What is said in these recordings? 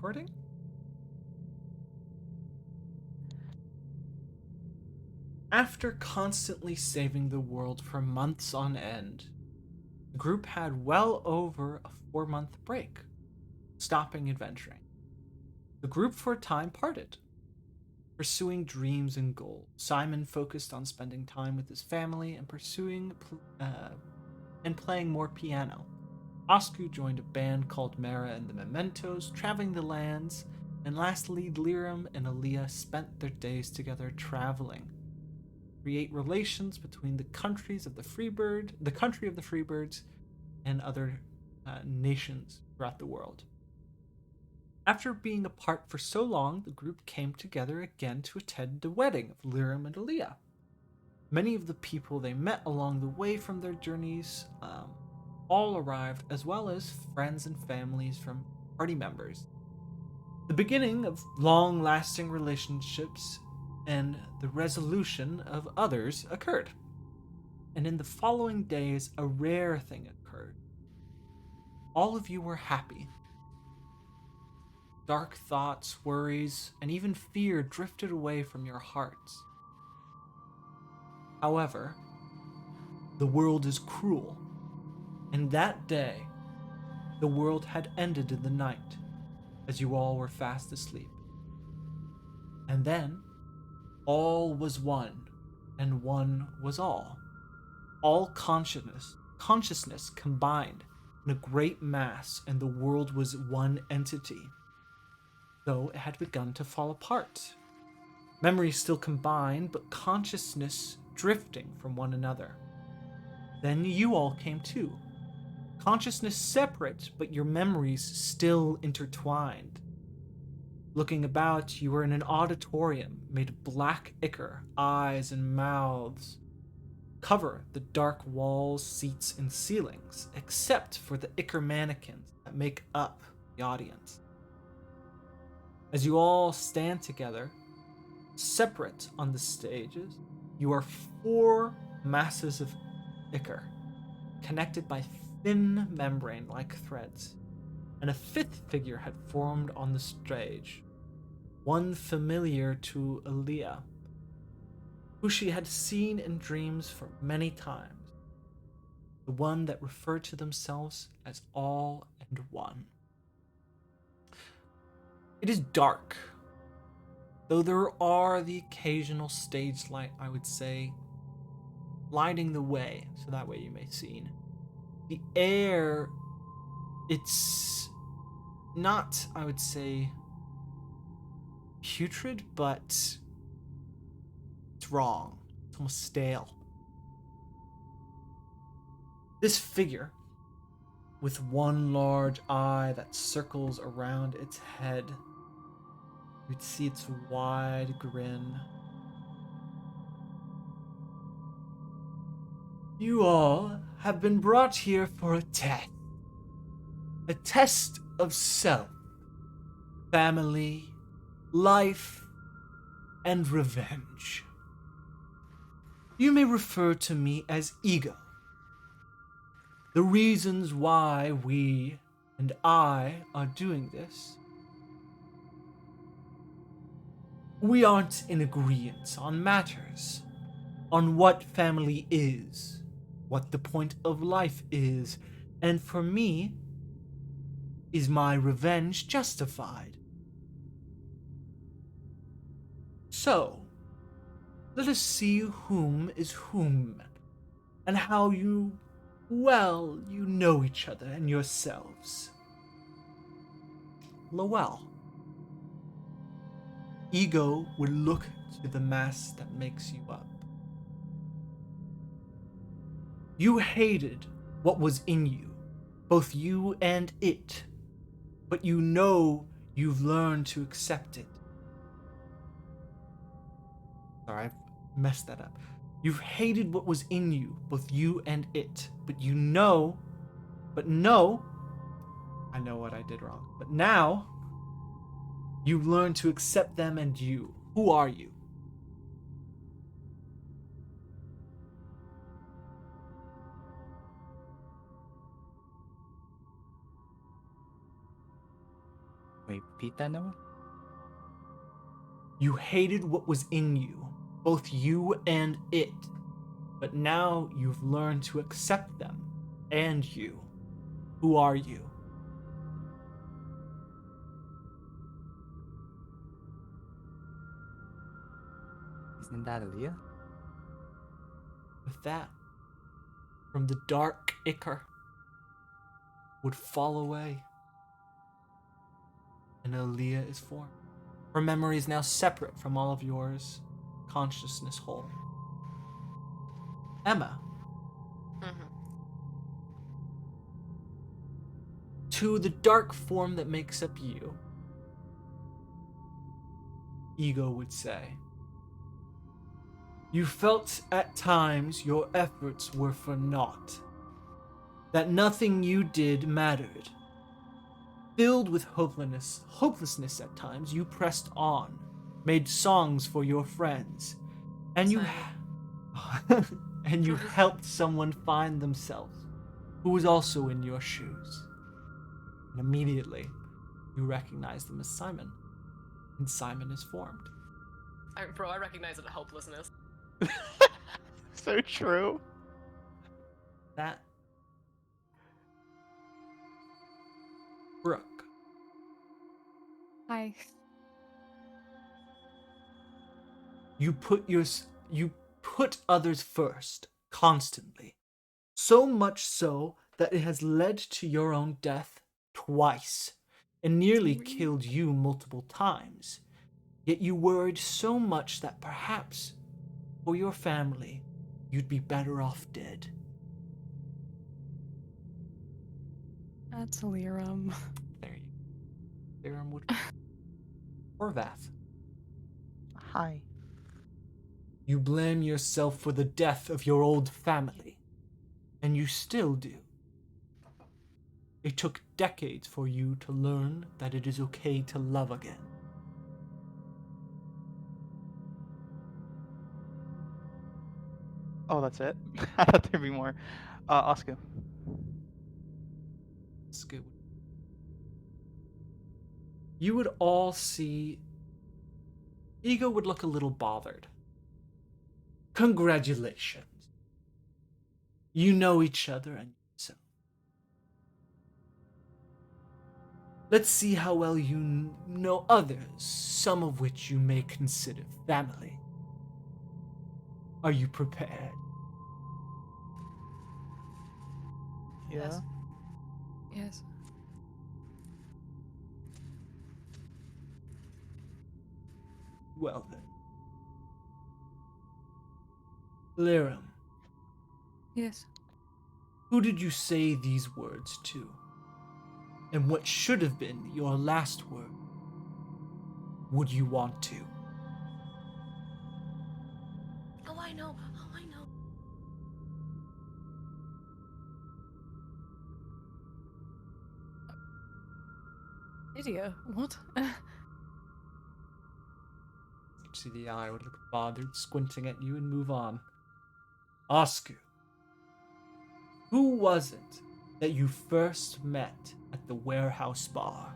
recording. After constantly saving the world for months on end, the group had well over a 4-month break, stopping adventuring. The group for a time parted, pursuing dreams and goals. Simon focused on spending time with his family and playing more piano. Osku joined a band called Mara and the Mementos, traveling the lands, and lastly, Liram and Aaliyah spent their days together traveling. Create relations between the country of the Freebirds, and other nations throughout the world. After being apart for so long, the group came together again to attend the wedding of Liram and Aaliyah. Many of the people they met along the way from their journeys all arrived, as well as friends and families from party members. The beginning of long-lasting relationships and the resolution of others occurred. And in the following days, a rare thing occurred. All of you were happy. Dark thoughts, worries, and even fear drifted away from your hearts. However, the world is cruel, and that day, the world had ended in the night, as you all were fast asleep. And then, all was one, and one was all. All consciousness combined in a great mass, and the world was one entity, though it had begun to fall apart. Memories still combined, but consciousness drifting from one another. Then you all came too. Consciousness separate, but your memories still intertwined. Looking about, you were in an auditorium made of black ichor, eyes and mouths cover the dark walls, seats, and ceilings, except for the ichor mannequins that make up the audience. As you all stand together, separate on the stages, you are 4 masses of ichor, connected by thin membrane-like threads, and a 5th figure had formed on the stage, one familiar to Aaliyah, who she had seen in dreams for many times, the one that referred to themselves as All and One. It is dark, though there are the occasional stage light, I would say, lighting the way, so that way you may see. The air, it's not, I would say, putrid, but it's wrong. It's almost stale. This figure, with one large eye that circles around its head, you'd see its wide grin. You all have been brought here for a test of self, family, life, and revenge. You may refer to me as Ego. The reasons why we and I are doing this. We aren't in agreement on matters, on what family is, what the point of life is, and for me, is my revenge justified? So, let us see whom is whom, and how you know each other and yourselves. Lowell. Ego would look to the mass that makes you up. You hated what was in you, both you and it, but you know you've learned to accept it. Sorry, I've messed that up. You've hated what was in you, both you and it, but I know what I did wrong. But now, you've learned to accept them and you. Who are you? Wait, repeat that, Noah? You hated what was in you, both you and it, but now you've learned to accept them and you. Who are you? Isn't that Aaliyah? With that, from the dark ichor would fall away, and Aaliyah is formed. Her memory is now separate from all of yours, consciousness whole. Emma, to the dark form that makes up you, Ego would say, you felt at times your efforts were for naught, that nothing you did mattered. Filled with hopelessness at times, you pressed on, made songs for your friends, and you and you helped someone find themselves who was also in your shoes. And immediately, you recognize them as Simon, and Simon is formed. I recognize it hopelessness. So true. That Brooke. Hi. You put others first constantly, so much so that it has led to your own death twice and nearly killed you multiple times. Yet you worried so much that perhaps for your family you'd be better off dead. That's Lirum. There you go. Lirum would Horvath. Hi. You blame yourself for the death of your old family, and you still do. It took decades for you to learn that it is okay to love again. Oh, that's it? I thought there'd be more. Oscar. It's good. You would all see Ego would look a little bothered. Congratulations. You know each other and yourself. Let's see how well you know others, some of which you may consider family. Are you prepared? Yeah. Yes. Well then. Lirum, Yes. who did you say these words to? And what should have been your last word? Would you want to? Oh, I know. Lydia, what? See, the eye would look bothered, squinting at you, and move on. Oscar, who was it that you first met at the warehouse bar?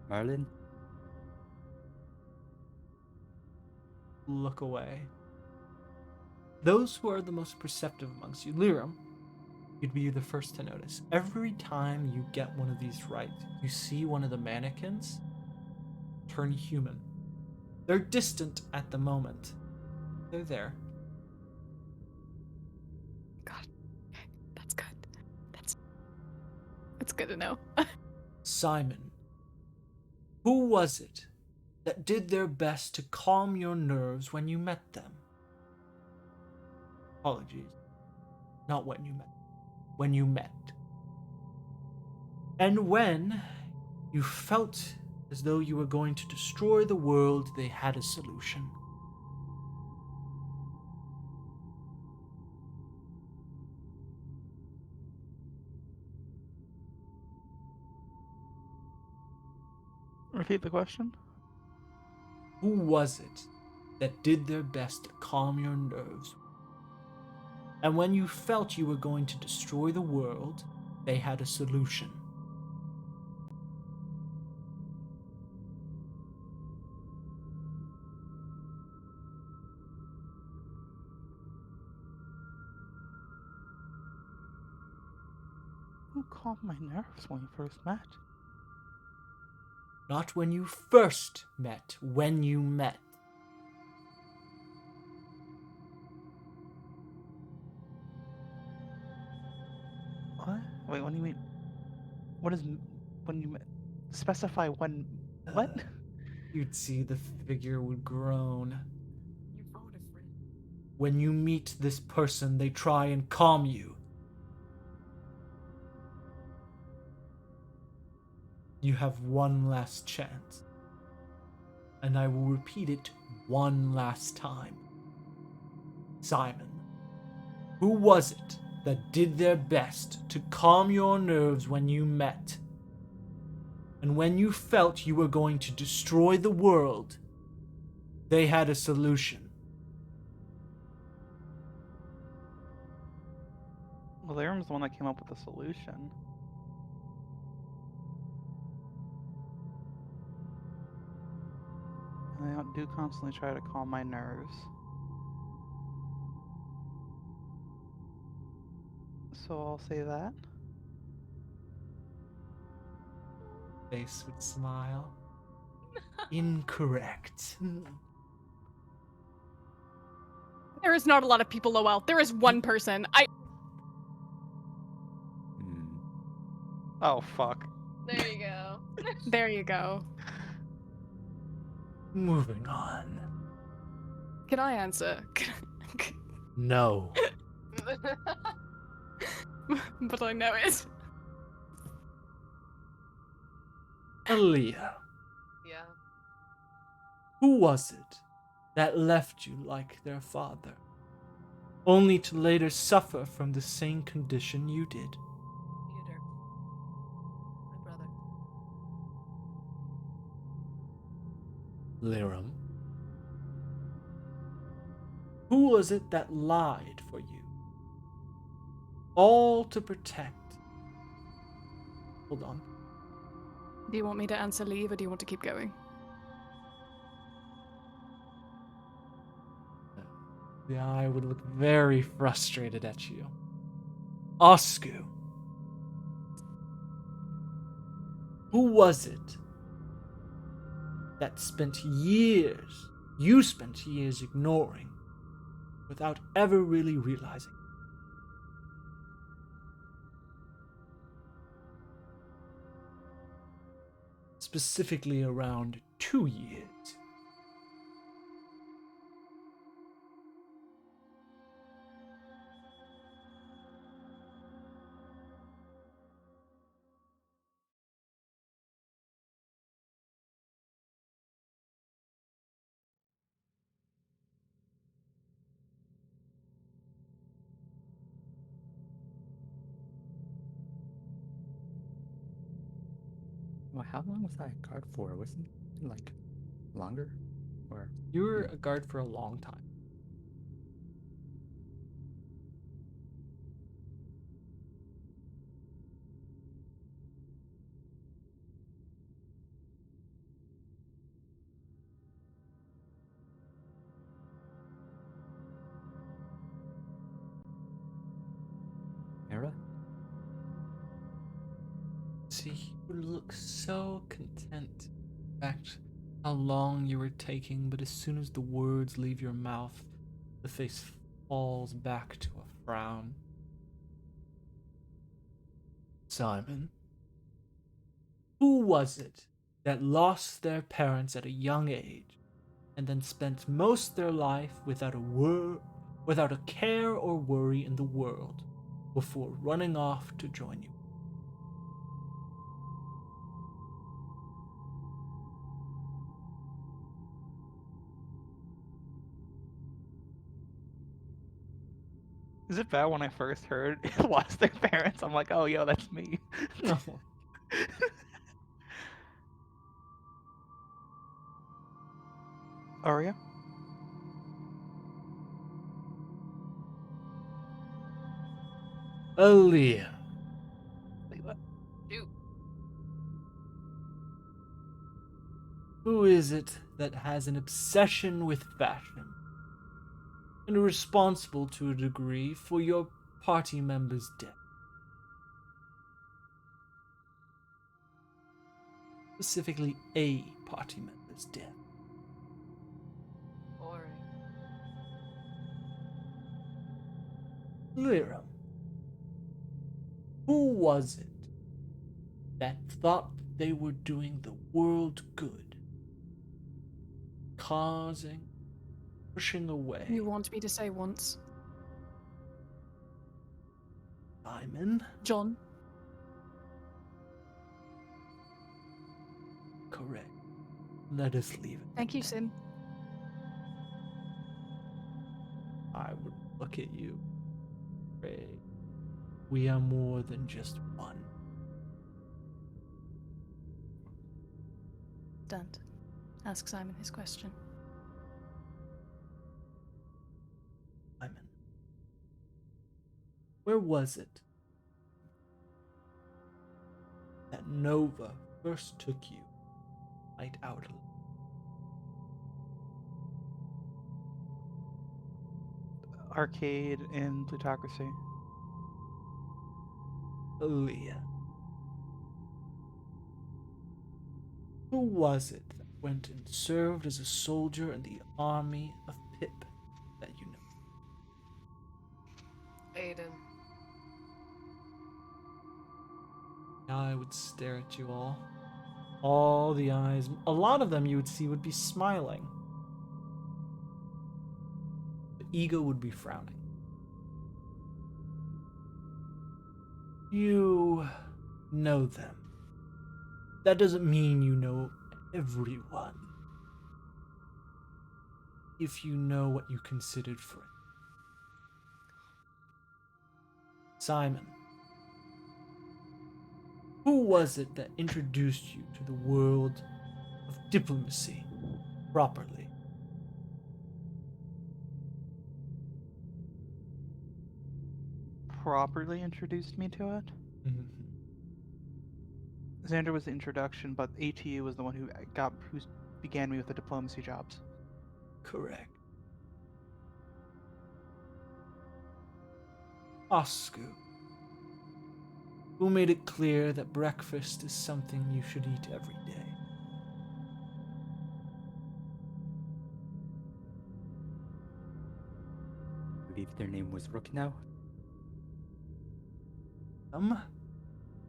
Merlin? Look away. Those who are the most perceptive amongst you, Lirum, you'd be the first to notice. Every time you get one of these right, you see one of the mannequins turn human. They're distant at the moment. They're there. God. That's good. That's good to know. Simon, who was it that did their best to calm your nerves when you met them? Apologies. Not when you met. When you met. And when you felt as though you were going to destroy the world, they had a solution. Repeat the question. Who was it that did their best to calm your nerves? And when you felt you were going to destroy the world, they had a solution. Who calmed my nerves when we first met? Not when you first met, when you met. What? Wait, what do you mean? What is when you specify when? What? You'd see the figure would groan. You voted for it. When you meet this person, they try and calm you. You have one last chance. And I will repeat it one last time. Simon, who was it that did their best to calm your nerves when you met? And when you felt you were going to destroy the world, they had a solution. Well, Aram's the one that came up with the solution. And they do constantly try to calm my nerves. So I'll say that. Face would smile. Incorrect. There is not a lot of people, Lowell. There is one person. Oh fuck. There you go. There you go. Moving on. Can I answer? No. But I know it. Aaliyah, Yeah. who was it that left you like their father, only to later suffer from the same condition you did? Theodore. My brother. Liram, who was it that lied for you? All to protect. Hold on. Do you want me to answer leave or do you want to keep going? The eye would look very frustrated at you. Oscu, who was it that you spent years ignoring without ever really realizing? Specifically around 2 years. Well, how long was I a guard for? Wasn't it, like, longer? Or You were a guard for a long time. Era? See, you would look so content. In fact, how long you were taking, but as soon as the words leave your mouth, the face falls back to a frown. Simon, who was it that lost their parents at a young age and then spent most their life without a care or worry in the world before running off to join you? Is it bad when I first heard lost their parents? I'm like, oh yo, that's me. No. Aria? Aaliyah, Wait, what? Shoot. who is it that has an obsession with fashion and are responsible to a degree for your party member's death? Specifically, a party member's death. Boring. Lyra, who was it that thought they were doing the world good? Causing, pushing away. You want me to say once. Simon? John. Correct. Let us leave it. Thank you, Sim. I would look at you. Ray. We are more than just one. Don't. Ask Simon his question. Simon. Where was it that Nova first took you night out? Arcade and Plutocracy. Aaliyah. Who was it that went and served as a soldier in the army of Pip that you know? Aiden. I would stare at you all. All the eyes, a lot of them you would see would be smiling. The ego would be frowning. You know them. That doesn't mean you know everyone. If you know what you considered friend. Simon. Who was it that introduced you to the world of diplomacy properly? Properly introduced me to it. Xander was the introduction, but ATU was the one who began me with the diplomacy jobs. Correct. Oscar, who made it clear that breakfast is something you should eat every day. I believe their name was Rook now.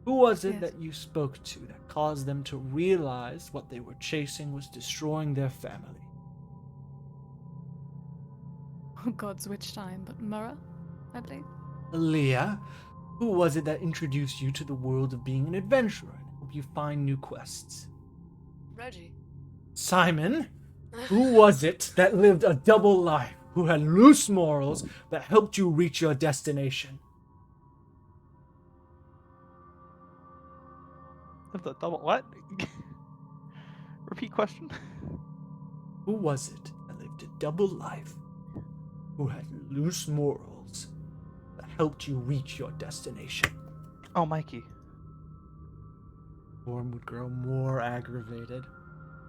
Who was it Yes. that you spoke to that caused them to realize what they were chasing was destroying their family? Oh God's which time, but Murrah, I believe. Leah, who was it that introduced you to the world of being an adventurer and helped you find new quests? Reggie. Simon, who was it that lived a double life, who had loose morals that helped you reach your destination? The double what? Repeat question. Who was it that lived a double life, who had loose morals that helped you reach your destination? Oh, Mikey. Orm would grow more aggravated.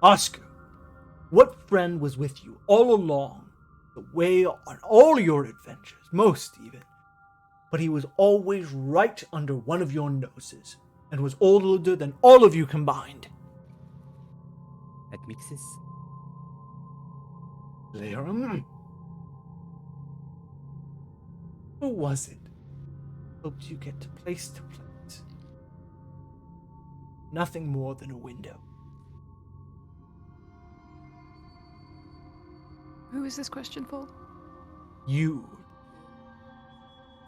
Oscar, what friend was with you all along the way on all your adventures, most even, but he was always right under one of your noses and was older than all of you combined? That mixes. Laram? Who was it? Helped you get to place to place. Nothing more than a window. Who is this question for? You.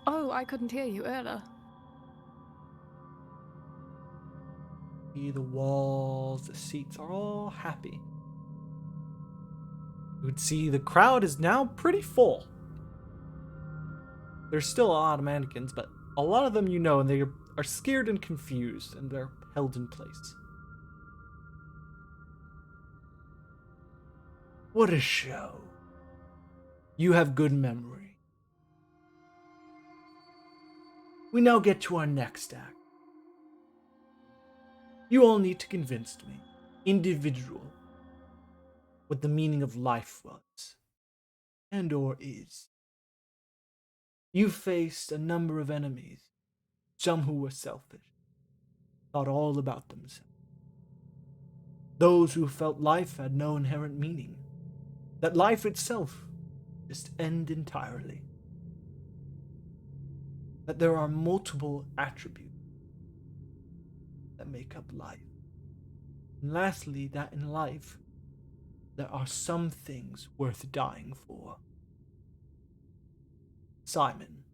Oh, I couldn't hear you earlier. See, the walls, the seats are all happy. You would see the crowd is now pretty full. There's still a lot of mannequins, but a lot of them you know, and they are scared and confused, and they're held in place. What a show. You have good memory. We now get to our next act. You all need to convince me, individual, what the meaning of life was, and or is. You faced a number of enemies, some who were selfish, thought all about themselves. Those who felt life had no inherent meaning, that life itself just end entirely. That there are multiple attributes that make up life. And lastly, that in life, there are some things worth dying for. Simon,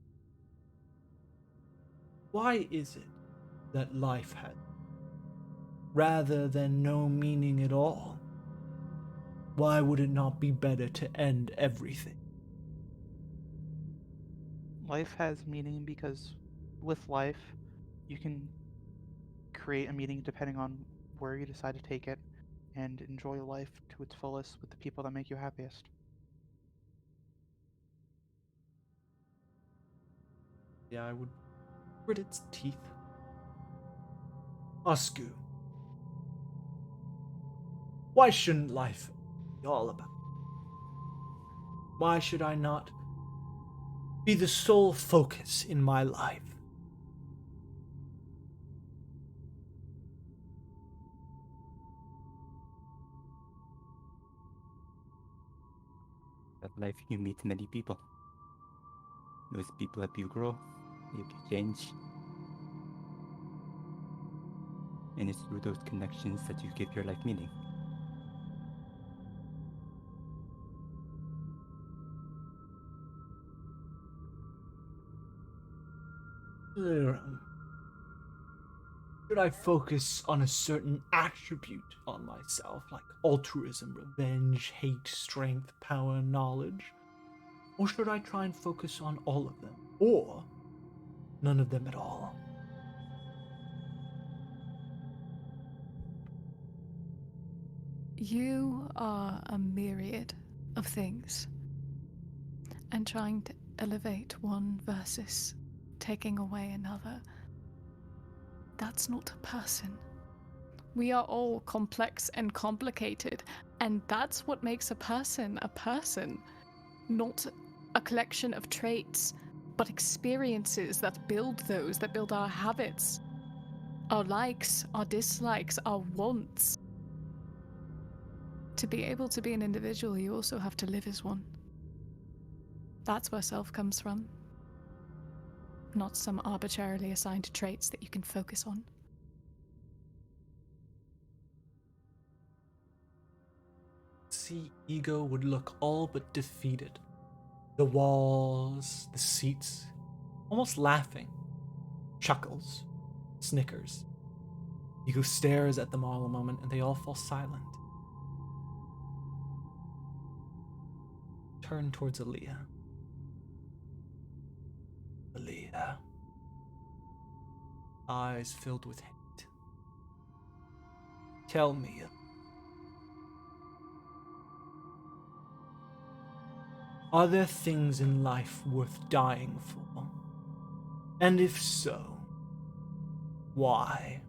why is it that life has, rather than no meaning at all? Why would it not be better to end everything? Life has meaning because with life, you can create a meaning depending on where you decide to take it and enjoy life to its fullest with the people that make you happiest. Yeah, I would grit its teeth. Oscu, why shouldn't life be all about? Why should I not be the sole focus in my life? That life you meet many people. Those people help you grow, help you change. And it's through those connections that you give your life meaning. Should I focus on a certain attribute on myself, like altruism, revenge, hate, strength, power, knowledge? Or should I try and focus on all of them? Or none of them at all? You are a myriad of things, and trying to elevate one versus taking away another, that's not a person. We are all complex and complicated, and that's what makes a person, not a collection of traits, but experiences that build those, that build our habits, our likes, our dislikes, our wants. To be able to be an individual, you also have to live as one. That's where self comes from, not some arbitrarily assigned traits that you can focus on. See, ego would look all but defeated. The walls, the seats, almost laughing. Chuckles, snickers. Ego stares at them all a moment and they all fall silent. Turn towards Aaliyah. Aaliyah. Eyes filled with hate. Tell me, are there things in life worth dying for? And if so, why?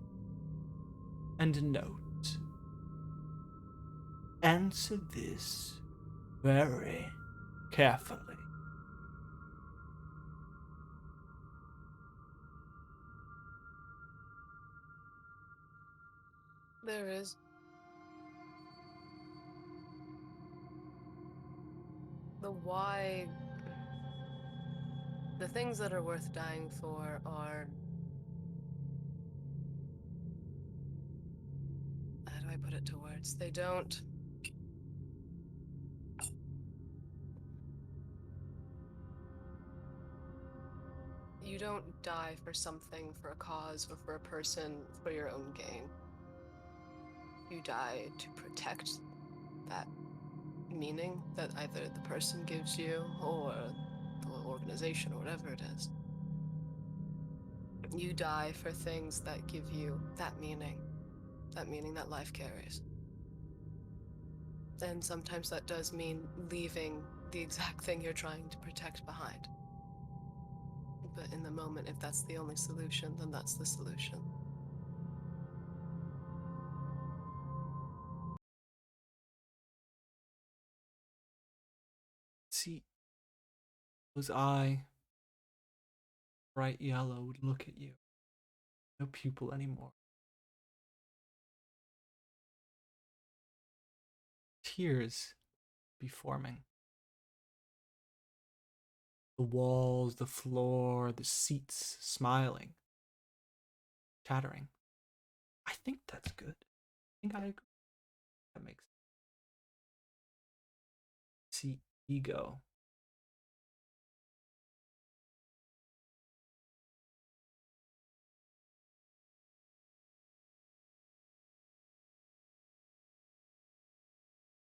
And note, answer this very carefully. There is. The why. The things that are worth dying for are. How do I put it to words? They don't. You don't die for something, for a cause, or for a person for your own gain. You die to protect that meaning that either the person gives you or the organization or whatever it is. You die for things that give you that meaning that life carries. And sometimes that does mean leaving the exact thing you're trying to protect behind. But in the moment, if that's the only solution, then that's the solution. See, was I bright yellow would look at you. No pupil anymore. Tears be forming. The walls, the floor, the seats smiling, chattering. I think that's good. I think I agree. That makes sense. See, ego.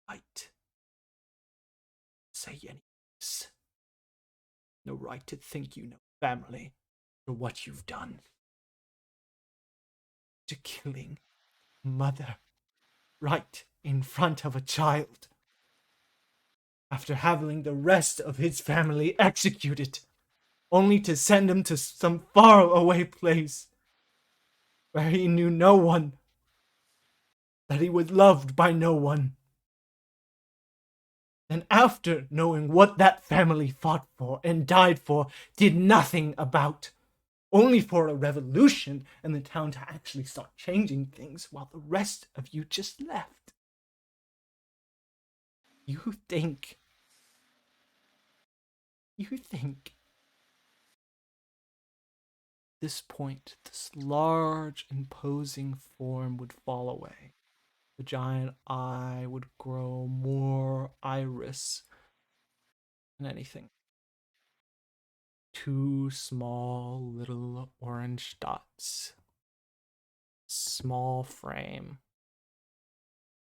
Right. Say any words. No right to think you know family for what you've done. To killing mother right in front of a child. After having the rest of his family executed, only to send him to some faraway place where he knew no one, that he was loved by no one. And after knowing what that family fought for and died for, did nothing about, only for a revolution and the town to actually start changing things while the rest of you just left. You think this point, this large, imposing form would fall away. The giant eye would grow more iris than anything. Two small little orange dots, small frame,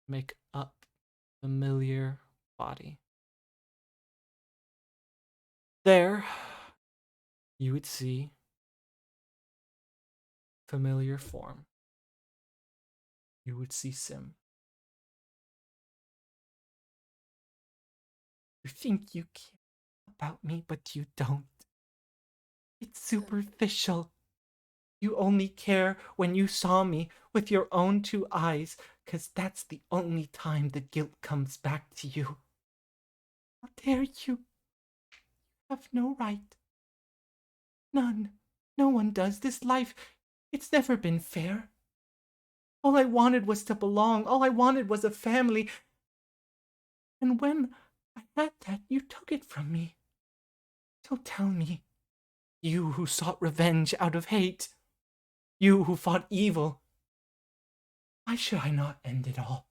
make up familiar body. There, you would see familiar form. You would see Sim. You think you care about me, but you don't. It's superficial. You only care when you saw me with your own two eyes, 'cause that's the only time the guilt comes back to you. How dare you? You have no right. None. No one does. This life, it's never been fair. All I wanted was to belong. All I wanted was a family. And when I had that, you took it from me. So tell me, you who sought revenge out of hate, you who fought evil, why should I not end it all?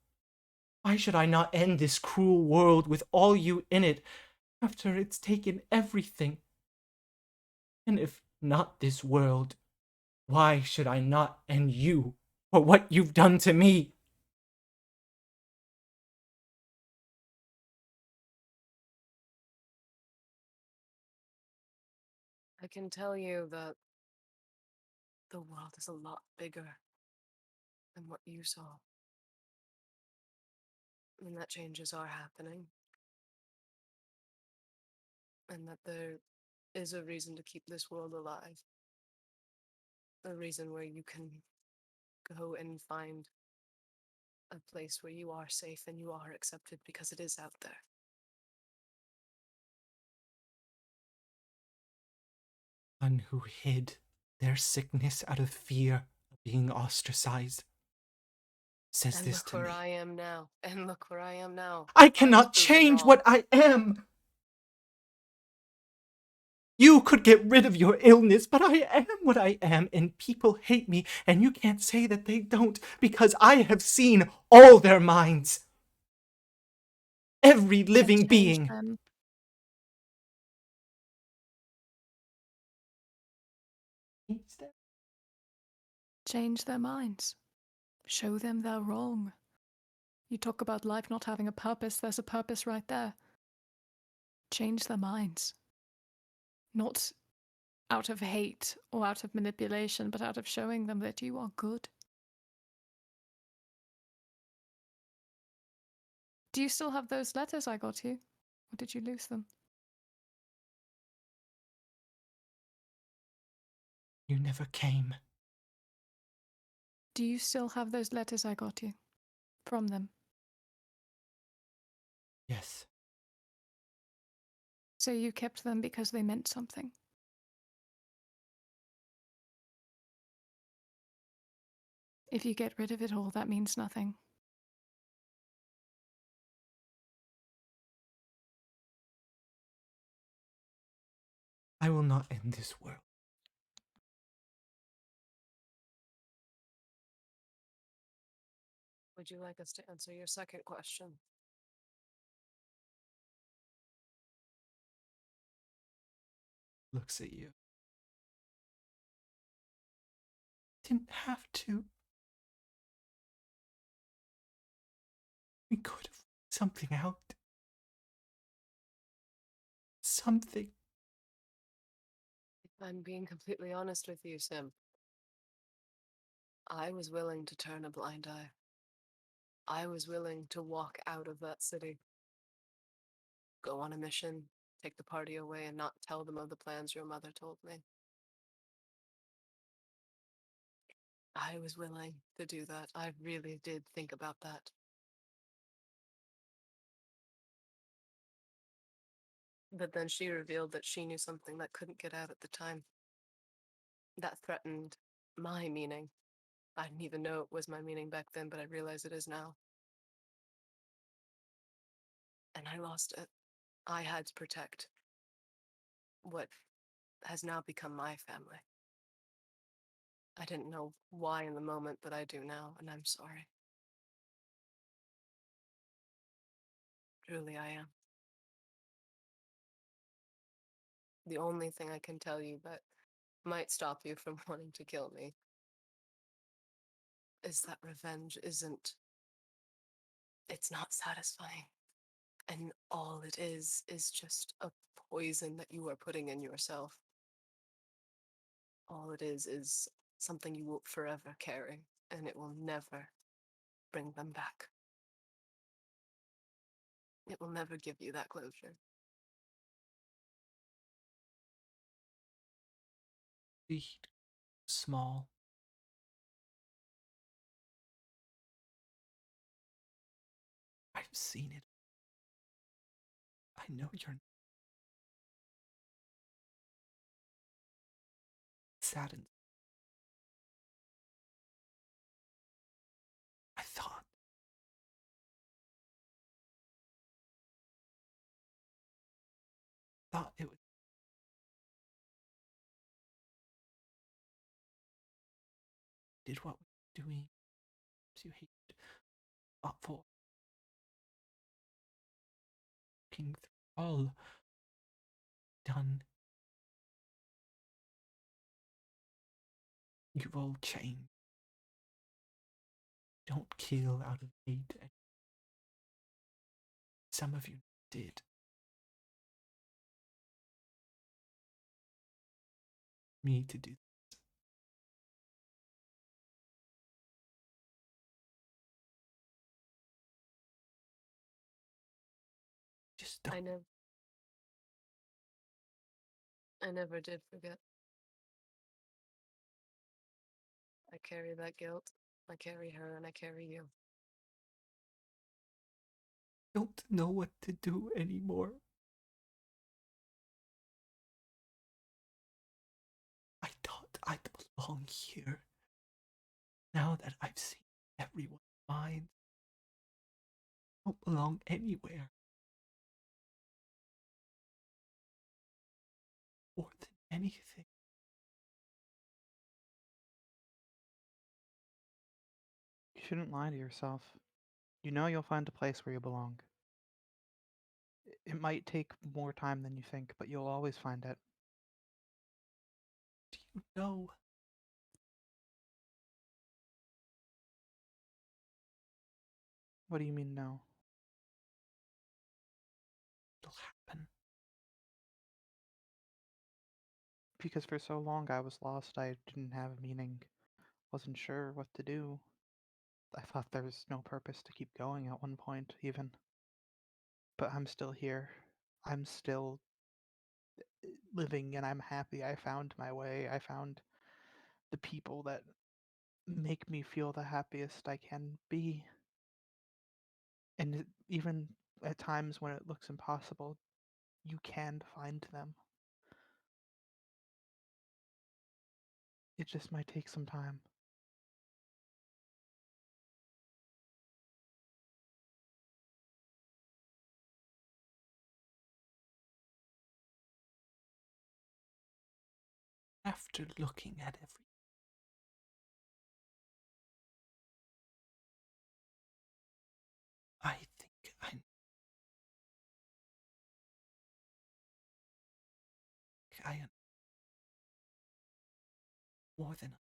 Why should I not end this cruel world with all you in it after it's taken everything? And if not this world, why should I not end you for what you've done to me? I can tell you that the world is a lot bigger than what you saw. And that changes are happening. And that there is a reason to keep this world alive. A reason where you can go and find a place where you are safe and you are accepted because it is out there. One who hid their sickness out of fear of being ostracized says And this look to where me. I am now. And look where I am now. I was cannot proven change wrong. what I am. You could get rid of your illness, but I am what I am, and people hate me, and you can't say that they don't, because I have seen all their minds. Every Then living change being. them. Change their minds. Show them they're wrong. You talk about life not having a purpose, there's a purpose right there. Change their minds. Not out of hate or out of manipulation, but out of showing them that you are good. Do you still have those letters I got you? Or did you lose them? You never came. Do you still have those letters I got you? From them? Yes. So you kept them because they meant something? If you get rid of it all, that means nothing. I will not end this world. Would you like us to answer your second question? Looks at you. Didn't have to. We could have worked something out. Something. If I'm being completely honest with you, Sim, I was willing to turn a blind eye. I was willing to walk out of that city, go on a mission, take the party away, and not tell them of the plans your mother told me. I was willing to do that. I really did think about that. But then she revealed that she knew something that couldn't get out at the time. That threatened my meaning. I didn't even know it was my meaning back then, but I realize it is now. And I lost it. I had to protect what has now become my family. I didn't know why in the moment, but I do now, and I'm sorry. Truly, I am. The only thing I can tell you that might stop you from wanting to kill me is that revenge it's not satisfying. And all it is just a poison that you are putting in yourself. All it is something you will forever carry, and it will never bring them back. It will never give you that closure. Be small. I've seen it. I know you're saddened. I thought it would. Did what we were doing. You hated. Fought for. Looking through all done. You've all changed. Don't kill out of hate. Some of you did. Me to do this. Just don't. I never did forget. I carry that guilt. I carry her, and I carry you. Don't know what to do anymore. I thought I'd belong here. Now that I've seen everyone's minds, I don't belong anywhere. More than anything. You shouldn't lie to yourself. You know you'll find a place where you belong. It might take more time than you think, but you'll always find it. Do you know? What do you mean, no? It'll happen. Because for so long I was lost, I didn't have a meaning, wasn't sure what to do. I thought there was no purpose to keep going at one point, even. but I'm still here. I'm still living and I'm happy. I found my way. I found the people that make me feel the happiest I can be. And even at times when it looks impossible, you can find them. It just might take some time. After looking at everything, I think I am more than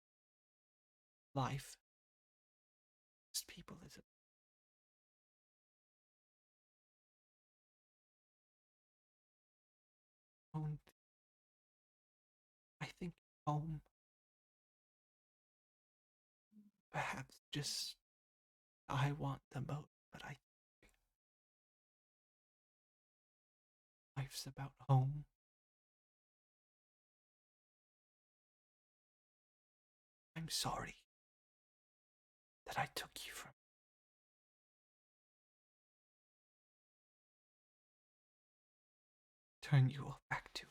life. Most people is a own. I think home, perhaps just I want the most, but I think life's about home. I'm sorry that I took you from. Turn you all back to.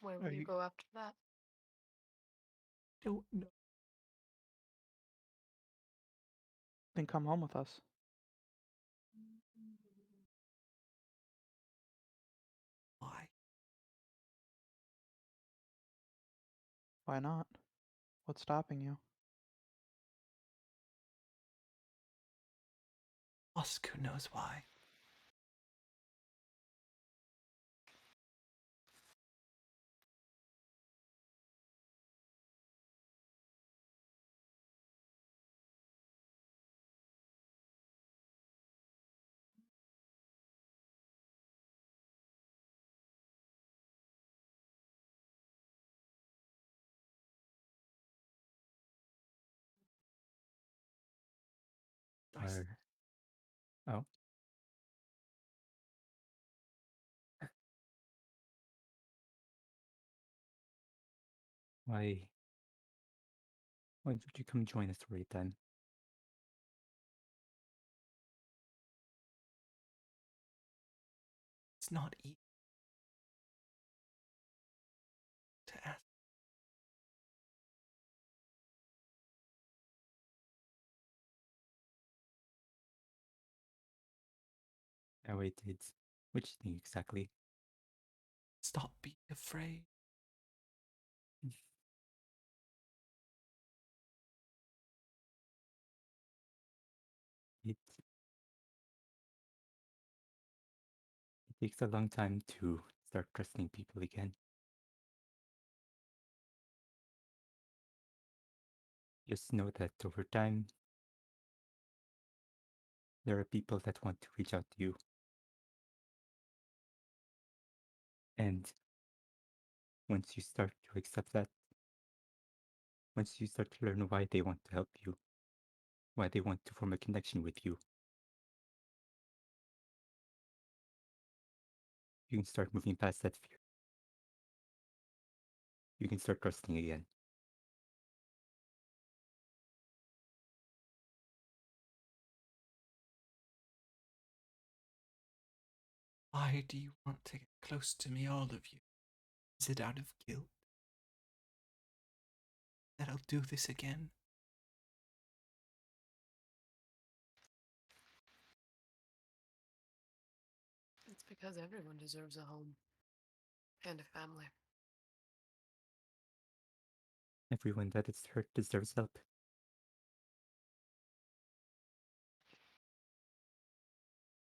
Where Are will you you go after that? Don't know then come home with us? why. Why not? What's stopping you? Oscar knows why. Or oh, why don't you come join us right then? It's not easy to ask. I waited. Which thing exactly? Stop being afraid. It takes a long time to start trusting people again. Just know that over time, there are people that want to reach out to you. And once you start to accept that, once you start to learn why they want to help you, why they want to form a connection with you, you can start moving past that fear. You can start trusting again. Why do you want to get close to me, all of you? Is it out of guilt that I'll do this again? It's because everyone deserves a home and a family. Everyone that is hurt deserves help.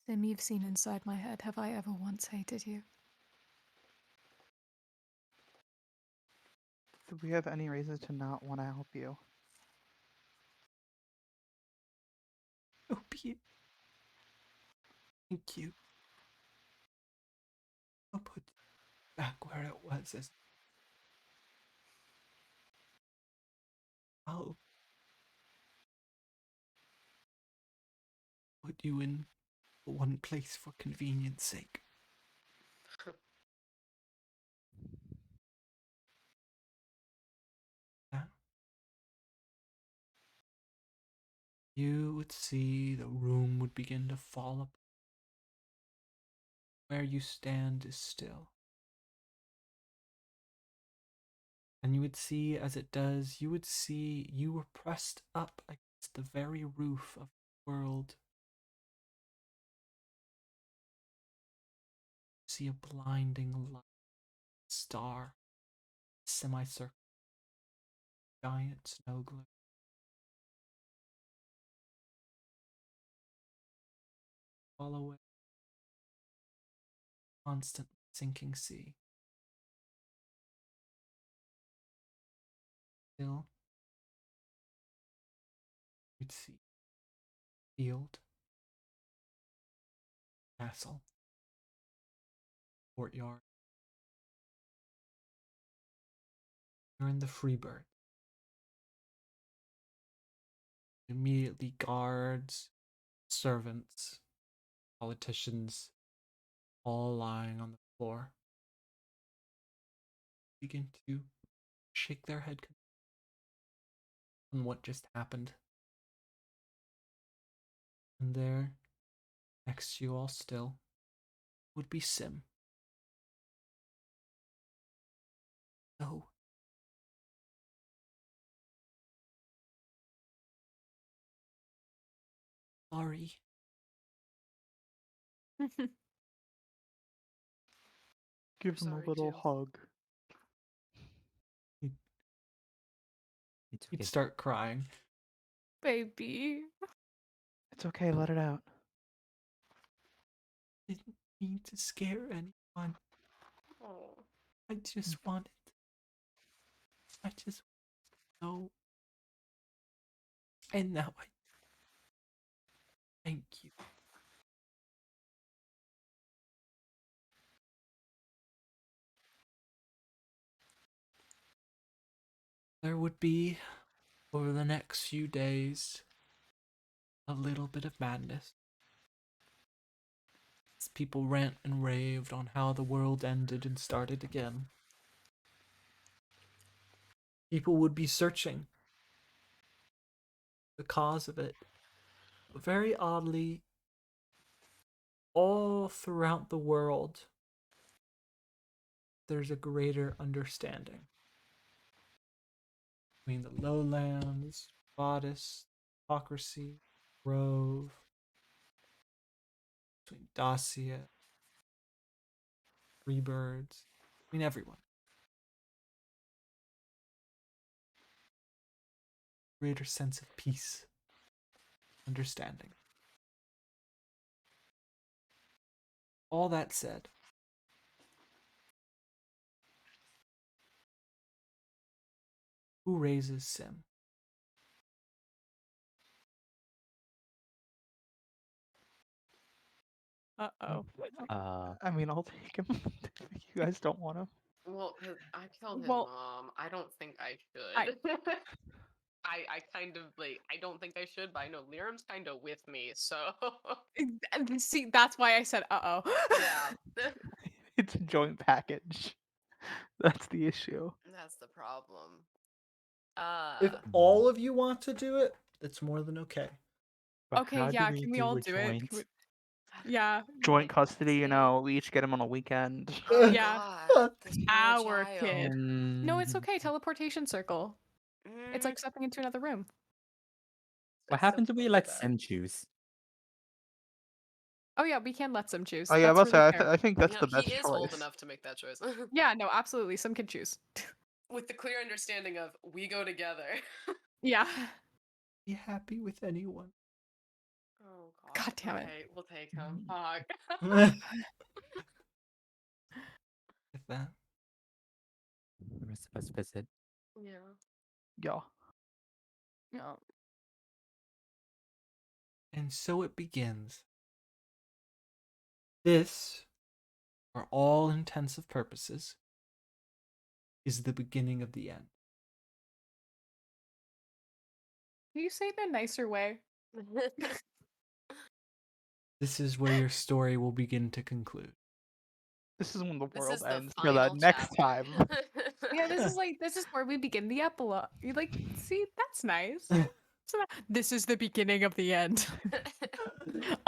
Sim, you've seen inside my head. Have I ever once hated you? Do we have any reason to not want to help you? Opiate. Thank you. I'll put it back where it was as I'll put you in one place for convenience sake. Yeah. You would see the room would begin to fall apart. Where you stand is still. And you would see, as it does, you would see you were pressed up against the very roof of the world. See a blinding light, star, semicircle, giant snow globe. Fall away, constantly sinking sea. Still, you'd see field, castle, courtyard. You're in the Freebird. Immediately, guards, servants, politicians, all lying on the floor, begin to shake their head on what just happened. And there, next to you all still, would be Sim. So, sorry. Give him a Sorry, little too. hug. It's He'd okay. start crying. Baby. It's okay, let it out. Didn't mean to scare anyone. Oh. I just know. And now I thank you. There would be, over the next few days, a little bit of madness. As people rant and raved on how the world ended and started again. People would be searching the cause of it. But very oddly, all throughout the world, there's a greater understanding between the lowlands, goddess, hypocrisy, grove, between Dacia, Freebirds, between everyone. Greater sense of peace, understanding. All that said, who raises Sim? Uh-oh. I mean, I'll take him. You guys don't want him. Well, 'cause I killed his Well, mom. I don't think I I- should. I kind of like, I don't think I should, but I know Liram's kind of with me, so See, that's why I said uh-oh. yeah. It's a joint package. That's the issue. That's the problem. If all of you want to do it, that's more than okay. But Okay, how do yeah, we can we do all a do it? joint? Yeah. Joint custody, you know, we each get him on a weekend. Oh Yeah. God, this poor Our child. kid. No, it's Mm, okay. Teleportation circle. It's like stepping into another room. What It's so happened to we close let back. Sim choose? Oh yeah, we can let Sim choose. Oh yeah, I That's must really say, fair. I think that's You know, the best he is old choice. enough to make that choice. Yeah, no, absolutely. Sim can choose. With the clear understanding of we go together. Yeah. Be happy with anyone. Oh God. God damn it. Okay, we'll take him. Fuck. With that, The rest of us visit. Yeah. Yeah. Yeah. and so it begins. This, for all intensive purposes, is the beginning of the end. Can you say it in a nicer way? This is where your story will begin to conclude. This is when the This world is the ends for the final next chapter. time. Yeah, this is where we begin the epilogue. You like, see, that's nice. This is the beginning of the end.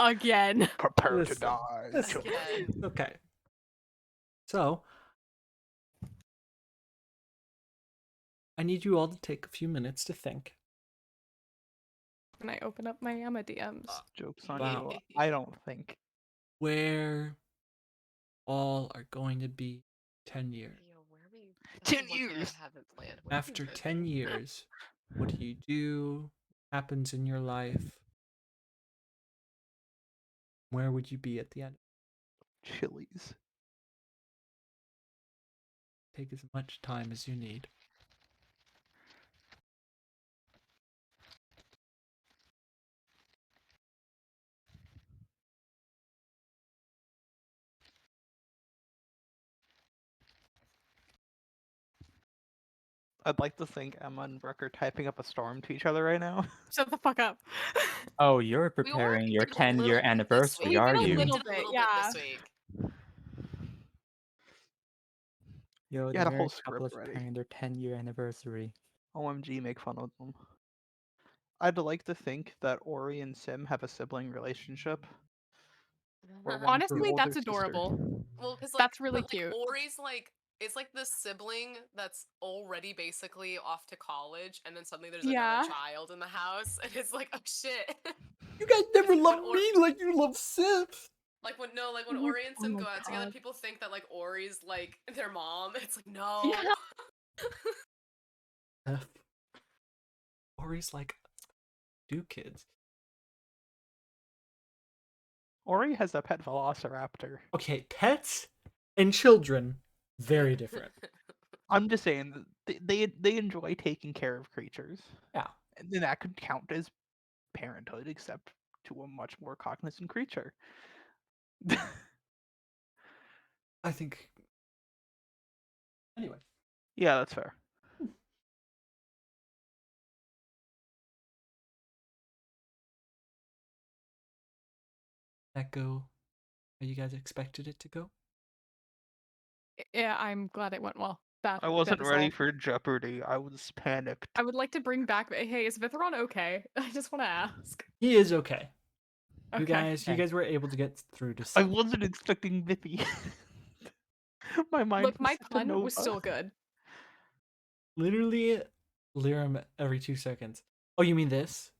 Again. Prepare to Listen, die. listen. Again. Okay. So, I need you all to take a few minutes to think. Can I open up my Emma DMs? Joke's on Wow. you. I don't think. Where all are going to be 10 years. Yo, where are we? 10 One thing years. I haven't planned. Where are we After living? 10 years, what do you do? What happens in your life? Where would you be at the end? Chili's. Take as much time as you need. I'd like to think Emma and Brooke are typing up a storm to each other right now. Shut the fuck up. Oh, you're We were preparing your did a little 10-year bit this anniversary, week. We are did a you? We little did a bit, little yeah. bit this week. Yo, You the had a whole married script couple is ready. preparing their 10-year anniversary. OMG, make fun of them. I'd like to think that Ori and Sim have a sibling relationship. Where one's the Honestly, older that's sister. adorable. Well, because That's really cute. Ori's like it's like the sibling that's already basically off to college, and then suddenly there's Yeah. another child in the house, and it's like, oh shit. You guys never It's like loved when me like you love Sif. Like when when You- Ori and oh Sim my go out together, God. people think that like Ori's like their mom. It's like no. Yeah. Sif. Ori's like, do kids. Ori has a pet velociraptor. Okay, pets and children, very different. I'm just saying that they enjoy taking care of creatures. Yeah. And then that could count as parenthood, except to a much more cognizant creature. I think. Anyway. Yeah, that's fair. That go how you guys expected it to go? Yeah, I'm glad it went well. That I wasn't is ready all. for Jeopardy. I was panicked. I would like to bring back. Hey, is Vithron okay? I just want to ask. He is okay. You Okay. guys were able to get through to I Sif. wasn't expecting Bippy. My mind Look, was my set to pun Nova. was still good. Literally Lyrum every 2 seconds. Oh, you mean this?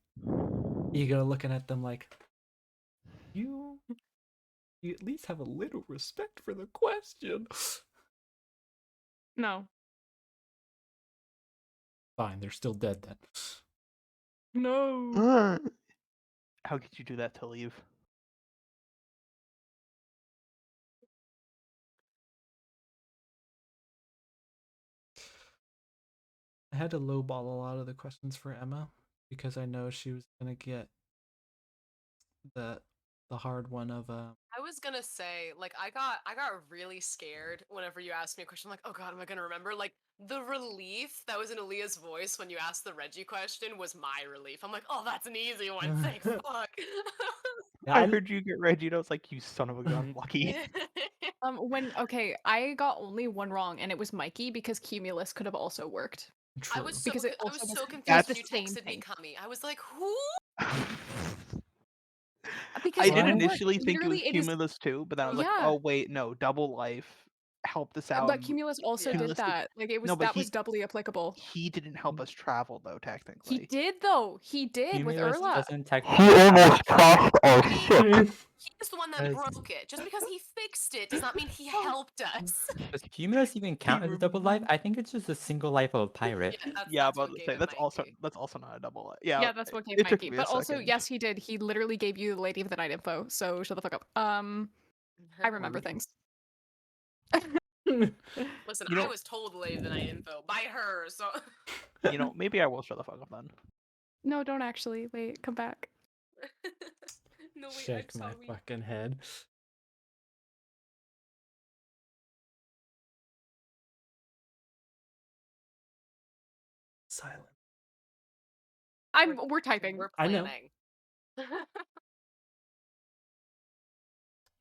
You go looking at them like, you at least have a little respect for the question. No. Fine, they're still dead then. No. How could you do that to leave? I had to lowball a lot of the questions for Emma because I know she was gonna get the hard one of I was gonna say, like, I got really scared whenever you asked me a question. I'm like, oh god, am I gonna remember? Like, the relief that was in Aaliyah's voice when you asked the Reggie question was my relief. I'm like, oh, that's an easy one. Thank fuck. yeah, I heard you get Reggie, and I was like, you son of a gun, lucky. Okay, I got only one wrong, and it was Mikey because Cumulus could have also worked. true. I was so Because it I was also was- so it was confused the when you same texted me, thing. Kami. I was like, who? Because I did you know what? initially think it was Literally, Cumulus too, but then I was like, Yeah. oh wait, no, double life. Help this out. But Cumulus also Yeah. did Cumulus did- that. Like it was No, but that was doubly applicable. He didn't help us travel though, technically. He did though. He did with Cumulus Urla. doesn't technically have a ship. He's the one that Yes. broke it. Just because he fixed it does not mean he helped us. Does Cumulus even count as a double life? I think it's just a single life of a pirate. Yeah, That's but what gave say him that's also Mikey. not a double life. Yeah, Yeah, that's what gave it took Mikey. me a But also, second. yes, he did. He literally gave you the Lady of the Night info. So shut the fuck up. I remember things. Listen, You know- I was told the Lady of the Night info by her, so You know, maybe I will shut the fuck up then. No, don't actually. Wait, come back. no wait, I'm Shake my sorry. fucking head. Silent. We're typing. We're I know. planning.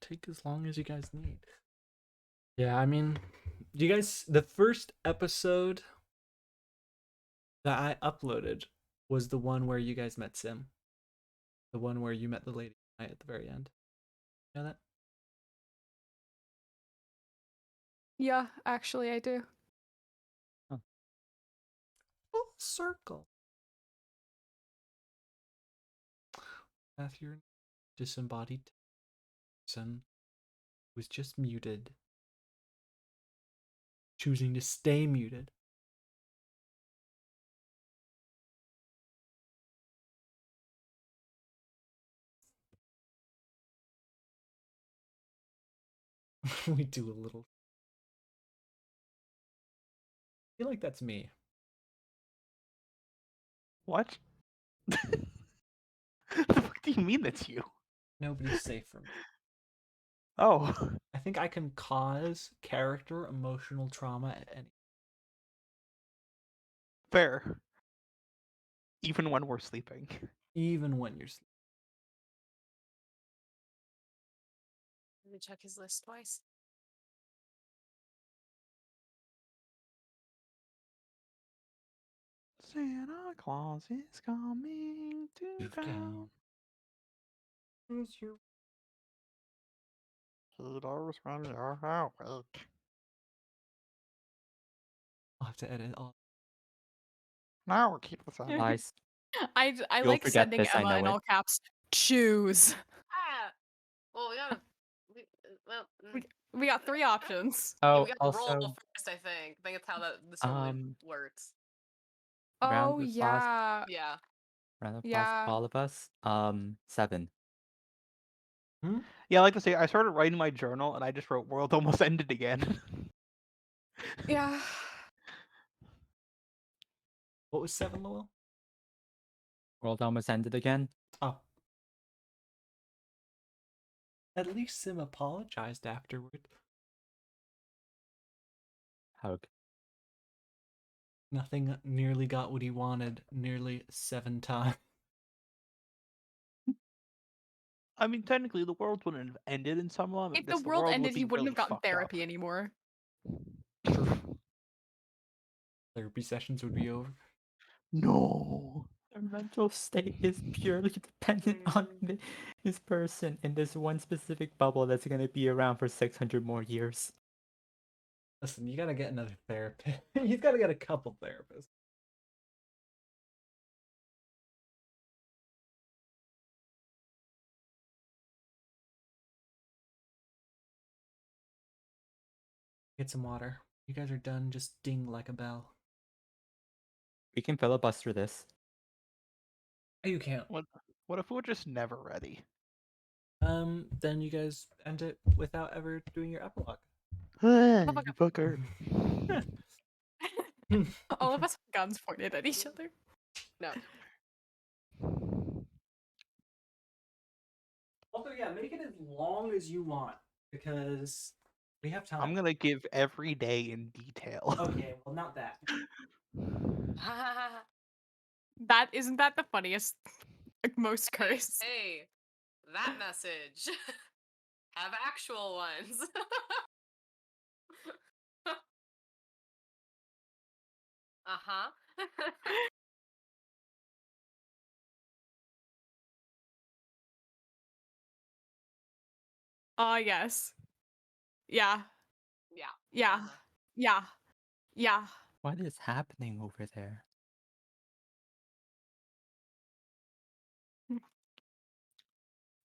take as long as you guys need. Yeah, I mean, you guys, the first episode that I uploaded was the one where you guys met Sim. The one where you met the lady at the very end. You know that? Yeah, actually, I do. Full circle. Matthew, disembodied person was just muted, choosing to stay muted. We do a little. I feel like that's me. What? The fuck do you mean that's you? Nobody's safe from me. Oh. I think I can cause character emotional trauma at any. Fair. Even when we're sleeping. Even when you're sleeping. Let me check his list twice. Santa Claus is coming to town. Where's your Peter's when you're awake. I'll have to edit all. Now we'll keep the sound. Lies. I You'll like forget sending this, I Emma know in it. all caps. Choose. Ah! Well, we gotta. Well, We got 3 options. yeah, Oh, we got to roll also, first, I think. I think that's how this normally works. round Oh of applause. yeah. Yeah. Round of applause Yeah. for all of us. 7. Yeah, I like to say, I started writing my journal and I just wrote "World almost ended again." Yeah. What was 7, Lowell? World almost ended again. Oh. At least Sim apologized afterward. Hug. Nothing nearly got what he wanted nearly 7 times. I mean, technically, the world wouldn't have ended in some moment. If the world world ended, would be he wouldn't really have gotten fucked up. therapy anymore. Therapy sessions would be over. No. Their mental state is purely dependent on this person in this one specific bubble that's gonna be around for 600 more years. Listen, you gotta get another therapist. He's gotta get a couple therapists. Get some water. You guys are done. Just ding like a bell. We can filibuster this. Oh, you can't. What if we're just never ready? Then you guys end it without ever doing your epilogue. Hey, fucker. All of us have guns pointed at each other. No. Also, yeah, make it as long as you want because we have time. I'm gonna give every day in detail. Okay, well, not that. That isn't that the funniest, most Hey, cursed. hey, that message. Have actual ones. Uh-huh. Yes. Yeah. Yeah. Yeah. Uh-huh. Yeah. Yeah. What is happening over there?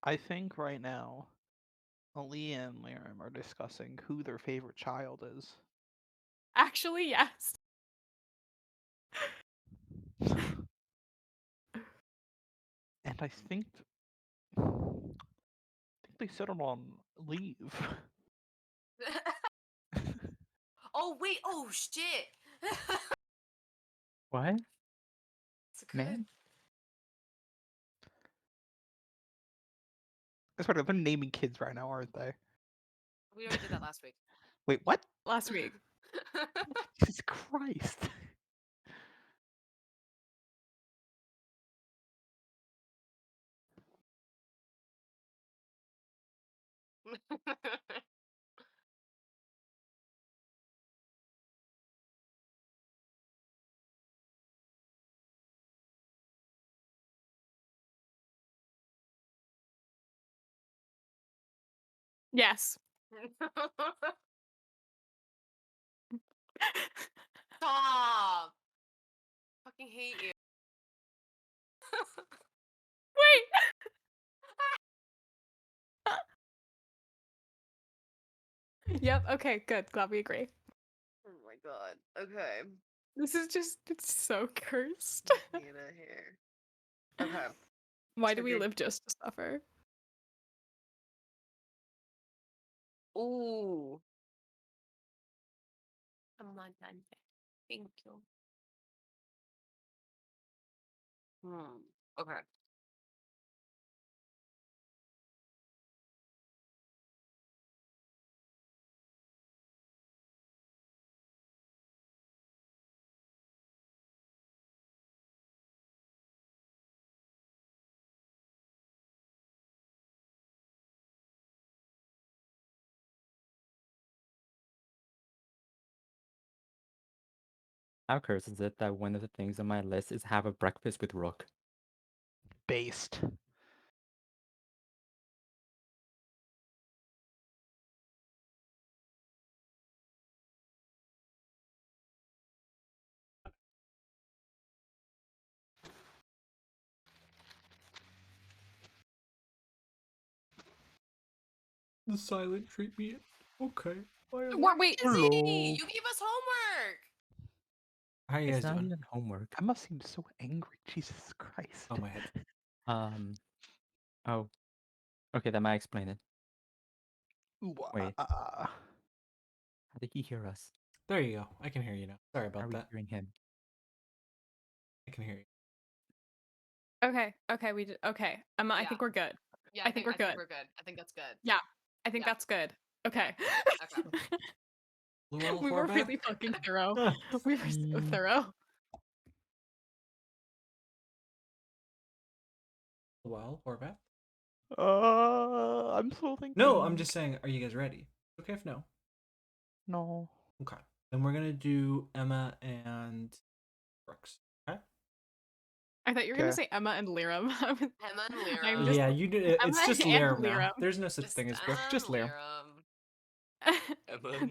I think right now, Aaliyah and Liam are discussing who their favorite child is. Actually, yes. And I think they settled on leave. Oh, wait. Oh, shit. What? It's good. Man? That's right, they're naming kids right now, aren't they? We already did that last week. Wait, what? Last week. Jesus Christ. Yes. Stop! Fucking hate you. Wait. Yep. Okay. Good. Glad we agree. Oh my god. Okay. This is just—it's so cursed. Hannah here. Okay. Why do we Triggered. live just to suffer? Ooh. I'm not done yet. Thank you. Okay. How cursed is it that one of the things on my list is have a breakfast with Rook? Based. The silent treatment. Okay. Wait. Busy! You gave us homework! How are you It's guys not doing? even homework. Emma seems so angry. Jesus Christ. Oh, my head. Oh. Okay, that might explain it. Ooh, Wait. How did he hear us? There you go. I can hear you now. Sorry Are about we that. hearing him? I can hear you. Okay. Okay. We did. Okay. Emma, I Yeah. think we're good. Yeah, I think we're good. we're good. I think that's good. Yeah. I think Yeah. that's good. Okay. Okay. Llewellyn We were Horvath? really fucking thorough. We were so thorough. Llewellyn Horvath? I'm still thinking. No, I'm just saying, are you guys ready? Okay if no. No. Okay. Then we're gonna do Emma and Brooks. Okay? I thought you were gonna say Emma and Liram. Emma and Liram. I'm just Yeah, you do. It's Emma just and Liram now. Liram. There's no such thing as Brooke. Just Liram.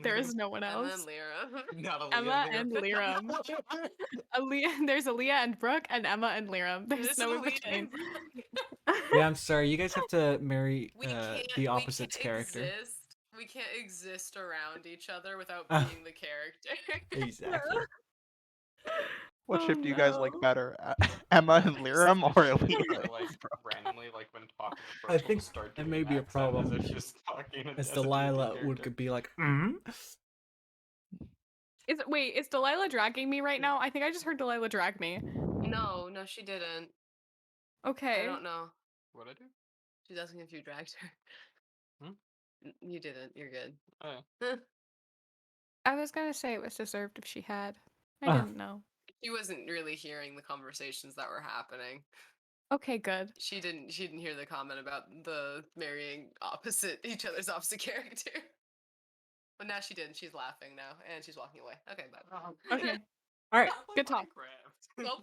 There is no one Emma else. and Liram. Not Aaliyah Emma and Liram. There's Aaliyah and Brooke, and Emma and Liram. There's no in between. Yeah, I'm sorry. You guys have to marry We can't, the opposite's character. We can't exist around each other without Ah. being the character. Exactly. What Oh, ship do you guys like no. better? Emma and Liram or Aaliyah? like randomly, like when talking, I Brooks will think start that doing may an be a accent problem. as if she's talking As as a Delilah D&D would character. be like, Wait, is Delilah dragging me right now? I think I just heard Delilah drag me. No, she didn't. Okay. I don't know. What I do? She's asking if you dragged her. You didn't. You're good. Oh, yeah. I was gonna say it was deserved if she had. I didn't know. She wasn't really hearing the conversations that were happening. Okay, good. She didn't hear the comment about the marrying each other's opposite character. But now she did, and she's laughing now, and she's walking away. Okay, bye. Okay. all right, Good talk. Go play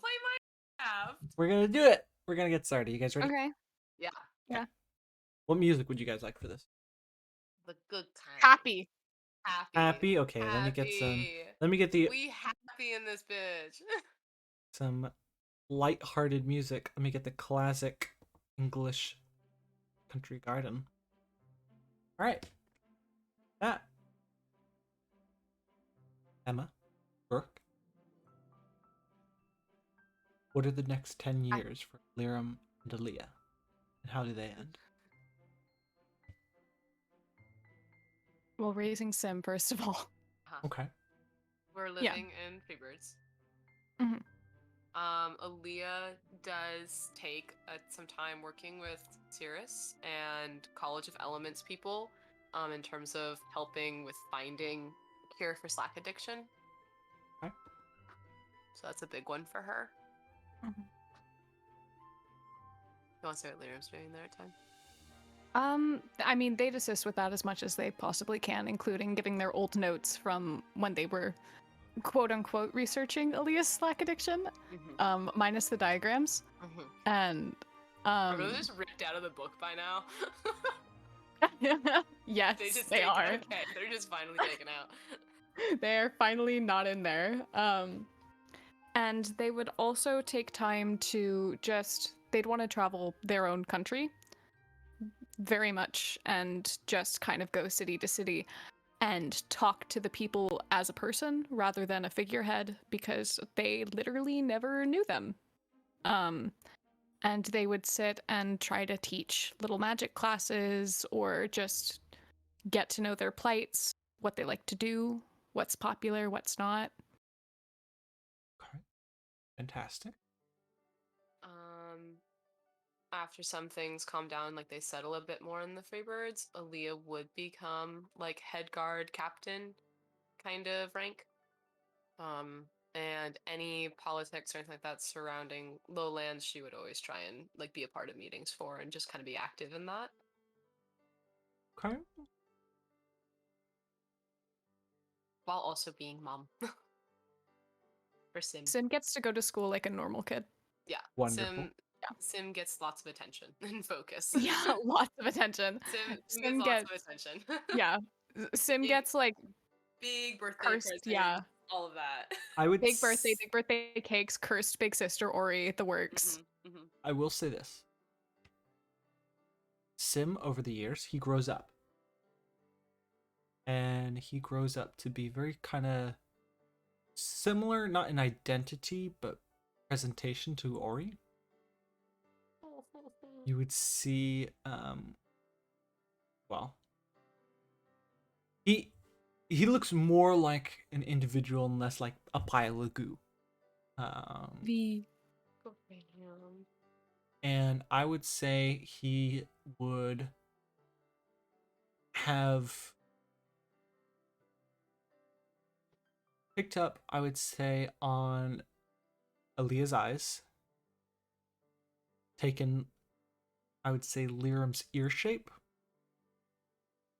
Minecraft. we're gonna do it. We're gonna get started. You guys ready? Okay. Yeah. Yeah. What music would you guys like for this? The good kind. Happy. Happy. Okay, let me get some. Let me get the We happy in this bitch. some light-hearted music. Let me get the classic English country garden. All right. That. Emma, Brooke. What are the next 10 years for Liram and Aaliyah? And how do they end? Well, raising Sim, first of all. Okay. We're living in Freebirds. Mhm. Aaliyah does take some time working with Cirrus and College of Elements people in terms of helping with finding a cure for Slack addiction. Okay. So that's a big one for her. Mhm. You want to say what Liram's doing there at time? I mean, they'd assist with that as much as they possibly can, including giving their old notes from when they were quote unquote researching Aaliyah's Slack addiction, minus the diagrams. And Are those just ripped out of the book by now? yes, they are. Okay, they're just finally taken out. They're finally not in there. And they would also take time to they'd want to travel their own country very much and just kind of go city to city and talk to the people as a person rather than a figurehead because they literally never knew them. And they would sit and try to teach little magic classes or just get to know their plights, what they like to do, what's popular, what's not. Okay. Fantastic. After some things calm down, like they settle a bit more in the Freebirds, Aaliyah would become like head guard captain kind of rank. And any politics or anything like that surrounding Lowlands, she would always try and like be a part of meetings for and just kind of be active in that. Okay. While also being mom. For Sim. Sim gets to go to school like a normal kid. Yeah. Wonderful. Sim gets lots of attention and focus. Yeah, lots of attention. Sim gets lots of attention. Yeah. Sim gets like big birthday cursed, presents, yeah. all of that. I would big birthday cakes, cursed big sister Ori, the works. I will say this. Sim, over the years, he grows up. And he grows up to be very kind of similar, not in identity, but presentation to Ori. You would see, well, he looks more like an individual and less like a pile of goo. And I would say he would have picked up, I would say, on Aaliyah's eyes, taken, I would say, Lyram's ear shape,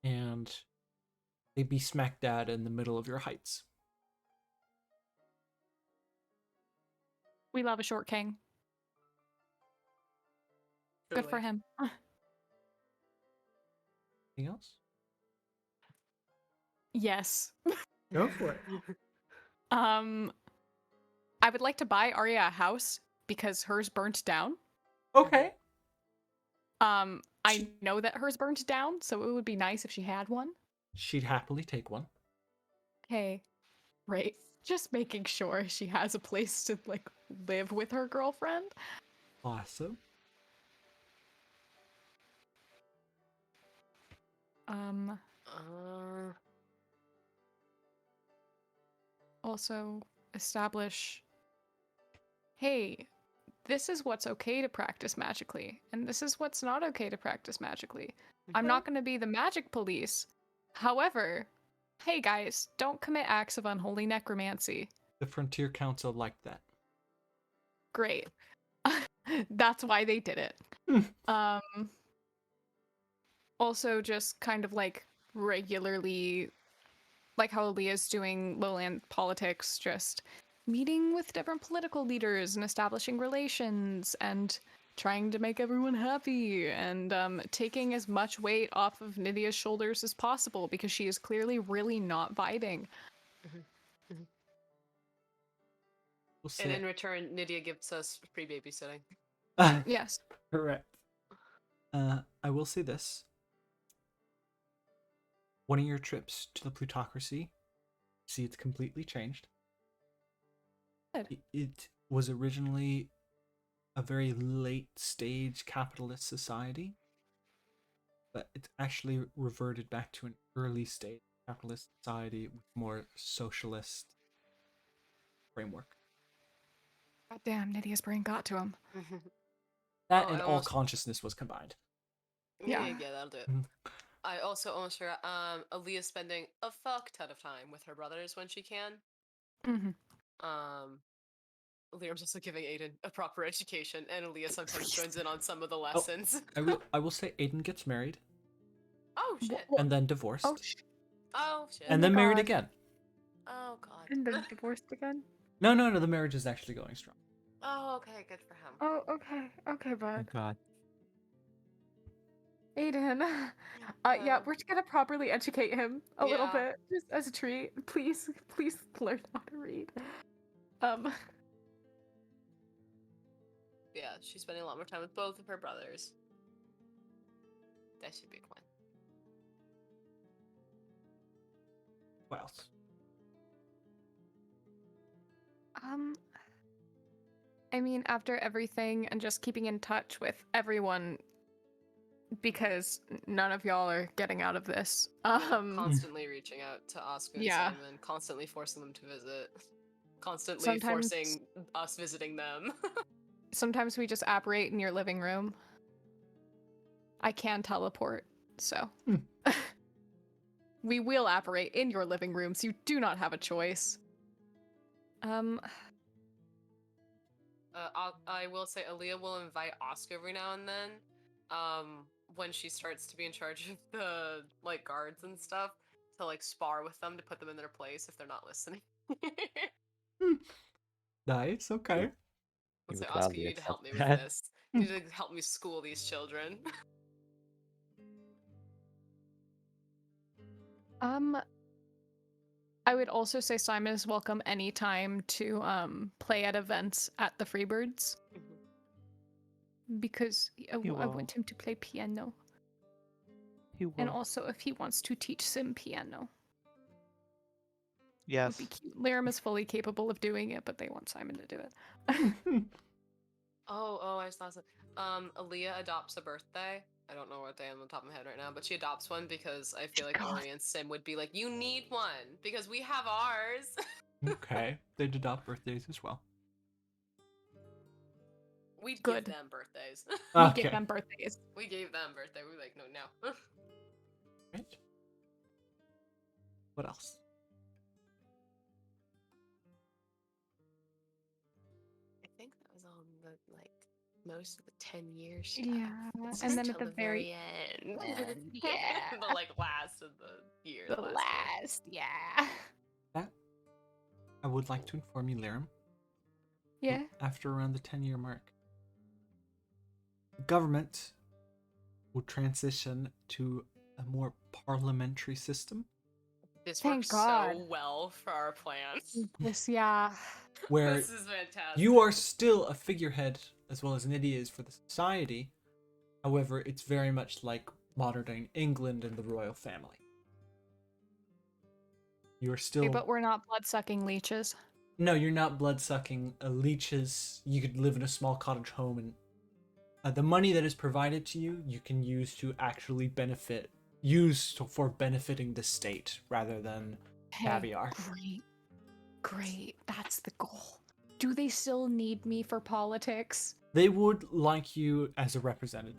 and they'd be smack dab in the middle of your heights. We love a short king. Good for him. Anything else? Yes. Go for it. I would like to buy Arya a house because hers burnt down. Okay. I know that hers burnt down, so it would be nice if she had one. She'd happily take one. Okay. Right. Just making sure she has a place to like live with her girlfriend. Awesome. Also establish, hey, this is what's okay to practice magically, and this is what's not okay to practice magically. I'm not going to be the magic police. However, hey guys, don't commit acts of unholy necromancy. The Frontier Council liked that. Great. That's why they did it. Also, just kind of like regularly, like how Aaliyah's doing lowland politics, just meeting with different political leaders and establishing relations and trying to make everyone happy and taking as much weight off of Nydia's shoulders as possible because she is clearly really not vibing. And in return, Nydia gives us free babysitting. Yes. Correct. I will say this. One of your trips to the plutocracy, see, it's completely changed. Good. It was originally a very late stage capitalist society, but it's actually reverted back to an early stage capitalist society with more socialist framework. God damn, Nydia's brain got to him. That and all consciousness was combined. Yeah, that'll do it. I also almost forgot, Aaliyah spending a fuck ton of time with her brothers when she can. Liam's also giving Aiden a proper education, and Aaliyah sometimes joins in on some of the lessons. I will say Aiden gets married Oh shit. and then divorced Oh, Oh shit. and my then married God. again. Oh god. and then divorced again. No, the marriage is actually going strong. Oh, okay, good for him. Oh, okay, okay, Oh bud. God. Aiden. Yeah, we're just gonna properly educate him a little Yeah. bit, just as a treat. Please, please learn how to read. Yeah, she's spending a lot more time with both of her brothers. That should be Quinn. What else? I mean, after everything and just keeping in touch with everyone, because none of y'all are getting out of this. Constantly reaching out to Oscar and Yeah. Simon, constantly forcing them to visit, constantly Sometimes- forcing us visiting them. Sometimes we just apparate in your living room. I can teleport, so. We will apparate in your living room, so you do not have a choice. I will say Aaliyah will invite Oscar every now and then, when she starts to be in charge of the like guards and stuff, to like spar with them to put them in their place if they're not listening. Nice. Okay. Let's You say, would Oscar, gladly you need to help me accept with that. this. You need to help me school these children. I would also say Simon is welcome anytime to play at events at the Freebirds. Because I He will. want him to play piano. He will. And also if he wants to teach Sim piano. Would Yes. be cute. Liram is fully capable of doing it, but they want Simon to do it. Oh, I just thought so. Aaliyah adopts a birthday. I don't know what day on the top of my head right now, but she adopts one because I feel like God. Ori and Sim would be like, you need one because we have ours. Okay. They'd adopt birthdays as well. We'd Good. give them birthdays. We Okay. give them birthdays. We gave them birthday. We were like, no. Right. What else? I think that was on the like most of the 10 years. Yeah, It's and just then at till the very end. yeah. The like last of the year. The last, yeah. That I would like to inform you, Liram. Yeah. After around the 10-year mark, the government will transition to a more parliamentary system This Thank works God. so well for our plans. This, yeah. where This is fantastic. you are still a figurehead as well as Nydia is for the society. However, it's very much like modern day England and the royal family. You are still... Okay, but we're not blood-sucking leeches. No, you're not blood-sucking leeches. You could live in a small cottage home, and the money that is provided to you, you can use to actually for benefiting the state rather than caviar. Great. That's the goal. Do they still need me for politics? They would like you as a representative.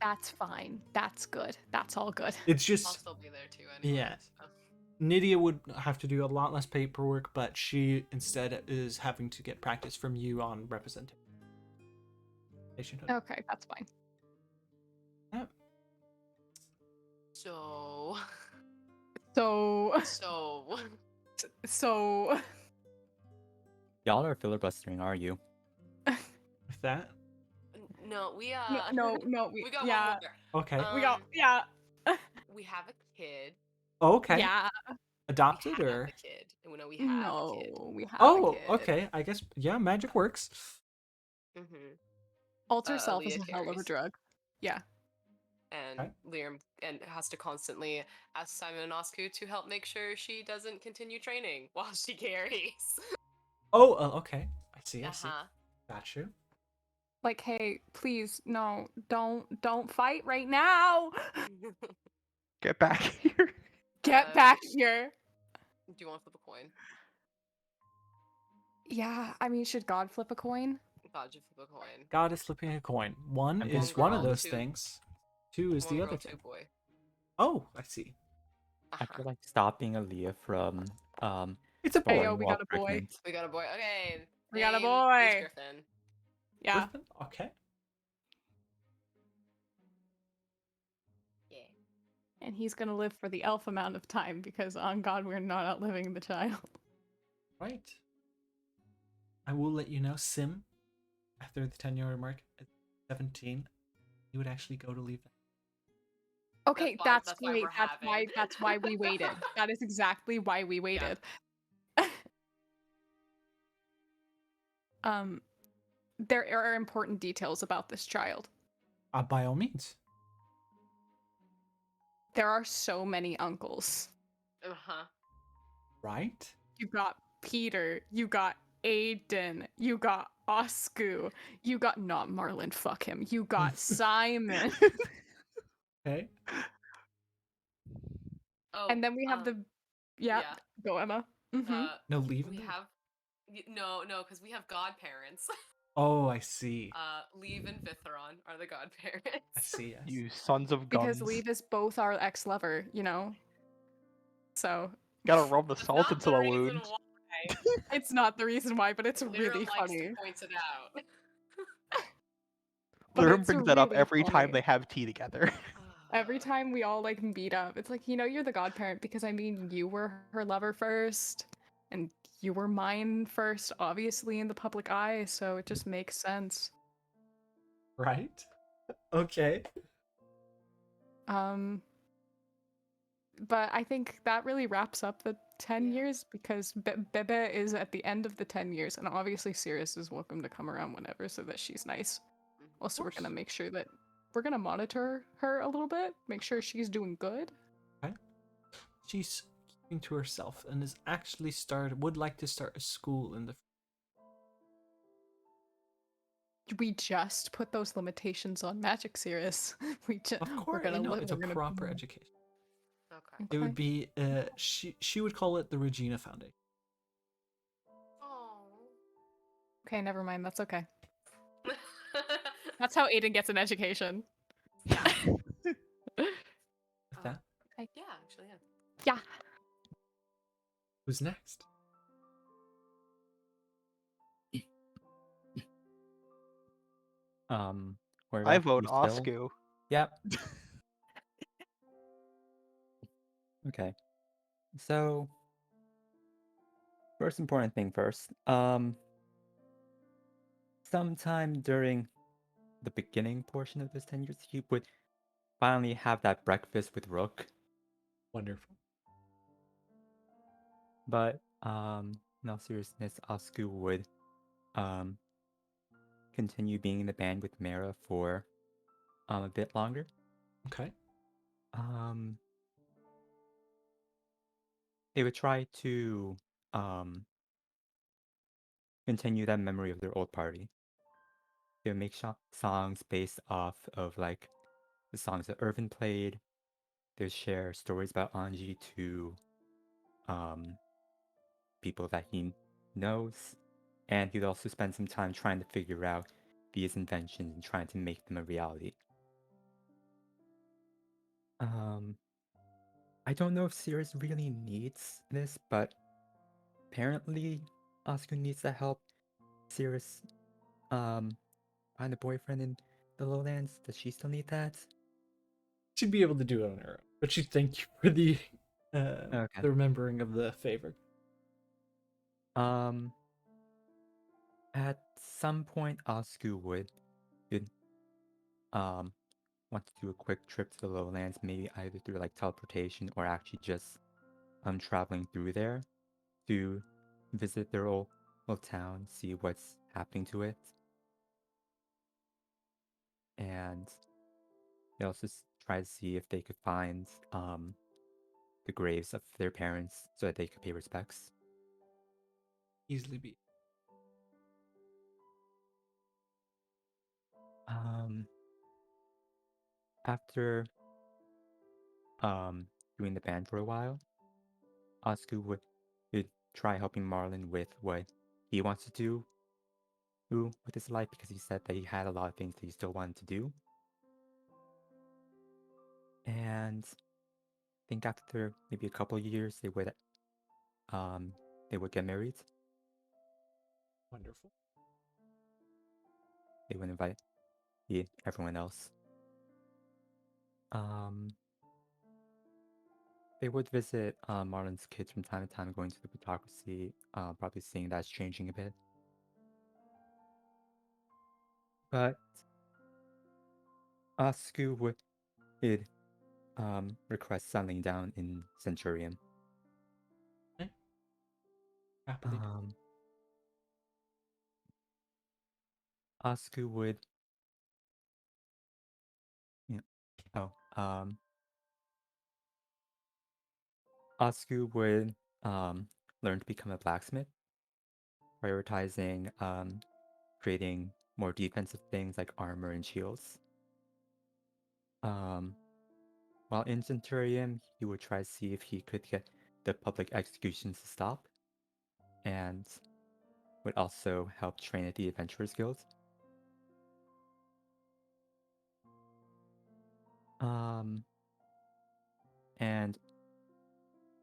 That's fine. That's good. That's all good. It's I'll just, still be there too anyway. yeah. So. Nydia would have to do a lot less paperwork, but she instead is having to get practice from you on representation. Okay, that's fine. Yeah. So. Y'all are filibustering, are you? With that, No, we No, we got yeah. one more. okay. Yeah. We have a kid. Okay. Yeah. Adopted We have or? a kid. We know we have a kid. No, we have a Oh, kid. okay. I guess, yeah, magic works. Mm-hmm. Alter self is Aaliyah a hell of a carries. drug. Yeah. And Okay. Liam and has to constantly ask Simon and Osku to help make sure she doesn't continue training while she carries. Oh, okay. I see. Got you. Like, hey, please, no, don't fight right now. Get back here. Get back here. Do you want to flip a coin? Yeah, I mean, should God flip a coin? God, you flip a coin. God is flipping a coin. One And is one one of girl, those two- things. Two is One the girl, other two thing. boy. Oh, I see. I feel like stopping Aaliyah from It's a Hey, boy. yo, falling we while got a boy. pregnant. We got a boy. Okay. We got a Name is boy. Griffin. Yeah. Griffin? Okay. Yeah. And he's gonna live for the elf amount of time because on God, we're not outliving the child. Right. I will let you know, Sim, after the 10-year mark at 17, he would actually go to leave. Okay, That's that's why why we're that's why we waited. That is exactly why we waited. There are important details about this child. By all means. There are so many uncles. Uh-huh. Right? You got Peter, you got Aiden, you got Oscu, you got not Marlon, fuck him. You got Simon. Okay. Oh, And then we have the yeah. go Emma. Mm-hmm. No, leave We him there? have no, because we have godparents. Oh, I see. Leave and Vithron are the godparents. I see, yes. You sons of guns. Because Leave is both our ex-lover, you know? So Gotta rub the That's salt not into the the reason wound. why. it's not the reason why, but it's Lyra really likes funny. to point it out. But Lyra it's brings that up really every time funny. they have tea together. Every time we all like meet up, it's like, you know, you're the godparent because I mean, you were her lover first, and you were mine first, obviously in the public eye, so it just makes sense. Right? Okay. But I think that really wraps up the 10 Yeah. years because Bebe is at the end of the 10 years, and obviously Sirius is welcome to come around whenever so that she's nice. Also, we're gonna make sure that we're gonna monitor her a little bit, make sure she's doing good. Okay. She's keeping to herself and is actually would like to start a school in the. We just put those limitations on Magic Sirius. Of course, it's a proper education. Okay. It would be she would call it the Regina Foundation. Oh. Okay, never mind. That's okay. That's how Aiden gets an education. Yeah. With that, Yeah, actually, yeah. Yeah. who's next? Where I about vote you still? Oscu. Yep. Okay. So, first important thing first. Sometime during the beginning portion of this 10 years, he would finally have that breakfast with Rook. Wonderful. But, in all seriousness, Oscu would, continue being in the band with Mara for, a bit longer. Okay. They would try to, continue that memory of their old party. They would make songs based off of, like, the songs that Irvin played. They would share stories about Anji to, people that he knows. And he'd also spend some time trying to figure out these inventions and trying to make them a reality. I don't know if Sirius really needs this, but apparently Asuka needs the help. Sirius, find a boyfriend in the lowlands. Does she still need that? She'd be able to do it on her own, but she'd thank you for the Okay. the remembering of the favor. At some point, Oscu would want to do a quick trip to the lowlands, maybe either through like teleportation or actually just traveling through there to visit their old town, see what's happening to it. And they also try to see if they could find the graves of their parents so that they could pay respects. Easily be. After doing the band for a while, Oscu would try helping Marlon with what he wants to do with his life because he said that he had a lot of things that he still wanted to do. And I think after maybe a couple of years, they would get married. Wonderful. They would invite everyone else. They would visit Marlon's kids from time to time, going to the plutocracy, probably seeing that's changing a bit. But Asku would request settling down in Centurion. Happily. Asku would Asku would learn to become a blacksmith, prioritizing creating more defensive things like armor and shields. While in Centurion, he would try to see if he could get the public executions to stop, and would also help train at the Adventurers Guild. And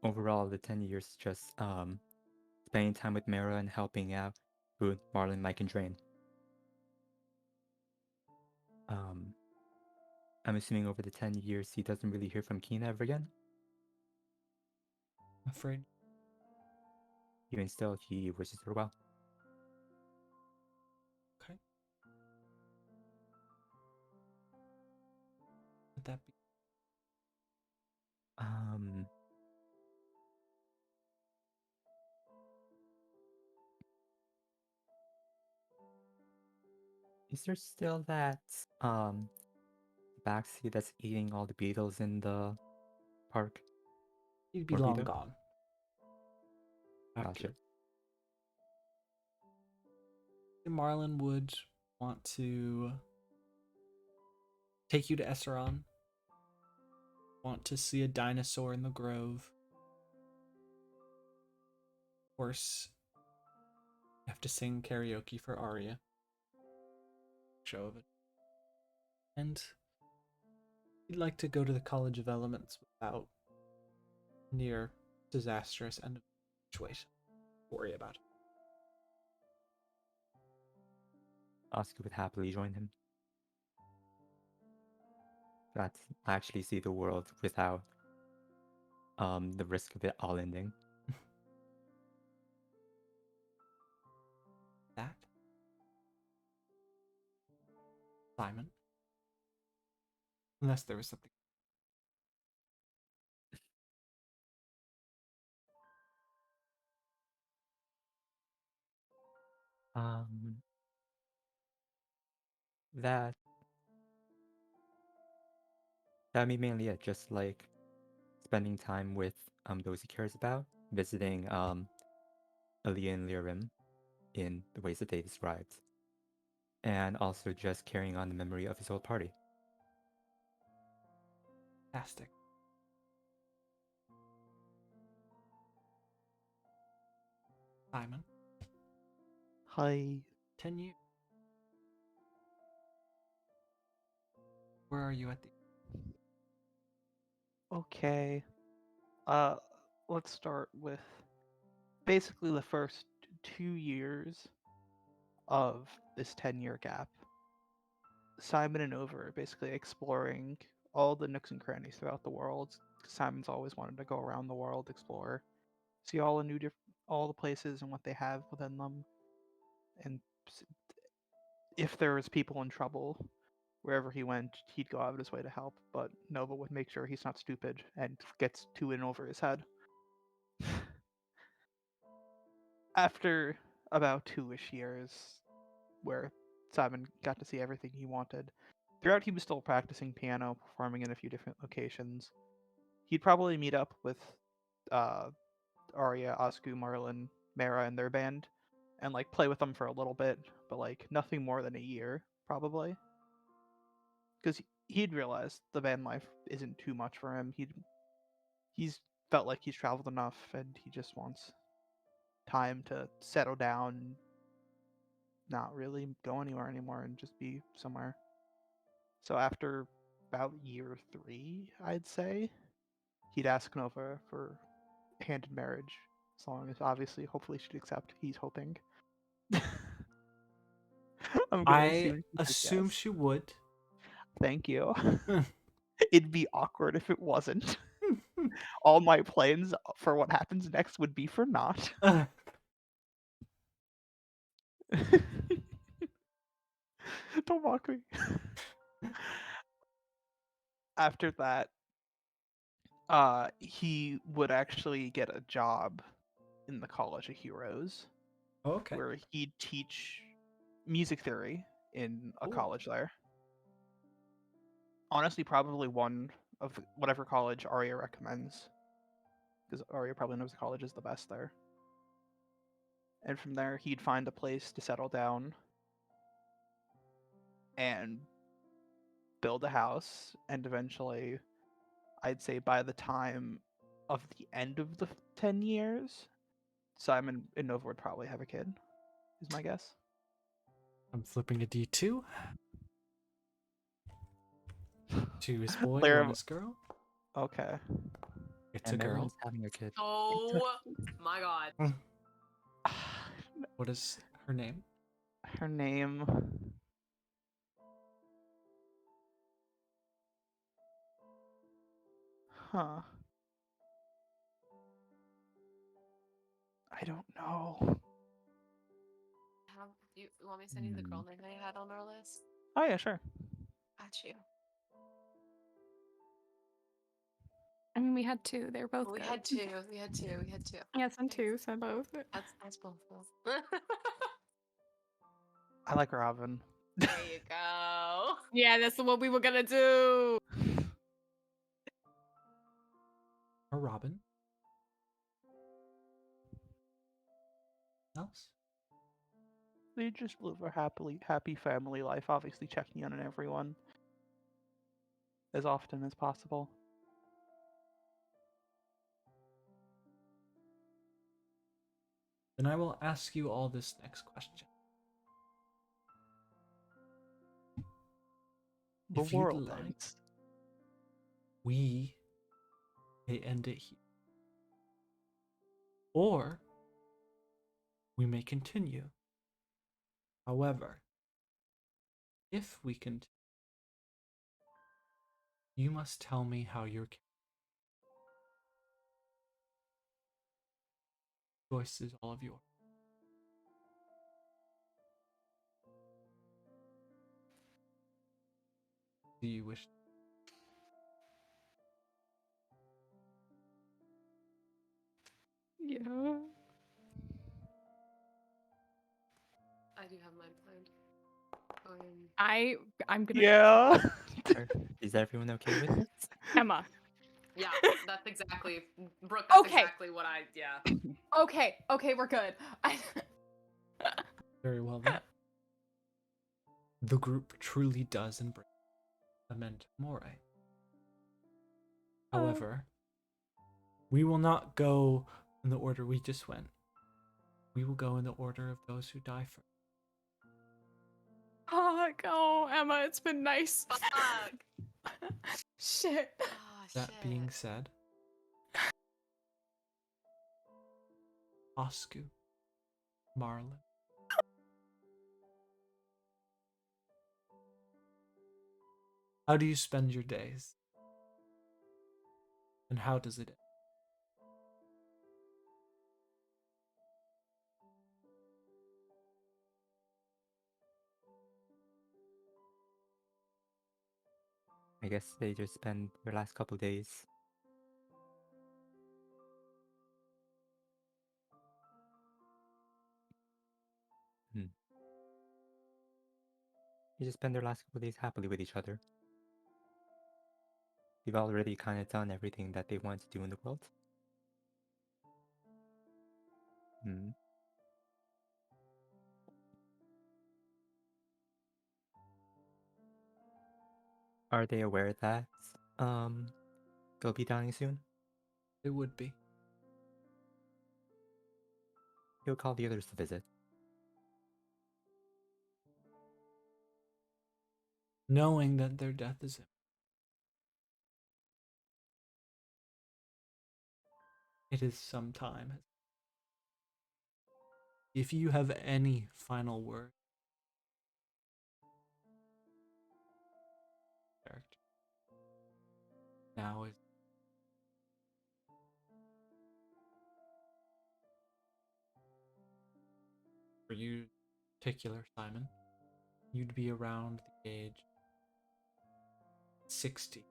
overall, the 10 years just spending time with Mara and helping out with Marlon, Mike, and Drain. I'm assuming over the 10 years he doesn't really hear from Kina ever again. I'm afraid. Even still, he wishes her well. Okay. Would that be? Is there still that Baxi that's eating all the beetles in the park? He'd be Or long beetle? gone. Gotcha. Marlon would want to take you to Esseron. Want to see a dinosaur in the grove. Of course, you have to sing karaoke for Arya. Show of it. And he'd like to go to the College of Elements without near disastrous end of the situation. Worry about it. Oscar would happily join him. That's actually see the world without the risk of it all ending. That? Simon? Unless there was something. That'd be mainly it, just like spending time with those he cares about, visiting Aaliyah and Lirim in the ways that they described, and also just carrying on the memory of his old party. Fantastic. Simon? Hi. 10 years. Where are you at the... Okay. Let's start with basically the first 2 years of this 10-year gap. Simon and Over are basically exploring all the nooks and crannies throughout the world. Simon's always wanted to go around the world, explore, see all the places and what they have within them, and if there was people in trouble, wherever he went, he'd go out of his way to help. But Nova would make sure he's not stupid and gets too in over his head. After about 2-ish years, where Simon got to see everything he wanted, throughout he was still practicing piano, performing in a few different locations. He'd probably meet up with Arya, Asku, Marlon, Mara, and their band, and like play with them for a little bit, but like nothing more than a year, probably. Because he'd realized the band life isn't too much for him. He's felt like he's traveled enough, and he just wants time to settle down, not really go anywhere anymore, and just be somewhere. So after about year 3, I'd say, he'd ask Nova for hand in marriage, as long as obviously, hopefully she'd accept. He's hoping. I'm gonna I assume she says assume yes. she would. Thank you. It'd be awkward if it wasn't. All my plans for what happens next would be for naught. Don't mock me. After that, he would actually get a job in the College of Heroes, Okay. where he'd teach music theory in a Cool. college there. Honestly, probably one of whatever college Arya recommends, because Arya probably knows the college is the best there. And from there, he'd find a place to settle down and build a house, and eventually, I'd say by the time of the end of the 10 years, Simon and Nova would probably have a kid, is my guess. I'm flipping a D2. 2 is boy, Lara- 1 is girl. Okay. It's And a girl. everyone's having a kid. Oh my god. What is her name? Her name. Huh. I don't know. You want me to send you the girl name I had on our list? Oh, yeah, sure. Got you. I mean, we had two. They were both We good. had two. We had two. Yeah, send two. Send both. That's both. I like Robin. There you go. Yeah, that's what we were gonna do. Or Robin? Else? They just live a happy family life, obviously checking in on everyone as often as possible. Then I will ask you all this next question. The If you'd world like, ends. we may end it here. Or we may continue. However, if we continue, you must tell me how your choice is all of yours. Do you wish? Yeah. I do have mine planned. I'm gonna. Yeah. Is everyone okay with it? Emma. Yeah, that's exactly, Brooke. That's Okay. exactly what I. Yeah. Okay. Okay, we're good. Very well then. The group truly does embrace Memento Mori. However, we will not go in the order we just went. We will go in the order of those who die first. Fuck. Oh, Emma, it's been nice. Fuck. Shit. Oh, That shit. being said, Oscu, Marlon, how do you spend your days? And how does it end? I guess they just spend their last couple days. They just spend their last couple days happily with each other. They've already kind of done everything that they want to do in the world. Are they aware that they'll be dying soon? It would be. He'll call the others to visit. Knowing that their death is imminent. It is some time. If you have any final word, now is for you in particular, Simon, you'd be around the age 60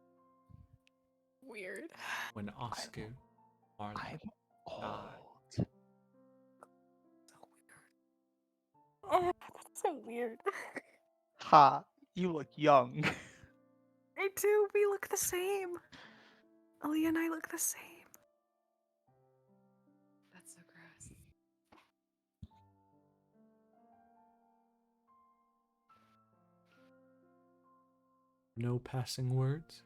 Weird. when Oscar Marlin I'm died. old. Oh, that's so weird. Ha! You look young. I do. We look the same. Aaliyah and I look the same. That's so gross. No passing words?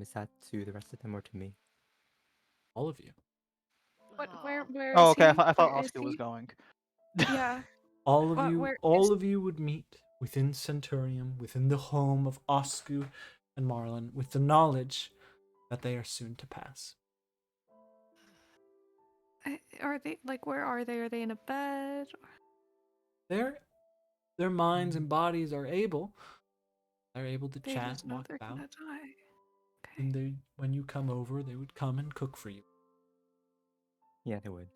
Is that to the rest of them or to me? All of you. What? Aw. Where Oh, is okay. he? I thought Where is Oscar was he? going. Yeah. All of What- you, where all is- of you would meet within Centurium, within the home of Oscu and Marlin, with the knowledge that they are soon to pass. Are they like? Where are they? Are they in a bed? Their minds and bodies are able. They're able to They chat just and know walk they're about. gonna die. Okay. And when you come over, they would come and cook for you. Yeah, they would.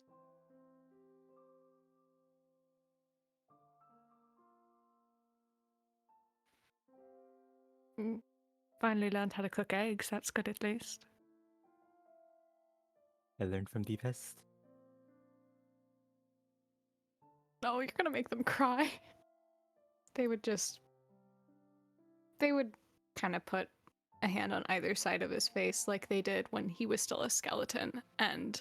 Finally learned how to cook eggs. That's good at least. I learned from the best. No, you're gonna make them cry. They would kind of put a hand on either side of his face like they did when he was still a skeleton, and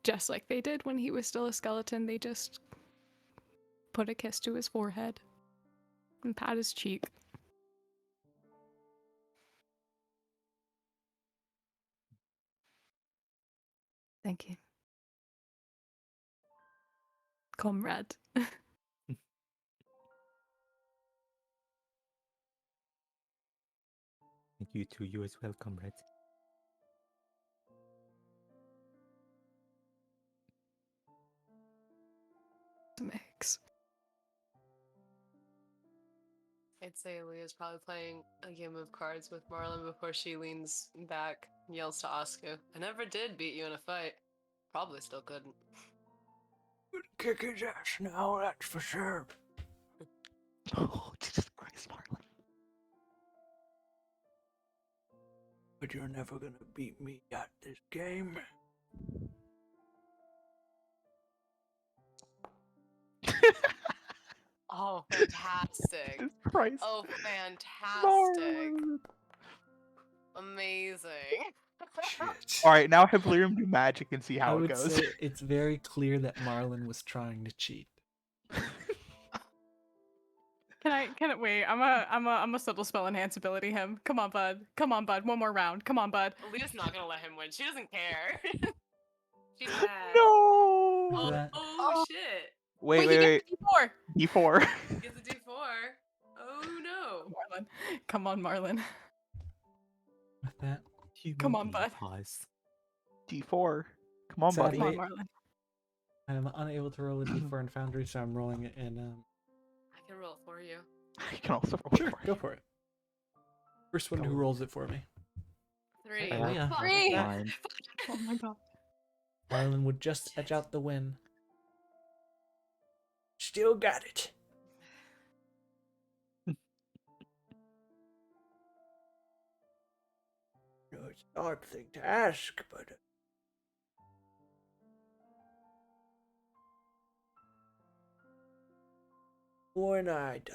just like they did when he was still a skeleton, they just put a kiss to his forehead and pat his cheek. Thank you. Comrade. Thank you to you as well, comrade. Mix. I'd say Leah's probably playing a game of cards with Marlon before she leans back and yells to Oscar, I never did beat you in a fight. Probably still couldn't. Kick his ass now, that's for sure. Oh, Jesus Christ, Marlon. But you're never gonna beat me at this game. Oh, fantastic. Jesus Christ. Oh, fantastic. Marlon. Amazing. Shit. Alright, now have Lyrium do magic and see I how it would goes. say it's very clear that Marlin was trying to cheat. Can I wait? I'm a subtle spell enhance ability him. Come on, bud. Come on, bud. One more round. Come on, bud. Leah's not gonna let him win. She doesn't care. She's mad. No! Oh, That- oh shit. Wait. he gets a D4. D4. Gets a D4. Oh no. Marlon. Come on, Marlon. With that, Come on, bud. Pause. D4. Come on, buddy. Come on, Sadly, Marlon. I'm unable to roll a d4 in Foundry, so I'm rolling it in. I can roll it for you. You can also roll Sure, it for go you. for it. First one Go. who rolls it for me. 3. I Oh, yeah. Fuck. Three. Fine. Oh my god. Marlon would just edge out the win. Still got it. No, it's an odd thing to ask, but when I die,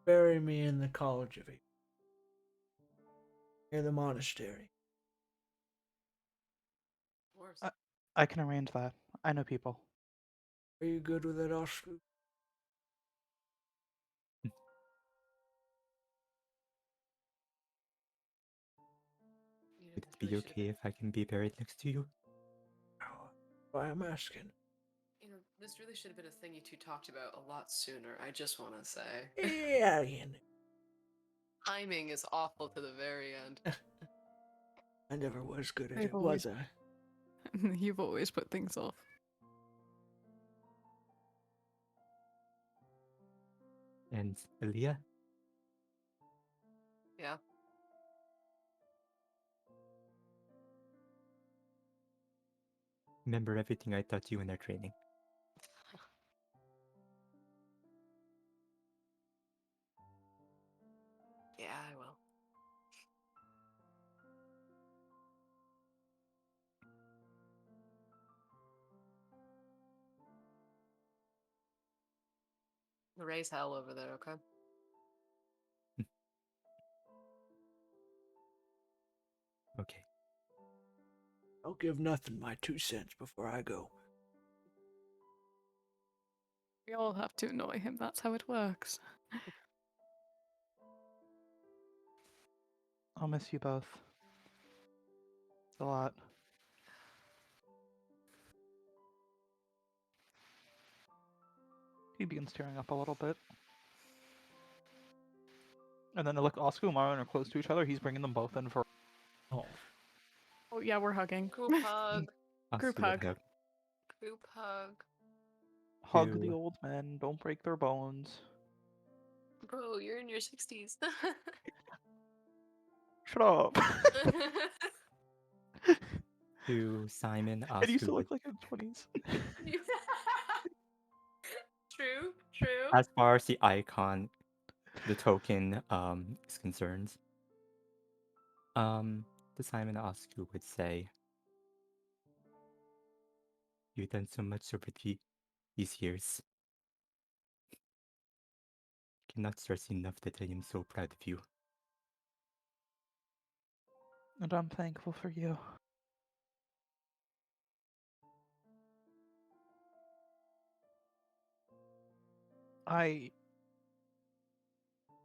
bury me in the College of Age, near the monastery. Worse. I can arrange that. I know people. Are you good with it, Oscar? You know, Would this it be really should've okay if I can be buried next to you? Why I'm asking. You know, this really should have been a thing you two talked about a lot sooner. I just want to say. Yeah, you know. Timing is awful to the very end. I never was good at I've it, always- was I? You've always put things off. And Aaliyah, Yeah. remember everything I taught you in our training. Yeah, I will. Raise hell over there, okay? Okay. I'll give nothing my 2 cents before I go. We all have to annoy him. That's how it works. I'll miss you both. A lot. He begins tearing up a little bit. And then they look Oscar and Maron are close to each other. He's bringing them both in for. Oh, Oh yeah, we're hugging. Group hug. Group Asu would hug. hug. Group hug. Hug the To- old men. Don't break their bones. Bro, you're in your 60s. Shut up. To Simon, And you Asu still would, look like in 20s. True, true. as far as the icon, the token, is concerned, to Simon, Asu would say, "You've done so much over these years. Cannot stress enough that I am so proud of you." And I'm thankful for you.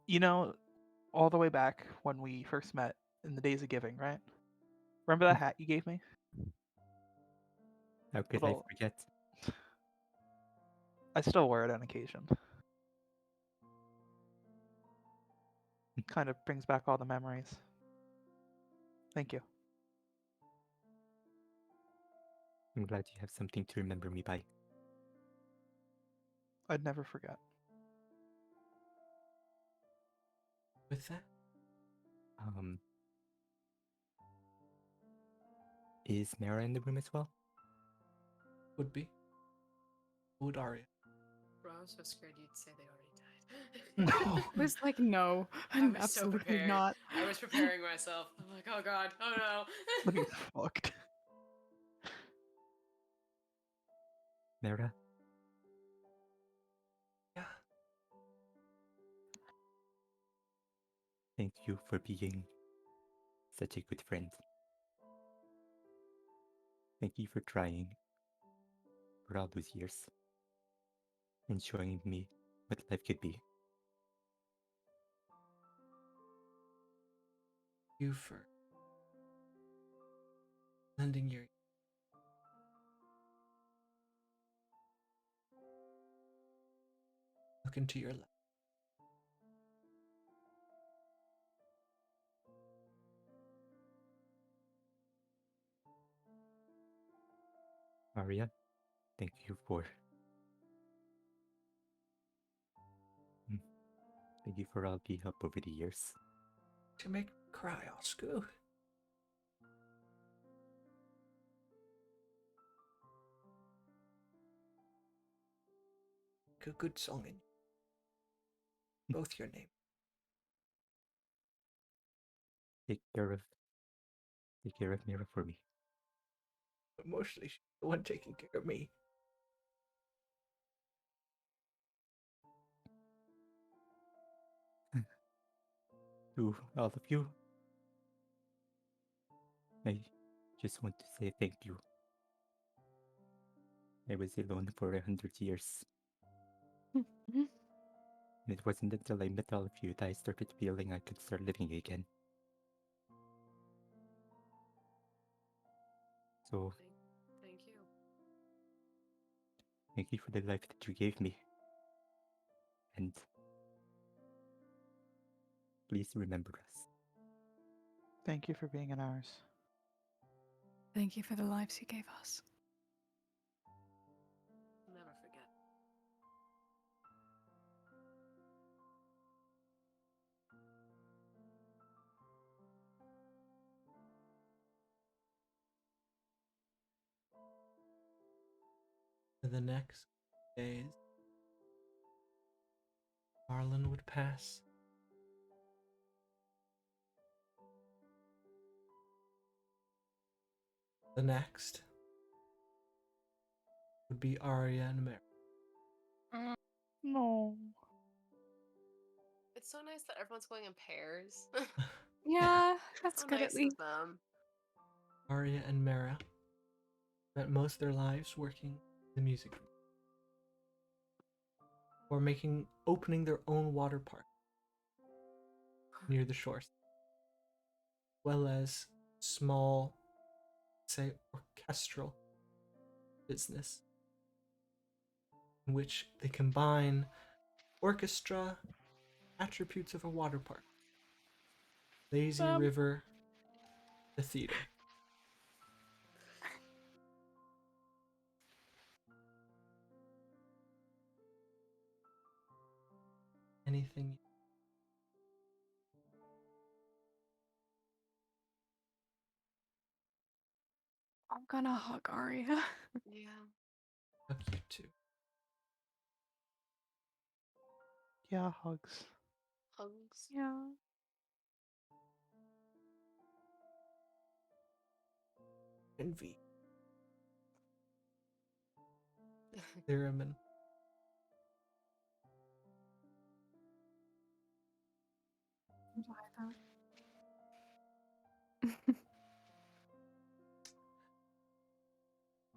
You know, all the way back when we first met in the days of giving, right? Remember that hat you gave me? How could Little- I forget? I still wear it on occasion. Kind of brings back all the memories. Thank you. I'm glad you have something to remember me by. I'd never forget. with that, Is Mara in the room as well? would be. Would Arya? Bro, I was so scared you'd say they already died. Oh, I was like, no, I was so absolutely prepared. not. I was preparing myself. I'm like, oh god, oh no. Look, he's fucked. Mara, yeah. thank you for being such a good friend. Thank you for trying for all those years and showing me what life could be. You for lending your look into your life. Arya, thank you for thank you for all the help over the years. To make me cry, Oscar. A good song in both your name. Take care of Mira for me. But mostly she's the one taking care of me. To all of you, I just want to say thank you. I was alone for 100 years. And it wasn't until I met all of you that I started feeling I could start living again. So, Thank you. thank you for the life that you gave me. And please remember us. Thank you for being in ours. Thank you for the lives you gave us. Never forget. the next days, Marlin would pass. The next would be Arya and Mary. No. It's so nice that everyone's going in pairs. Yeah, that's So good nice at least. of them. Arya and Mara spent most of their lives working in the music room, or opening their own water park near the shores, as well as small, say, orchestral business, in which they combine orchestra attributes of a water park, lazy river, the theater. Anything? I'm gonna hug Arya. Yeah. Up you two. Yeah, hugs. Hugs. Yeah. Envy. Theremin.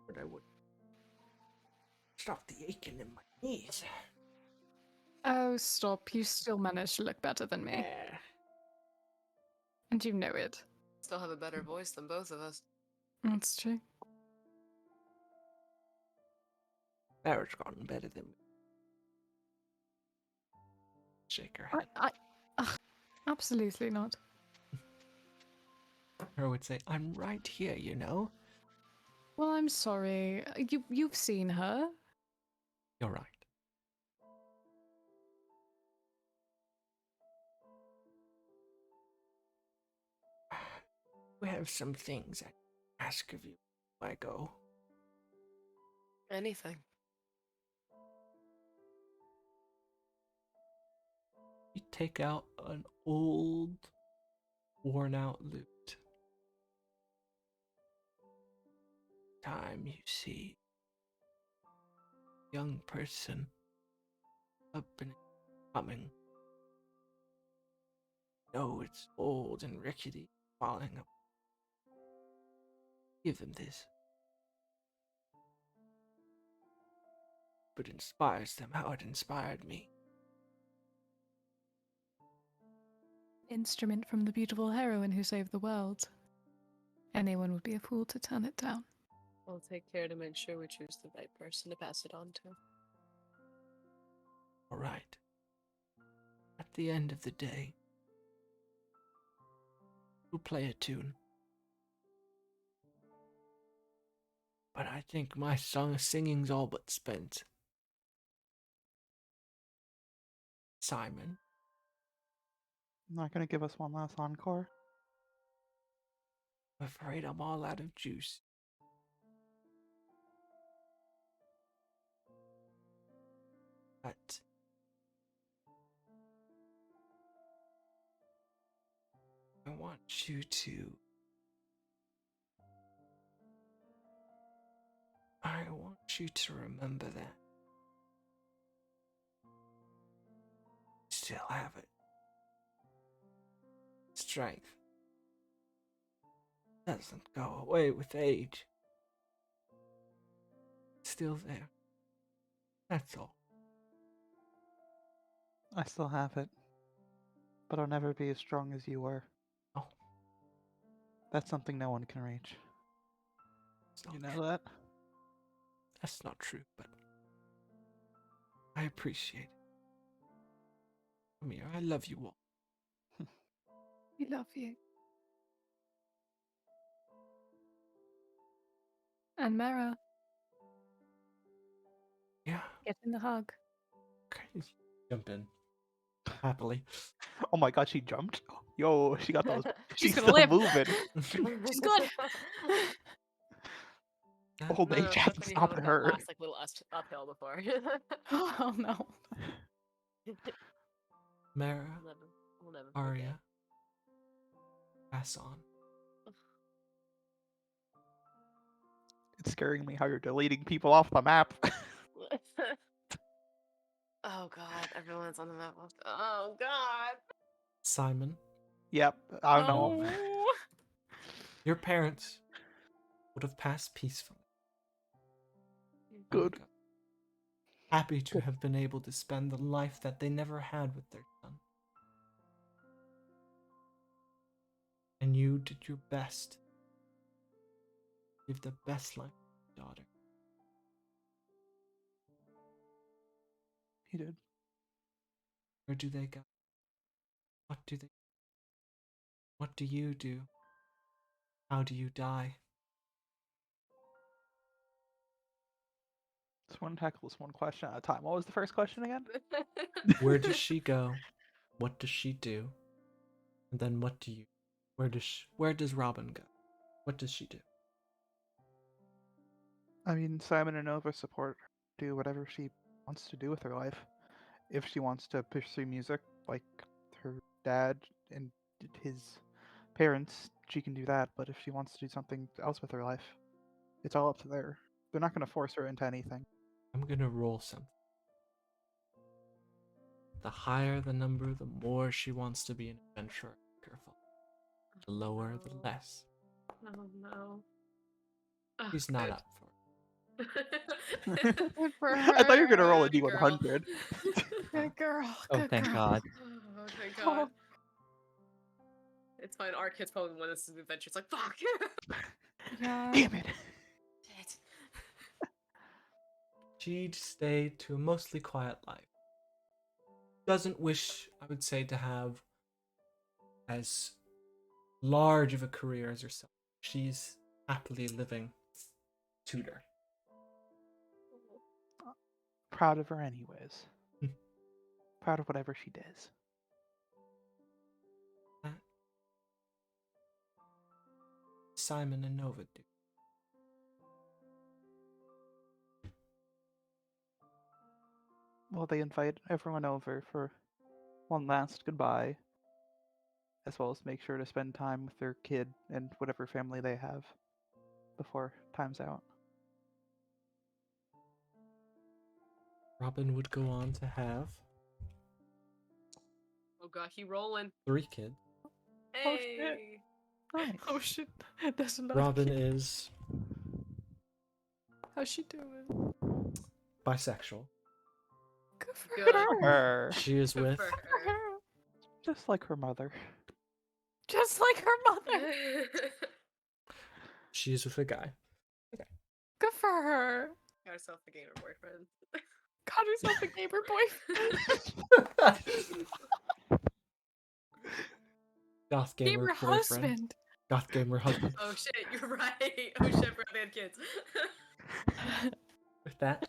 But I would stop the aching in my knees. Oh, stop. You still managed to look better than me. And you know it. Still have a better voice than both of us. That's true. Mara's gotten better than me. Shake her head. Absolutely not. Her would say, I'm right here, you know. Well, I'm sorry. You've seen her. You're right. We have some things I ask of you before I go. Anything. You take out an old, worn-out lute. Time you see a young person up and coming. No, it's old and rickety, falling up. Give them this. But inspires them how it inspired me. Instrument from the beautiful heroine who saved the world. Anyone would be a fool to turn it down. I'll take care to make sure we choose the right person to pass it on to. All right. At the end of the day, we'll play a tune. But I think my singing's all but spent. Simon, Not gonna give us one last encore? I'm afraid I'm all out of juice. But I want you to. I want you to remember that. Still have it. Strength doesn't go away with age. It's still there. That's all. I still have it. But I'll never be as strong as you were. Oh. That's something no one can reach. It's not You know true. that? That's not true, but I appreciate it. Come here, I love you all. We love you. And Mara, Yeah. get in the hug. Okay. Jump in. Happily. Oh my god, she jumped? Yo, she got those. She's She's gonna still live. moving. She's good. Old No, age that's hasn't when you stopped hit like her. that last like little uphill before. Oh no. Mara, We'll never forget. Arya, pass on. It's scaring me how you're deleting people off the map. Oh god, everyone's on the map. Oh god. Simon, Yep, I know. Oh. your parents would have passed peacefully. Good. long ago, happy to Good. have been able to spend the life that they never had with their son. And you did your best. Live the best life for your daughter. He did. Where do they go? What do they? What do you do? How do you die? Just want to tackle this one question at a time. What was the first question again? Where does she go? What does she do? And then what do you? Where does Robin go? What does she do? I mean, Simon and Nova support her, do whatever she wants to do with her life. If she wants to pursue music like her dad and his parents, she can do that. But if she wants to do something else with her life, it's all up to her. They're not going to force her into anything. I'm gonna roll something. The higher the number, the more she wants to be an adventurer. Careful. The lower, the less. Oh no. Oh, She's not good. up for it. Good for her. I thought you were going to roll a Good girl. D100. Good girl. Oh, Good thank girl. God. Oh, thank God. It's fine. Our kids probably when this is an adventure. It's like fuck. Yeah. Damn it. Shit. She'd stay to a mostly quiet life. Doesn't wish, I would say, to have as large of a career as herself. She's happily living tutor. Proud of her anyways. Proud of whatever she does. Simon and Nova do. Well, they invite everyone over for one last goodbye, as well as make sure to spend time with their kid and whatever family they have before time's out. Robin would go on to have Oh god, he rolling. 3 kids. Oh, shit. Hey. Nice. Oh shit. That's a lot. Robin is How's she doing? bisexual. Good for Good. her. Her. She is Good with for For her. her. Just like her mother. Just like her mother. she is with a guy. Good for her. Got herself a gamer boyfriend. Got herself a gamer boyfriend. Goth gamer Gamer boyfriend. husband. Goth gamer husband. Oh shit, you're right. Oh shit, I forgot they had kids. With that,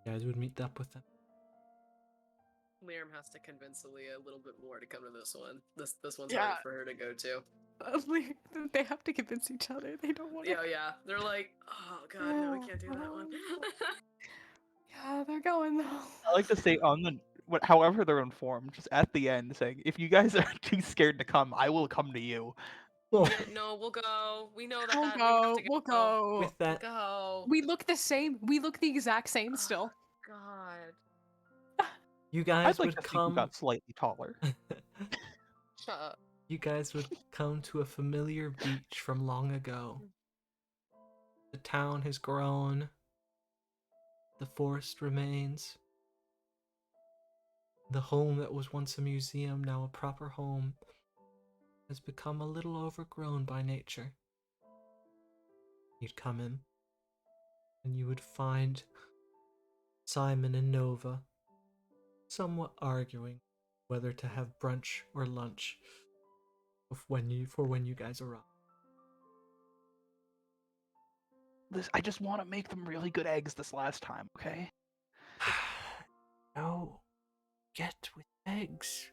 you guys would meet up with them. Liam has to convince Aaliyah a little bit more to come to this one. This one's Yeah. hard for her to go to. They have to convince each other. They don't want to. Yeah. They're like, oh god, no, we can't do that one. Yeah, they're going though. I like to say on the however they're informed, just at the end saying, if you guys are too scared to come, I will come to you. No, we'll go. We know that. We'll We have go. to We'll go. With that, Go. We look the same. We look the exact same still. God. you guys I'd like would to think we come. got slightly taller. Shut up. You guys would come to a familiar beach from long ago. The town has grown. The forest remains. The home that was once a museum, now a proper home, has become a little overgrown by nature. You'd come in, and you would find Simon and Nova somewhat arguing whether to have brunch or lunch when you guys arrive. I just want to make them really good eggs this last time, okay? No, get with eggs.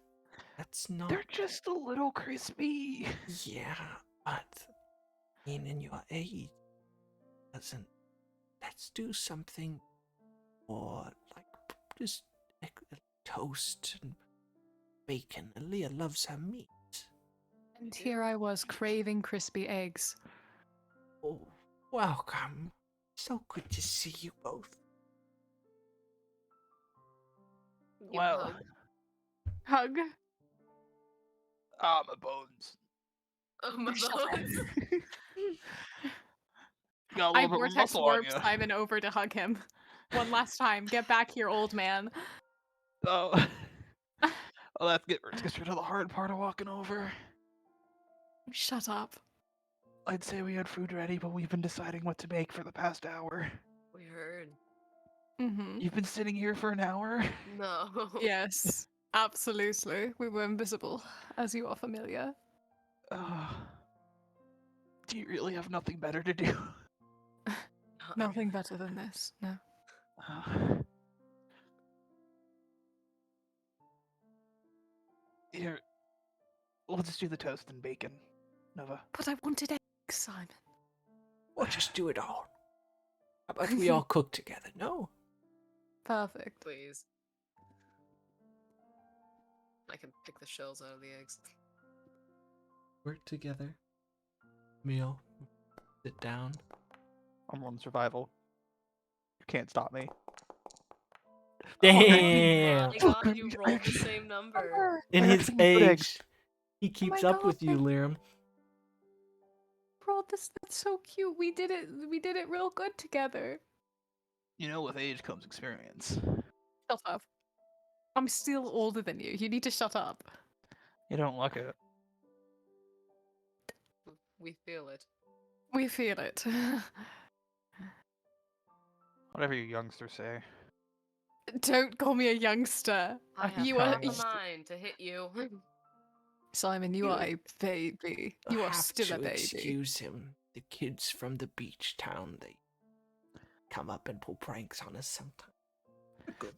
That's not. They're just a little crispy. Yeah, but being in your age doesn't. Let's do something more like just toast and bacon. Aaliyah loves her meat. And here I was craving crispy eggs. Oh, welcome. So good to see you both. You Well, hug. Hug. my bones. Oh, my Shut bones. Got a I little bit more vortex muscle on warp you. Simon over to hug him. One last time. Get back here, old man. Oh. Well, let's get straight to the hard part of walking over. Shut up. I'd say we had food ready, but we've been deciding what to make for the past hour. We heard. Mm-hmm. You've been sitting here for an hour? No. Yes, absolutely. We were invisible, as you are familiar. Do you really have nothing better to do? Not Nothing really. better than this. No. Here, we'll just do the toast and bacon, Nova. But I wanted eggs, Simon. Or just do it all. How about we all cook together? No? Perfect. Please. I can pick the shells out of the eggs. Work together. Meal. Sit down. I'm on survival. You can't stop me. Damn! Oh my god, you rolled the same number. In I his actually put eggs. age, he keeps my up with you, God. Liram. Bro, that's so cute. We did it real good together. You know, with age comes experience. Shut up. I'm still older than you. You need to shut up. You don't look it. We feel it. We feel it. Whatever you youngsters say. Don't call me a youngster. I have You half are a mind to hit you. Simon, you are a baby. You are have still to a baby. excuse him. The kids from the beach town, they come up and pull pranks on us sometimes. Good.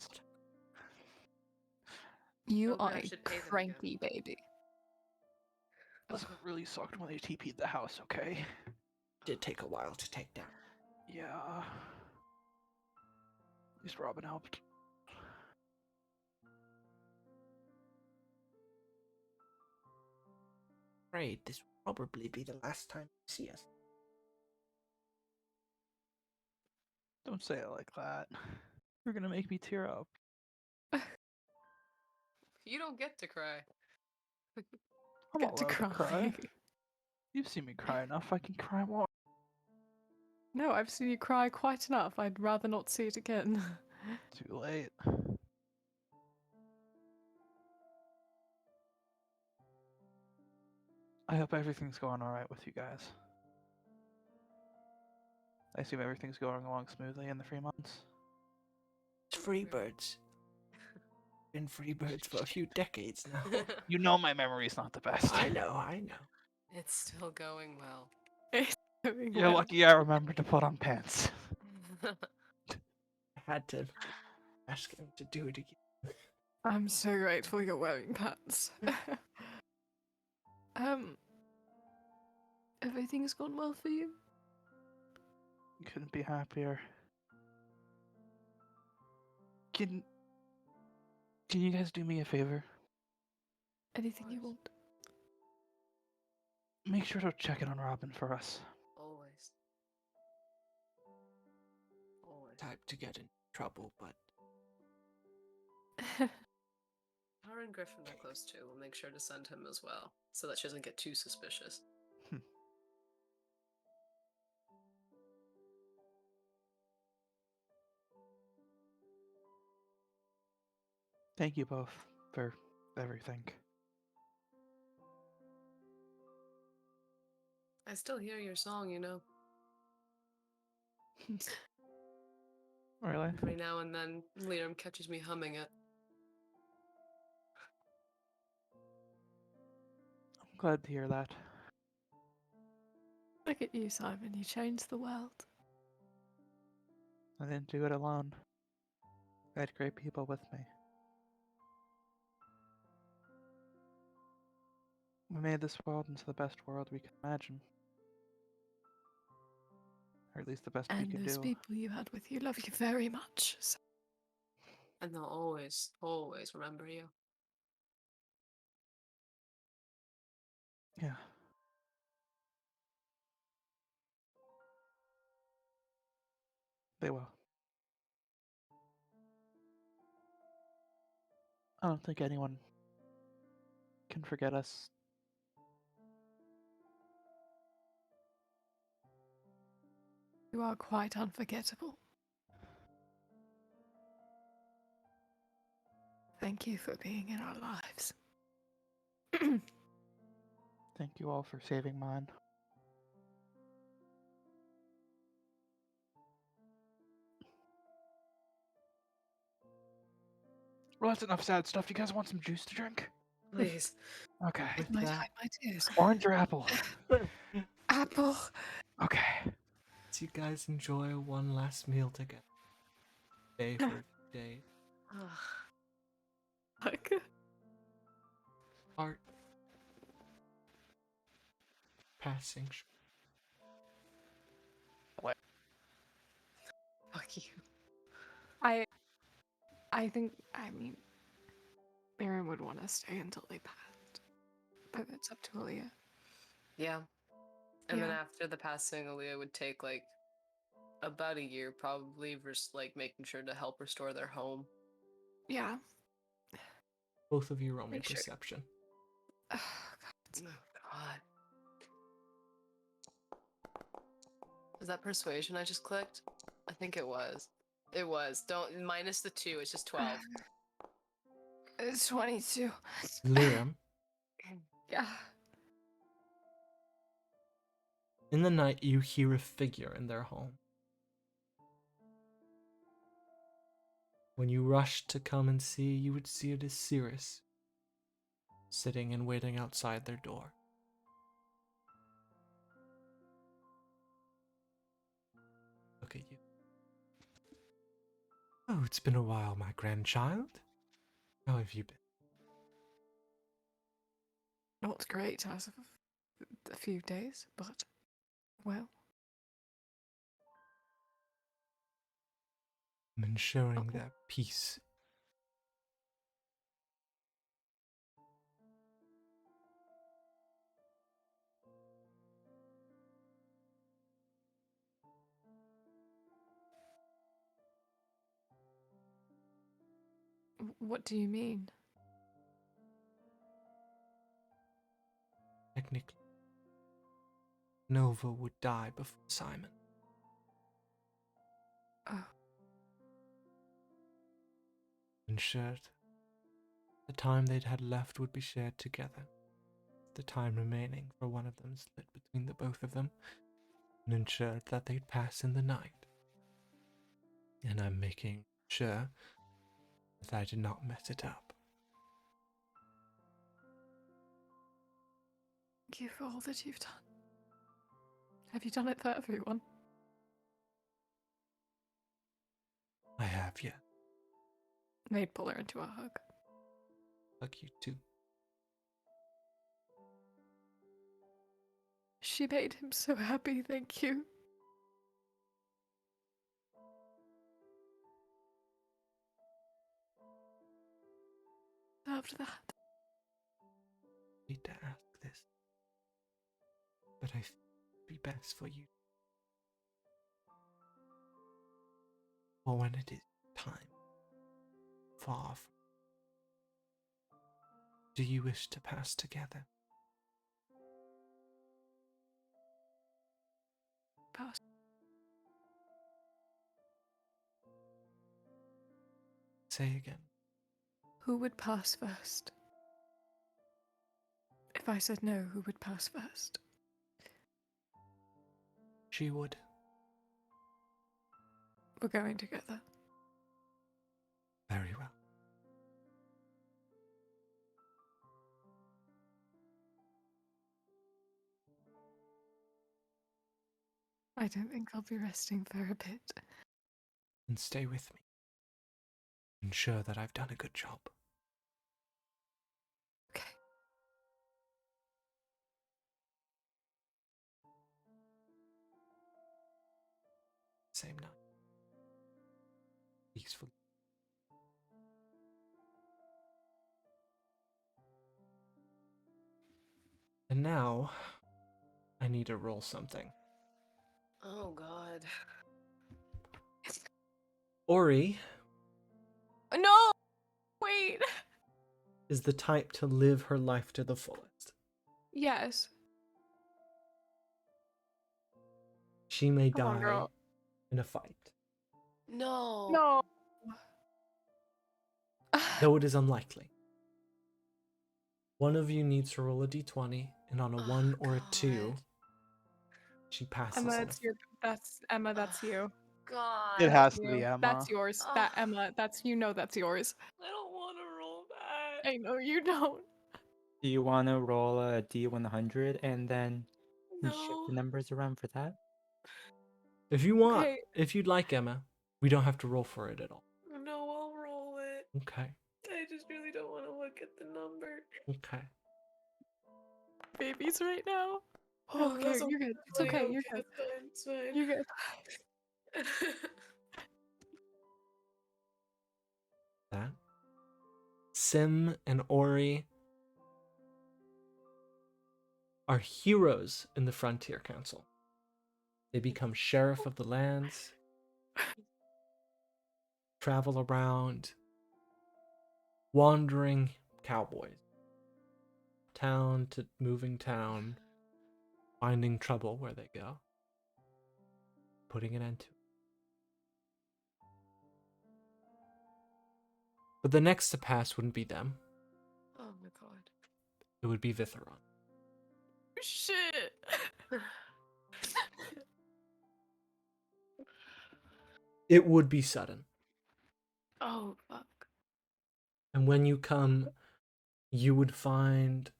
You Well, are then I a should pay them again. cranky baby. Listen, it really sucked when they TP'd the house, okay? Did take a while to take down. Yeah. At least Robin helped. Afraid this will probably be the last time you see us. Don't say it like that. You're gonna make me tear up. You don't get to cry. I'm Get to allowed to cry. cry. You've seen me cry enough, I can cry more. No, I've seen you cry quite enough. I'd rather not see it again. Too late. I hope everything's going alright with you guys. I assume everything's going along smoothly in the 3 months. It's Freebirds. Been Freebirds for a few decades now. You know my memory's not the best. I know. It's still going well. You're lucky I remembered to put on pants. I had to ask him to do it again. I'm so grateful you're wearing pants. Everything's gone well for you? Couldn't be happier. Can you guys do me a favor? Anything you want? Make sure to check in on Robin for us. Always. Always. Type to get in trouble, but Her and Griffin are close too. We'll make sure to send him as well, so that she doesn't get too suspicious. Thank you both for everything. I still hear your song, you know. Really? Every now and then, Liam catches me humming it. I'm glad to hear that. Look at you, Simon. You changed the world. I didn't do it alone. I had great people with me. We made this world into the best world we could imagine. Or at least the best we And could those do. people you had with you love you very much. So And they'll always, always remember you. Yeah. They will. I don't think anyone can forget us. you are quite unforgettable. Thank you for being in our lives. Thank you all for saving mine. Well, that's enough sad stuff. You guys want some juice to drink? Please. Okay. With Might that, hide my tears. Orange or apple? Apple. Okay. as you guys enjoy one last meal together, day for day, Fuck. heart passing. Fuck you. I think, I mean, Miriam would want to stay until they passed. But it's up to Aaliyah. Yeah. And then Yeah. after the passing, Aaliyah would take like about a year probably versus like making sure to help restore their home. Yeah. Both of you roll me Make sure. perception. Oh, Oh god. Is that persuasion I just clicked? I think it was. It was. Don't minus the 2, it's just 12. it's 22. Lyrium, Yeah. in the night you hear a figure in their home. When you rushed to come and see, you would see it as Cirrus, sitting and waiting outside their door. Look at you. Oh, it's been a while, my grandchild. How have you been? Not great as of a few days, but well. I'm ensuring Okay. that peace. What do you mean? Technically, Nova would die before Simon. Oh, Ensured the time they'd had left would be shared together. The time remaining for one of them split between the both of them, and ensured that they'd pass in the night. And I'm making sure that I did not mess it up. thank you for all that you've done. Have you done it for everyone? I have, yeah. They'd pull her into a hug. Fuck you too. She made him so happy, thank you. After that, I hate to ask this, but I think it'd be best for you. For when it is time, far from. Do you wish to pass together? pass. Say again. Who would pass first? If I said no, who would pass first? She would. We're going together. Very well. I don't think I'll be resting for a bit. And stay with me. Ensure that I've done a good job. Okay. same night. Peacefully. And now, I need to roll something. Oh god. Ori No! Wait! is the type to live her life to the fullest. Yes. She may Come on, die girl. in a fight, No. No. though it is unlikely. One of you needs to roll a d20, and on a 1 or a 2, God. she passes Emma, in a it's your. That's Emma. That's you. God. It has to You. be Emma. That's yours. That Ugh. Emma. That's that's yours. I don't want to roll that. I know you don't. Do you want to roll a D100 and then shift No. the numbers around for that? If you want, Okay. if you'd like, Emma, we don't have to roll for it at all. No, I'll roll it. Okay, I just really don't want to look at the number. okay. Babies right now. No, Okay, that's you're good. It's fine, okay. You're good. It's fine. You're good. That. Sim and Ori are heroes in the Frontier Council. They become sheriff of the lands, travel around, wandering cowboys, town to moving town, finding trouble where they go, putting an end to it. But the next to pass wouldn't be them. Oh my god. It would be Vitheron. Shit. It would be sudden. Oh fuck. And when you come, you would find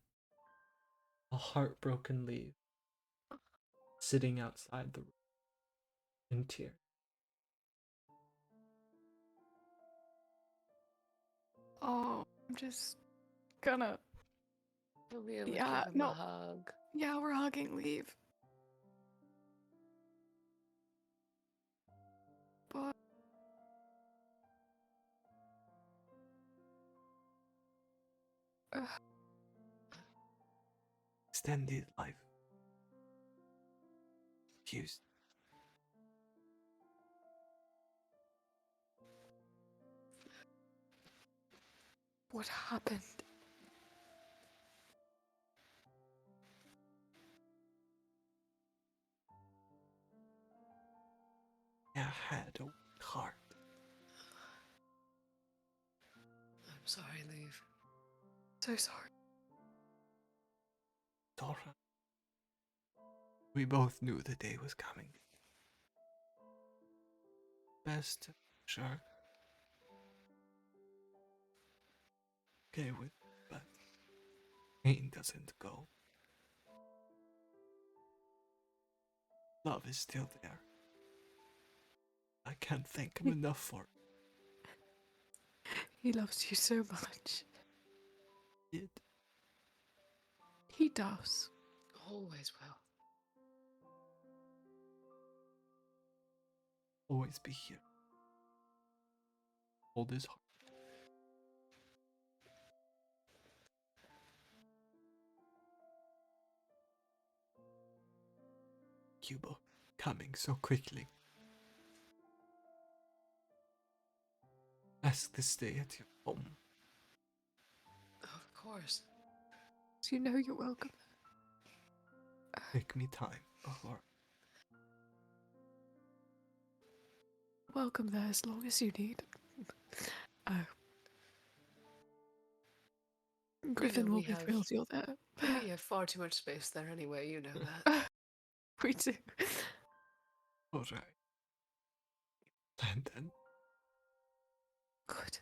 a heartbroken Leaf sitting outside the room in tears. Oh, I'm just gonna. You'll be able to Yeah, give him no. a hug. Yeah, we're hugging. Leave. But Extended life. Fused. what happened? I had a weak heart. I'm sorry, Leave. So sorry. Dora. We both knew the day was coming. Best, sure. Okay with it, but pain doesn't go. Love is still there. I can't thank him enough for it. He loves you so much. It He does. Always will. always be here. Hold his heart. Cuba, coming so quickly. Ask to stay at your home. Of course. So you know you're welcome. Take me time before. Welcome there as long as you need. Oh. Griffin know will we be have- thrilled you're there. We have far too much space there anyway, you know that. We do. Alright. And then Good.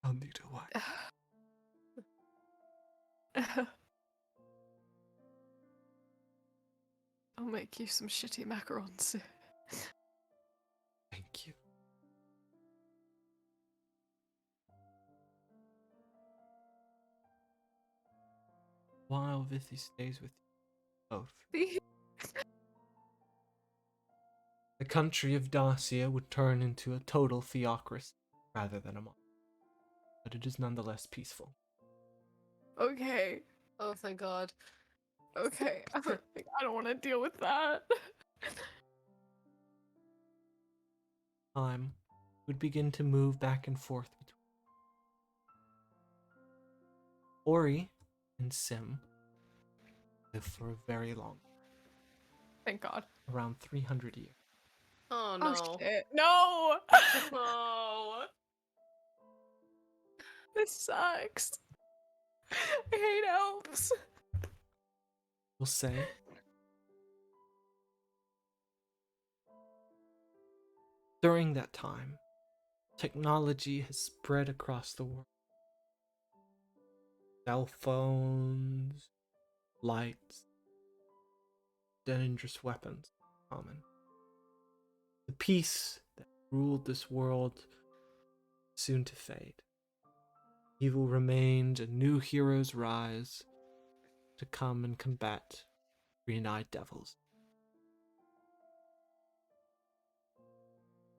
I'll need a wife. I'll make you some shitty macarons. Thank you. While Vithi stays with you both, the country of Dacia would turn into a total theocracy rather than a monarchy. But it is nonetheless peaceful. Okay. Oh, thank God. Okay. I don't want to deal with that. Time would begin to move back and forth between Ori and Sim live for a very long, Thank God. around 300 years. Oh Oh no. shit. No! No. This sucks. I hate elves. We'll say during that time, technology has spread across the world. Cell phones, lights, dangerous weapons, common. The peace that ruled this world soon to fade. Evil remained and new heroes rise to come and combat green-eyed devils.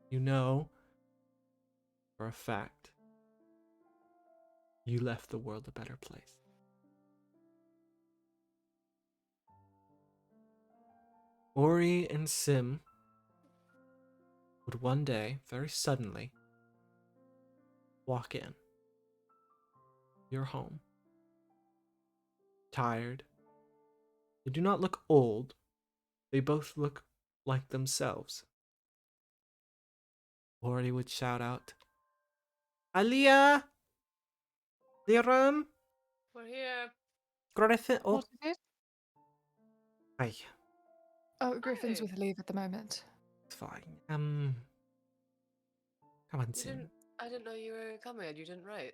You know, for a fact, you left the world a better place. Ori and Sim would one day, very suddenly, walk in your home. Tired. They do not look old. They both look like themselves. Ori would shout out, Aliyah! Liram! We're here. Griffin! Oh, What is it? hi. Oh, Griffin's Hey. with leave at the moment. It's fine. Come on, You Sim. didn't. I didn't know you were coming. You didn't write.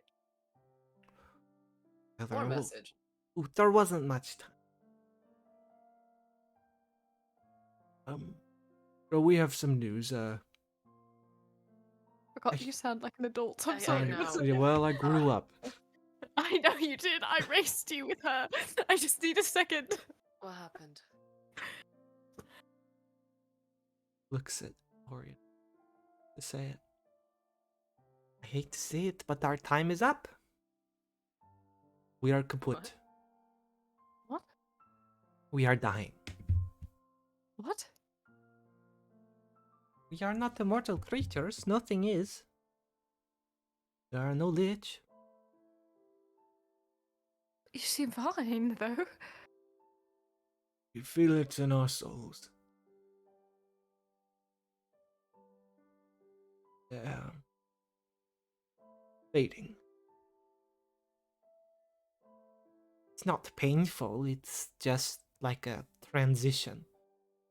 Well, Or there, message. there wasn't much time. So we have some news. Forgot you sound like an adult. I'm I sorry. know. Yeah, well, I grew up. I know you did. I raced you with her. I just need a second. What happened? Looks at Orion to say it. I hate to say it, but our time is up. We are kaput. What? We are dying. What? We are not immortal creatures. Nothing is. There are no lich. You seem fine, though. We feel it in our souls. Yeah. Fading. It's not painful, it's just like a transition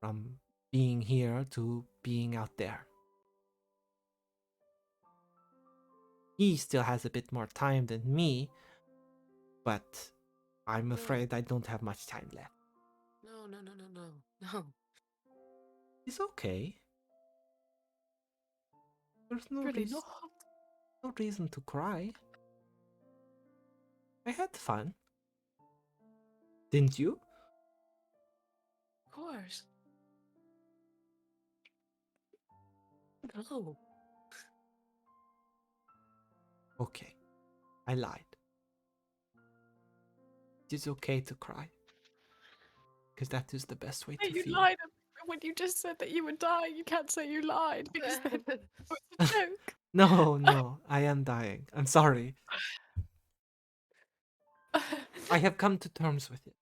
from being here to being out there. He still has a bit more time than me, but I'm afraid I don't have much time left. No, no, no, no, no, no. It's okay. There's no Really reason, not. no reason to cry. I had fun. Didn't you? Of course. No. Okay, I lied. It is okay to cry. Because that is the best way to You feel. lied when you just said that you would die. You can't say you lied because then it's a joke. No, I am dying. I'm sorry. I have come to terms with it.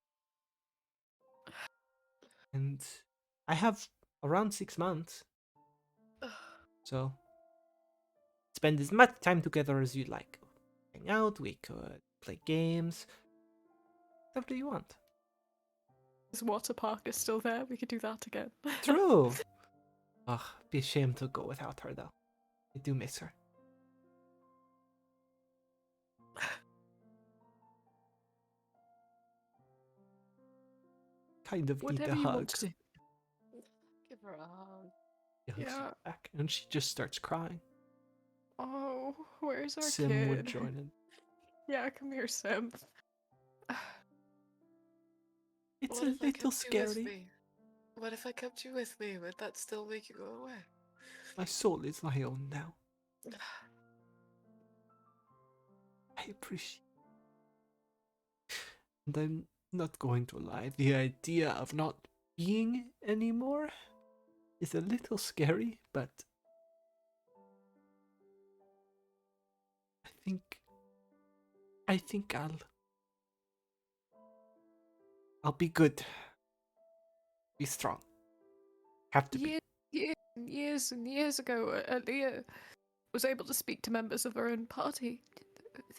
And I have around 6 months. So spend as much time together as you like. Hang out, we could play games. Whatever you want. This water park is still there. We could do that again. True. Ugh, be ashamed to go without her though. I do miss her. Kind of need a Whatever you hug. want to do. Give her a hug. He hugs Yeah. her back, and she just starts crying. Oh, where's our Sim kid? would join in. Yeah, come here, Sim. It's What a if I little kept you with scary. me? What if I kept you with me? Would that still make you go away? My soul is my own now. I appreciate. And I'm not going to lie, the idea of not being anymore is a little scary, but I think I'll be good. Be strong. Have to be. Years and years ago, Aaliyah was able to speak to members of her own party,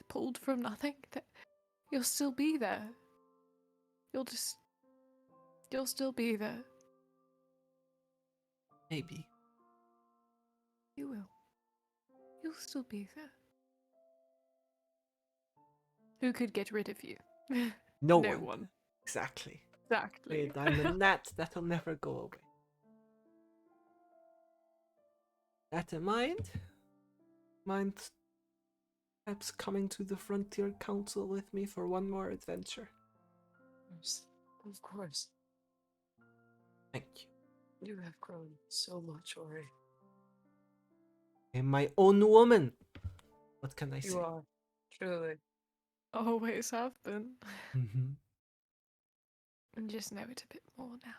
pulled from nothing. You'll still be there. You'll still be there. Maybe. You will. You'll still be there. Who could get rid of you? No No one. one. Exactly. Exactly. Wait, I'm a gnat that'll never go away. That in mind? Mind perhaps coming to the Frontier Council with me for one more adventure? Of course. Thank you. You have grown so much, Ori. I'm my own woman. What can I say? You are. Truly. Always have been. Mm-hmm. And just know it a bit more now.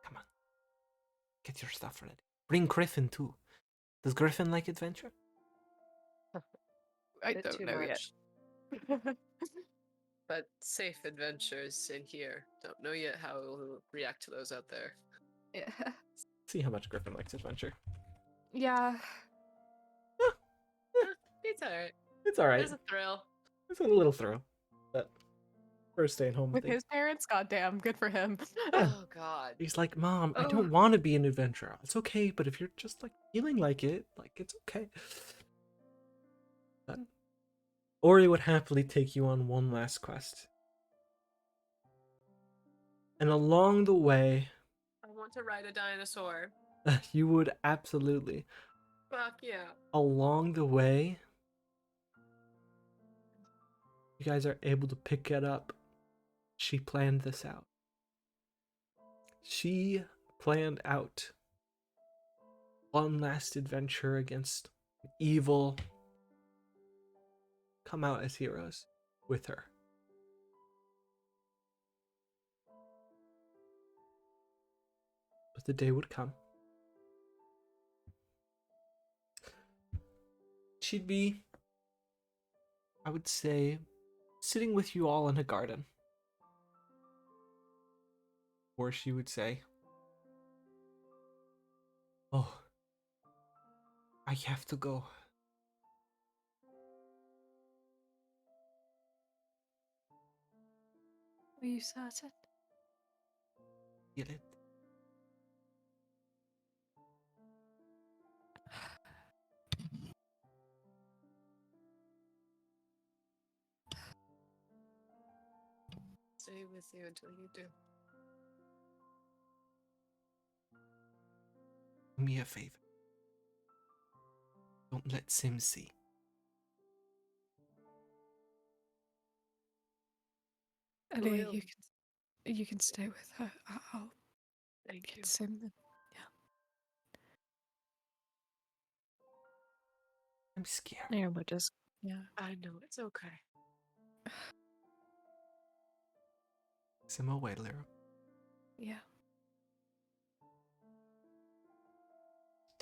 Come on. Get your stuff ready. Bring Griffin too. Does Griffin like adventure? I Bit don't too know yet. much. But safe adventures in here. Don't know yet how he'll react to those out there. Yeah. See how much Griffin likes adventure. Yeah. It's alright. It's alright. There's a thrill. It's a little thrill. But first staying home With thing. his parents, goddamn, good for him. Yeah. Oh god. He's like, Mom, I Oh. don't want to be an adventurer. It's okay, but if you're just like feeling like it, like it's okay. But Ori would happily take you on one last quest. And along the way, I want to ride a dinosaur. you would absolutely. Fuck yeah. Along the way, you guys are able to pick it up. She planned this out. She planned out one last adventure against evil. Come out as heroes with her. But the day would come. She'd be, I would say, sitting with you all in a garden. Or she would say, oh, I have to go. Are you certain? Feel it. Stay with you until you do. Do me a favor. Don't let Sim see. Aaliyah, Will. you can stay with her. I'll Thank you. get Sim then. I'm scared. Yeah, we're just I know, it's okay. Sim away, Lyra. yeah.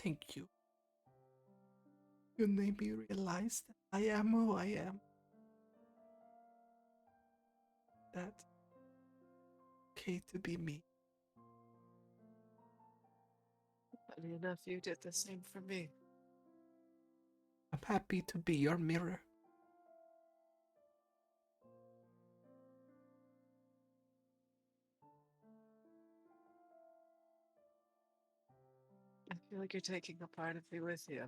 Thank you. You made me realize that I am who I am. That's okay to be me. Funny enough, you did the same for me. I'm happy to be your mirror. I feel like you're taking a part of me with you.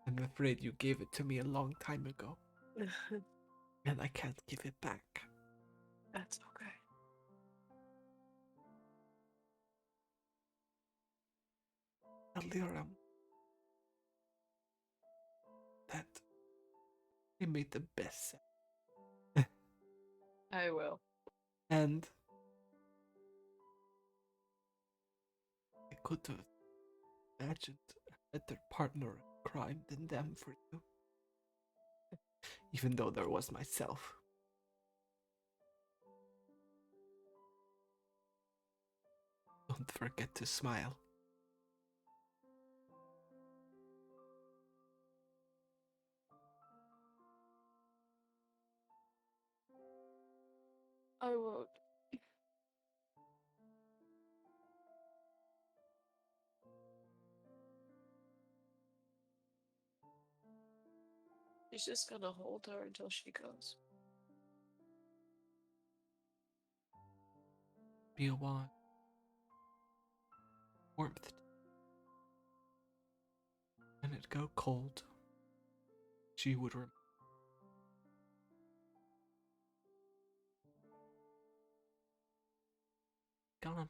I'm afraid you gave it to me a long time ago, and I can't give it back. That's okay. Lyra, that I made the best. I will. And I could have imagined a better partner in crime than them for you. Even though there was myself. Don't forget to smile. I won't. She's just gonna hold her until she goes. Be a wand. Warmth. And it go cold. She would gone.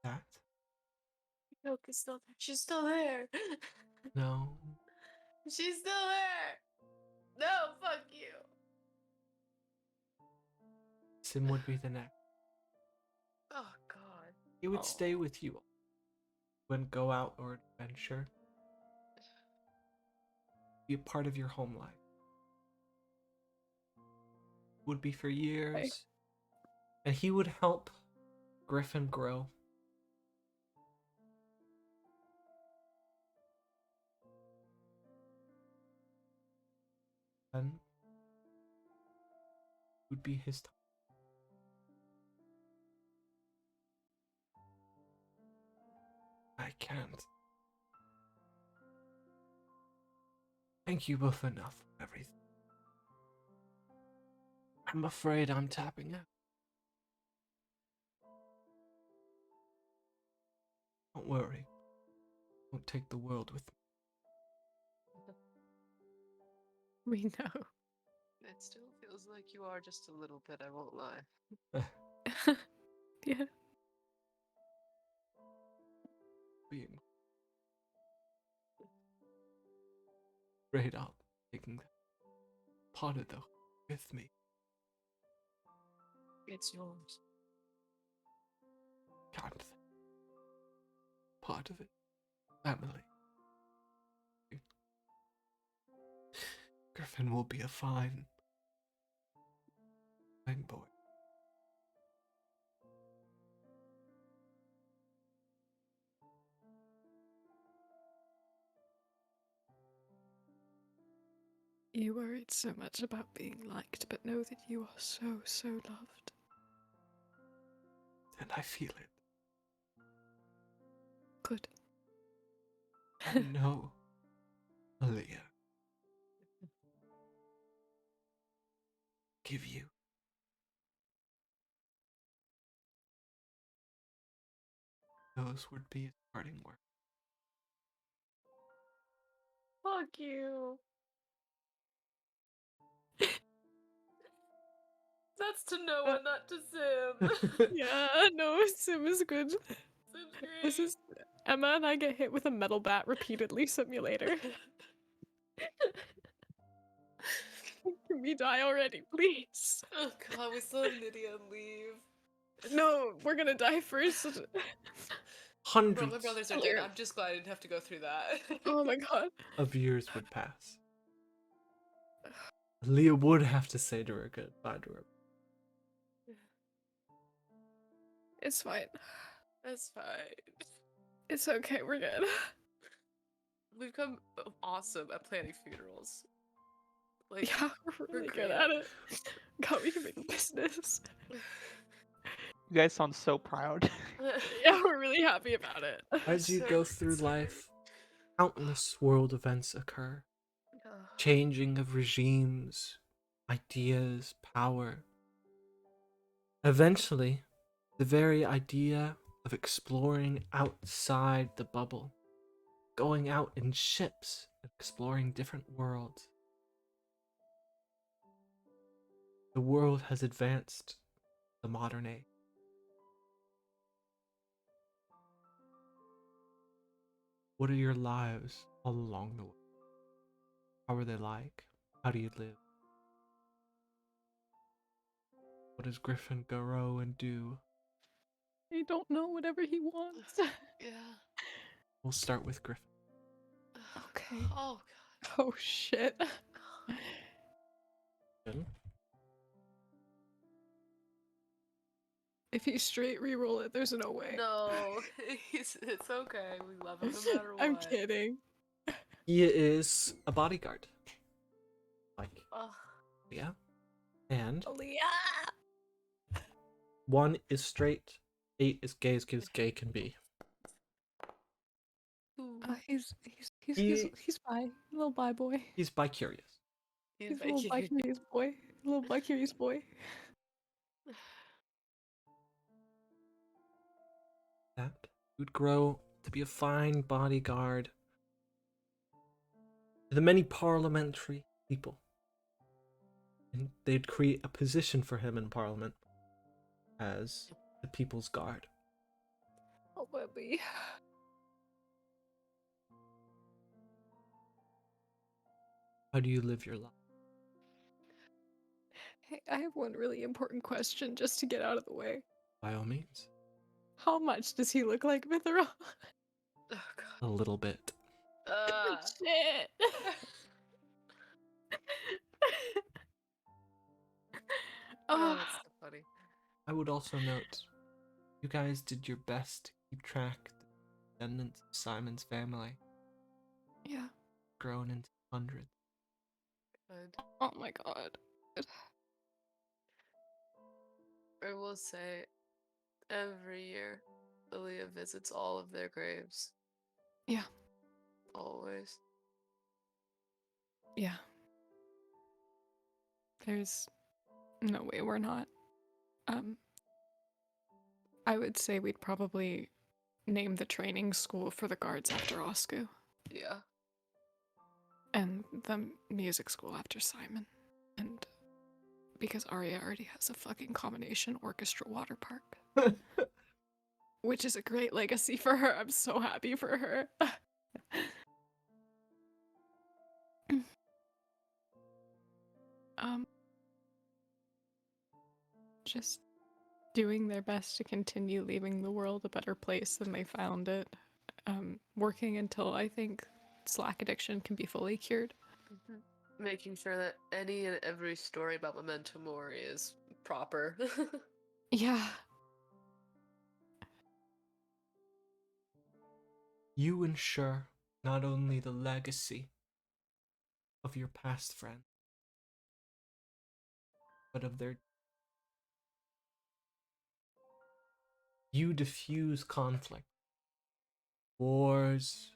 That? Milk is still there. She's still there. No. She's still there. No, fuck you. Sim would be the next. Oh god. He would stay with you. Wouldn't go out or adventure. Be a part of your home life. Would be for years. Okay. And he would help Griffin grow. And would be his time. I can't. Thank you both enough for everything. I'm afraid I'm tapping out. Don't worry. Won't take the world with We know. It still feels like you are just a little bit, I won't lie. me. Yeah. Being straight up taking part of the with me. It's yours. Can't. Part of it. Family. Griffin will be a fine boy. You worried so much about being liked, but know that you are so, so loved. And I feel it. Good. And no, Aaliyah. Give you. Those would be his parting words. Fuck you. That's to no one, not to Sim. Yeah, no, Sim is good. Sim's great. This is Emma and I get hit with a metal bat repeatedly simulator. Can we die already, please? Oh god, we still have Nydia and leave. No, we're gonna die first. Hundreds My brothers are dead. I'm just glad I didn't have to go through that. Oh my god. of years would pass. Aaliyah would have to say to her goodbye to her. It's fine. That's fine. It's okay, we're good. We've become awesome at planning funerals. Like, Yeah, we're really good great. at it. God, we can make a business. You guys sound so proud. Yeah, we're really happy about it. As you So go through sorry. life, countless world events occur. Changing of regimes, ideas, power. Eventually, the very idea of exploring outside the bubble, going out in ships, exploring different worlds. The world has advanced to the modern age. What are your lives all along the way? How are they like? How do you live? What does Griffin grow and do? I don't know, whatever he wants. Yeah. We'll start with Griffin. Okay. Oh Oh shit. Griffin? If you straight re-roll it, there's no way. no, it's okay. We love him no matter what. I'm kidding. He is a bodyguard. Like, Ugh. yeah. And Aaliyah! 1 is straight, 8 is gay as gay can be. Ooh. He's bi. Little bi boy. He's bi-curious. He's a little bi-curious boy. Little bi-curious boy. That would grow to be a fine bodyguard to the many parliamentary people. And they'd create a position for him in Parliament as the People's Guard. Oh, baby. How do you live your life? Hey, I have one really important question just to get out of the way. By all means. How much does he look like Mithril? Oh A little bit. god. Shit. Oh, that's so funny. I would also note, you guys did your best to keep track of the descendants of Simon's family, Yeah. grown into hundreds. Good. Oh my god. I will say, every year, Aaliyah visits all of their graves. Yeah. Always. Yeah. There's no way we're not. I would say we'd probably name the training school for the guards after Oscu. Yeah. And the music school after Simon. And because Arya already has a fucking combination orchestra water park. Which is a great legacy for her. I'm so happy for her. Just doing their best to continue leaving the world a better place than they found it. Working until I think Slack addiction can be fully cured. Making sure that any and every story about Memento Mori is proper. Yeah. You ensure not only the legacy of your past friend, but of their. You diffuse conflict, wars,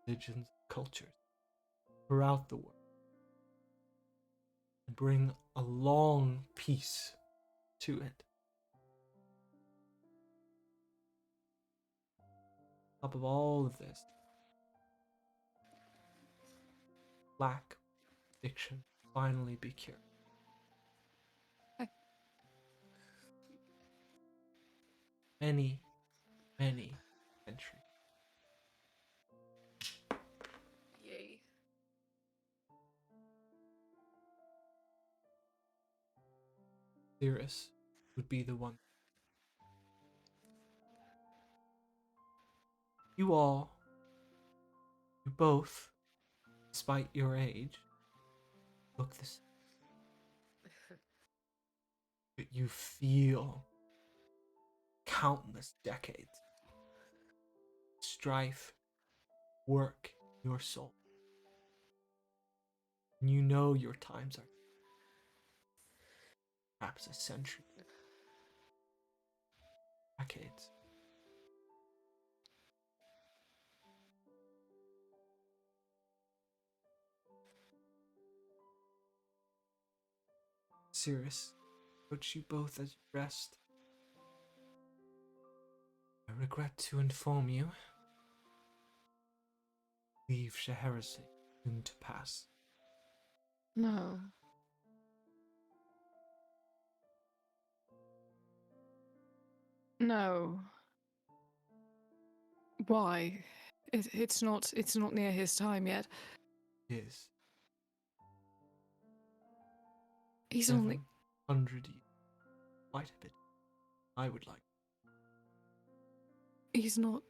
religions, cultures throughout the world, and bring a long peace to it. On top of all of this, lack addiction finally be cured. Many, many centuries. Yay. Cirrus would be the one. You both, despite your age, look the same. But you feel countless decades. Strife, work your soul. And you know your times are perhaps a century, decades. Cirrus, put you both as you rest. I regret to inform you. Leave Scheherazade soon to pass. No. No. Why? It's not near his time yet. Yes. He's only 700 years. Quite a bit. I would like. he's not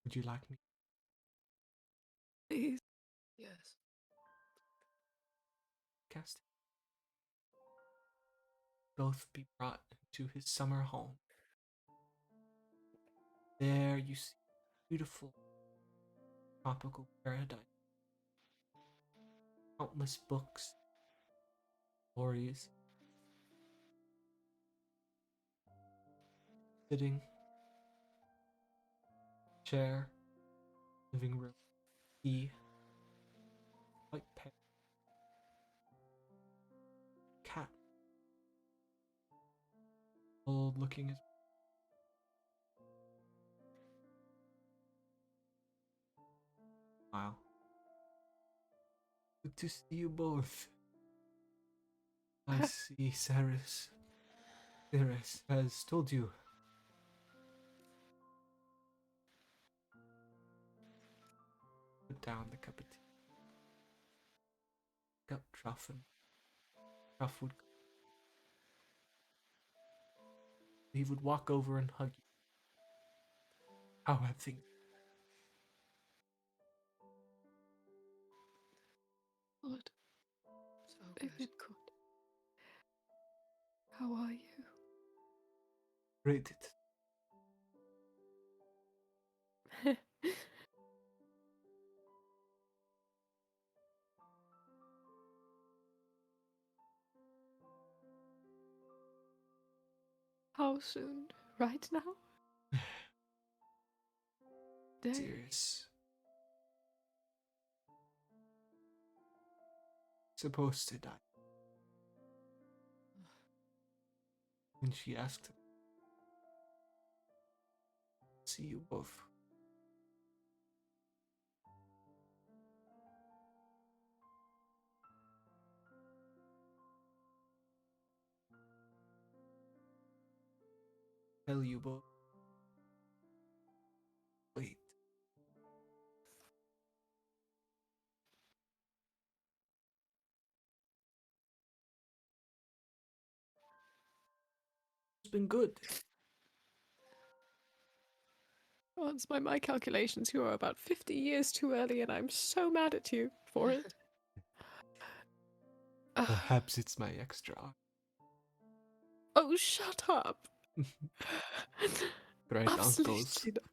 Would you like me? he's Yes. Cast. Both be brought to his summer home. There you see beautiful tropical paradise. Countless books, stories, sitting, chair, living room, tea, white pet, cat, old looking as wow. Good to see you both. I see Ceres has told you. Put down the cup of tea. Pick up Truff and Truff would he would walk over and hug you. How have things? good. So Very good. good. How are you? Rate it. How soon? Right now? Day? Serious. Supposed to die. And she asked him, see you both. Tell you both. Wait. It's been good. Once by my calculations, you are about 50 years too early, and I'm so mad at you for it. Perhaps it's my extra. Oh, shut up! Great uncles Absolutely not.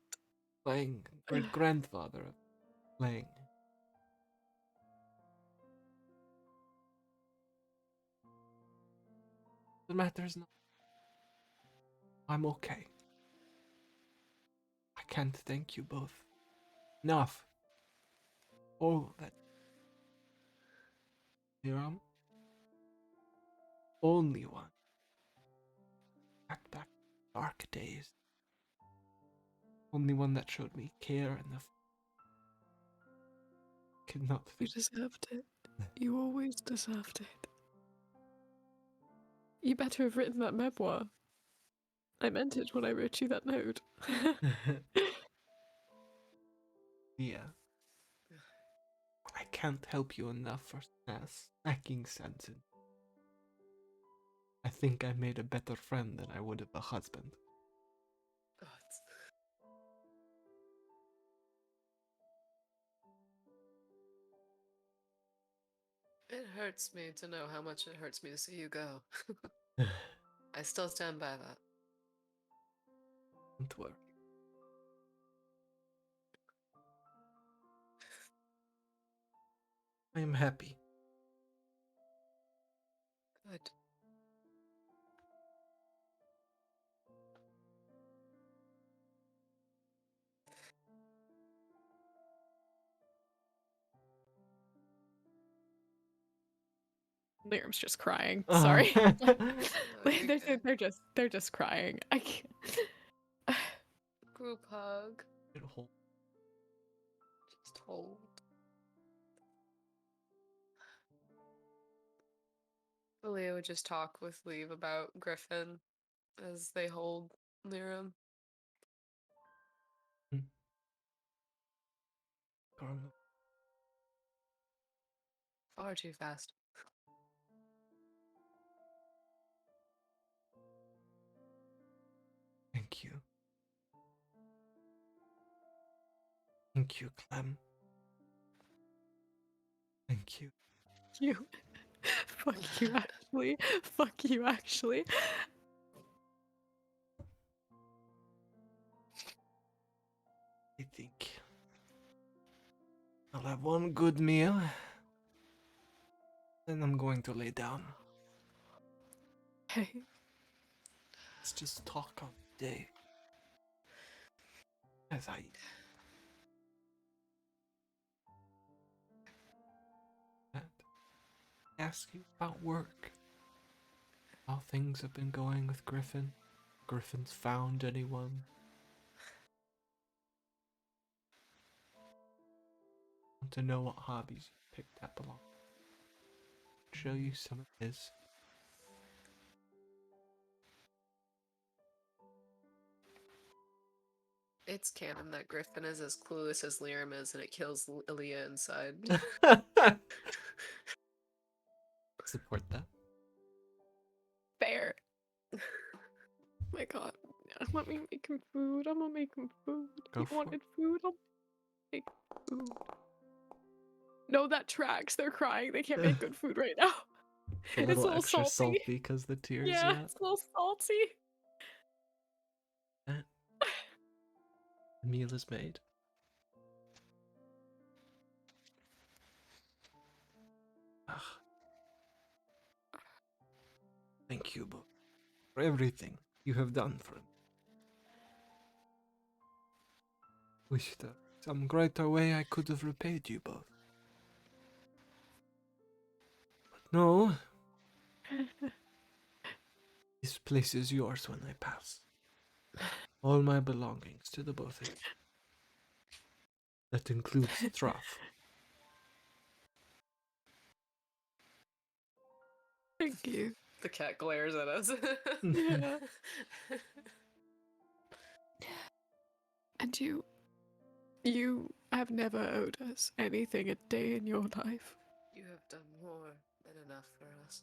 playing. Great grandfather playing. The matter is not. I'm okay. I can't thank you both enough. All that. Hiram, only one. Back dark days. Only one that showed me care enough. Cannot You think. deserved it. You always deserved it. You better have written that memoir. I meant it when I wrote you that note. Yeah. I can't help you enough for snacking Sanson. I think I made a better friend than I would have a husband. God. It hurts me to know how much it hurts me to see you go. I still stand by that. Don't worry. I am happy. Good. Liam's just crying. Sorry. you're good. they're just crying. I can't. Group hug. It'll hold. Just hold. Leah would just talk with Leave about Griffin as they hold Lyram. Carmen. Far too fast. Thank you. Thank you, Clem. Thank you. You. Fuck you, actually. Fuck you, actually. I think I'll have one good meal, then I'm going to lay down. Hey, Let's just talk on the day as I and ask you about work. How things have been going with Griffin. Griffin's found anyone. Want to know what hobbies you picked up along. Show you some of his. It's canon that Griffin is as clueless as Lyram is, and it kills Aaliyah inside. Support that. fair. My god. Let me make him food. I'm gonna make him food. Go He for wanted it. food. I'll make food. No, that tracks. They're crying. They can't make good food right now. A It's a little little extra salty. salty because the tears. Yeah, it's a little salty. The meal is made. Ah. Thank you both for everything you have done for me. Wish that some greater way I could have repaid you both. But no. This place is yours when I pass. All my belongings to the both of you. That includes Trough. Thank you. The cat glares at us. Yeah. And you have never owed us anything a day in your life. You have done more than enough for us.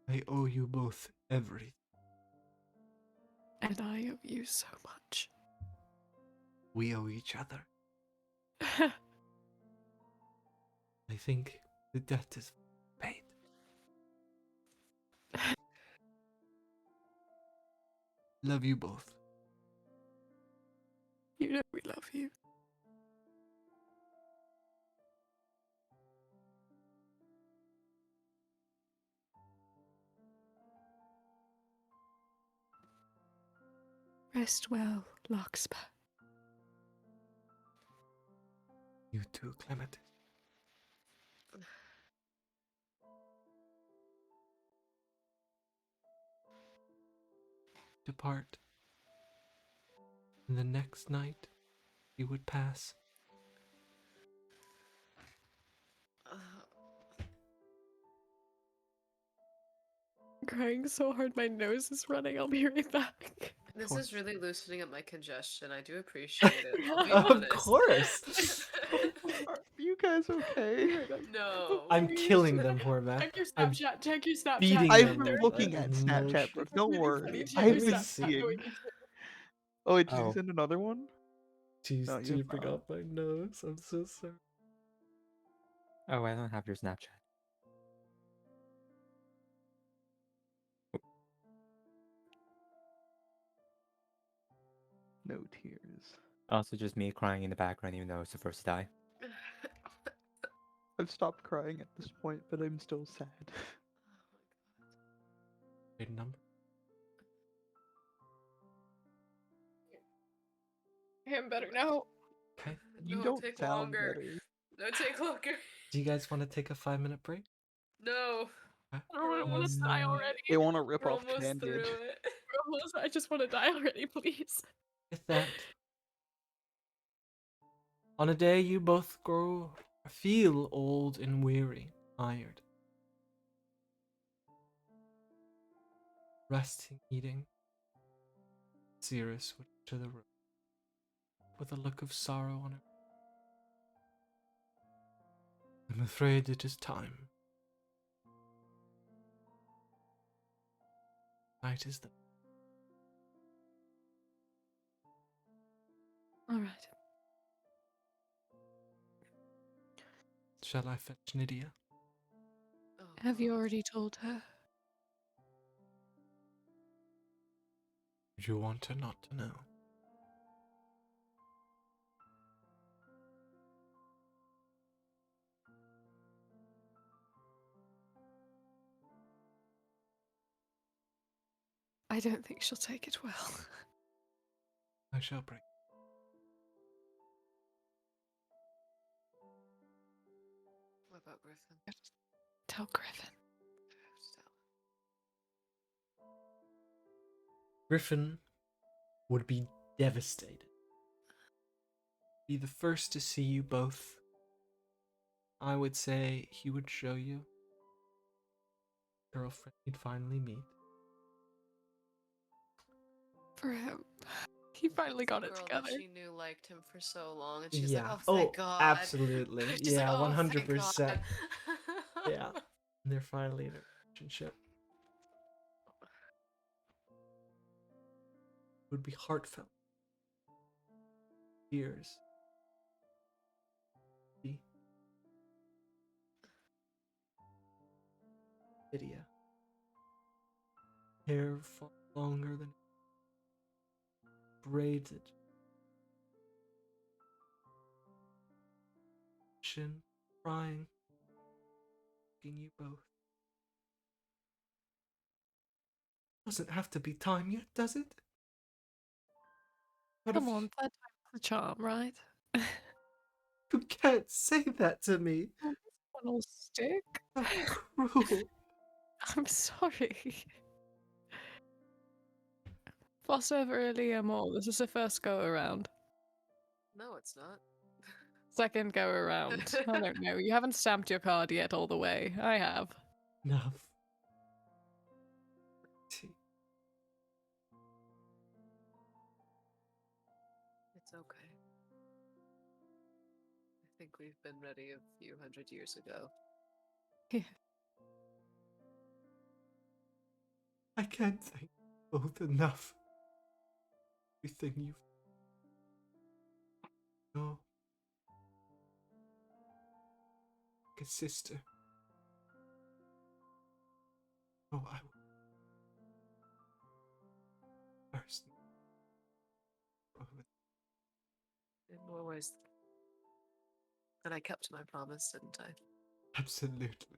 I owe you both everything. And I owe you so much. We owe each other. I think the debt is paid. Love you both. You know we love you. Rest well, Larkspur. You too, Clementis. Depart. And the next night you would pass. I'm crying so hard my nose is running. I'll be right back. This course. is really loosening up my congestion. I do appreciate it. I'll be Of honest. course. Are you guys okay? No. I'm Please. killing them, Horvath. Check your I'm Snapchat. Check your Snapchat. feeding I've them been with looking at Snapchat, emotion. bro. It's Don't really worry. funny. Check I've your been Snapchat seeing. going into it. Oh, wait, did Oh. you send another one? She's No, you're dripping fine. off my nose. I'm so sorry. Oh, I don't have your Snapchat. No tears. Also, just me crying in the background, even though it's the first to die. I've stopped crying at this point, but I'm still sad. Wait, number. I'm better now. Okay. You No, don't take sound longer. better. No, take longer. Do you guys want to take a 5-minute break? No. Okay. I don't want to die already. They want to rip We're off almost through Candid. it. I just want to die already, please. With that, on a day you both feel old and weary, tired. resting, eating, Cirrus would enter the room with a look of sorrow on her. I'm afraid it is time. Night is the. All right. Shall I fetch Nydia? Oh, Have you God. already told her? Do you want her not to know? I don't think she'll take it well. I shall bring. What about Griffin? Tell Griffin. Still. Griffin would be devastated. Be the first to see you both. I would say he would show you girlfriend you'd finally meet. For him. He finally got The it girl together. that she knew liked him for so long, and she's Yeah. like, "Oh, thank God." Absolutely. She's Yeah, like, "Oh, thank 100%. God." Yeah. And they're finally in a relationship. It would be heartfelt. Tears. The Lydia. Hair far longer than braided. Chin crying. Looking you both. Doesn't have to be time yet, does it? What Come if on, third time's the charm, right? you can't say that to me? One will stick. That's cruel. I'm sorry. Fuss over earlier more. This is the first go around. No, it's not. Second go around. I don't know. You haven't stamped your card yet all the way. I have. Enough. Tea. It's okay. I think we've been ready a few hundred years ago. I can't thank you both enough. Everything you've done. Like a sister. Oh, I will. First. In more ways than I kept my promise, didn't I? Absolutely.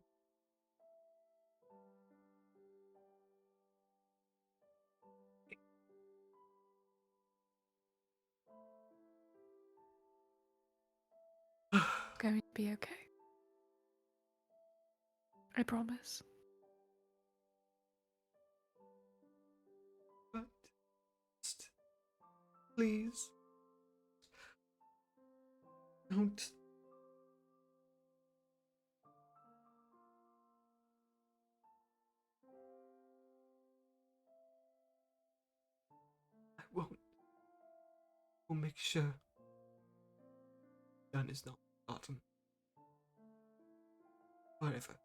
Going to be okay. I promise. But just please don't. I won't. We'll make sure done is not forgotten. Forever.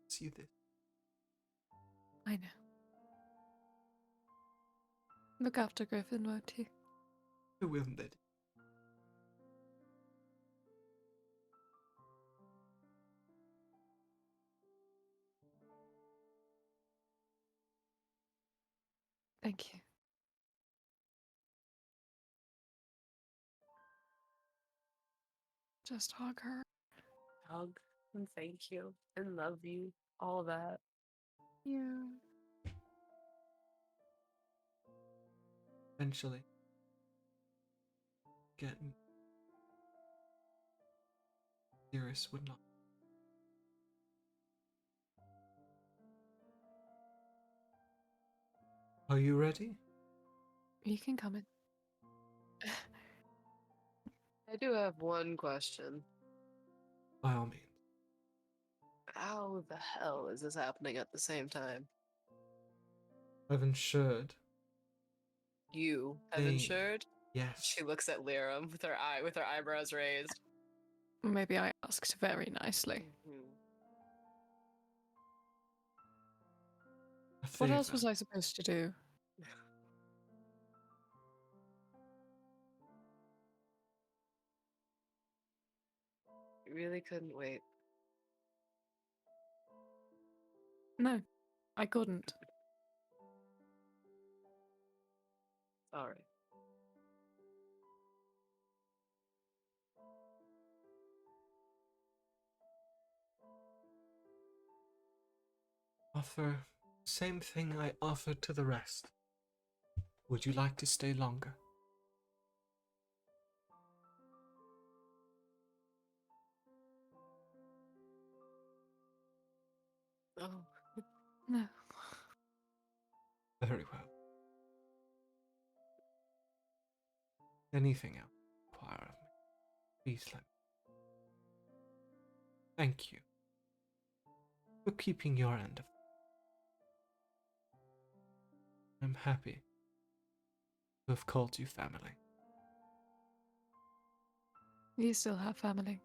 See this. I know. Look after Griffin, won't you? I will, Ned. Thank you. Just hug her. Hug and thank you and love you. All that. Yeah. Eventually. Getting. Cirrus would not. Are you ready? You can come in. I do have one question. By all means. How the hell is this happening at the same time? I've ensured. You have They- ensured? Yes. She looks at Lyra with her eyebrows raised. Maybe I asked very nicely. Mhm. A What else favor. was I supposed to do? You really couldn't wait. No, I couldn't. Alright. Offer same thing I offered to the rest. Would you like to stay longer? Oh, No. Very well. Anything else you require of me, please let me. Thank you for keeping your end of it. I'm happy to have called you family. You still have family.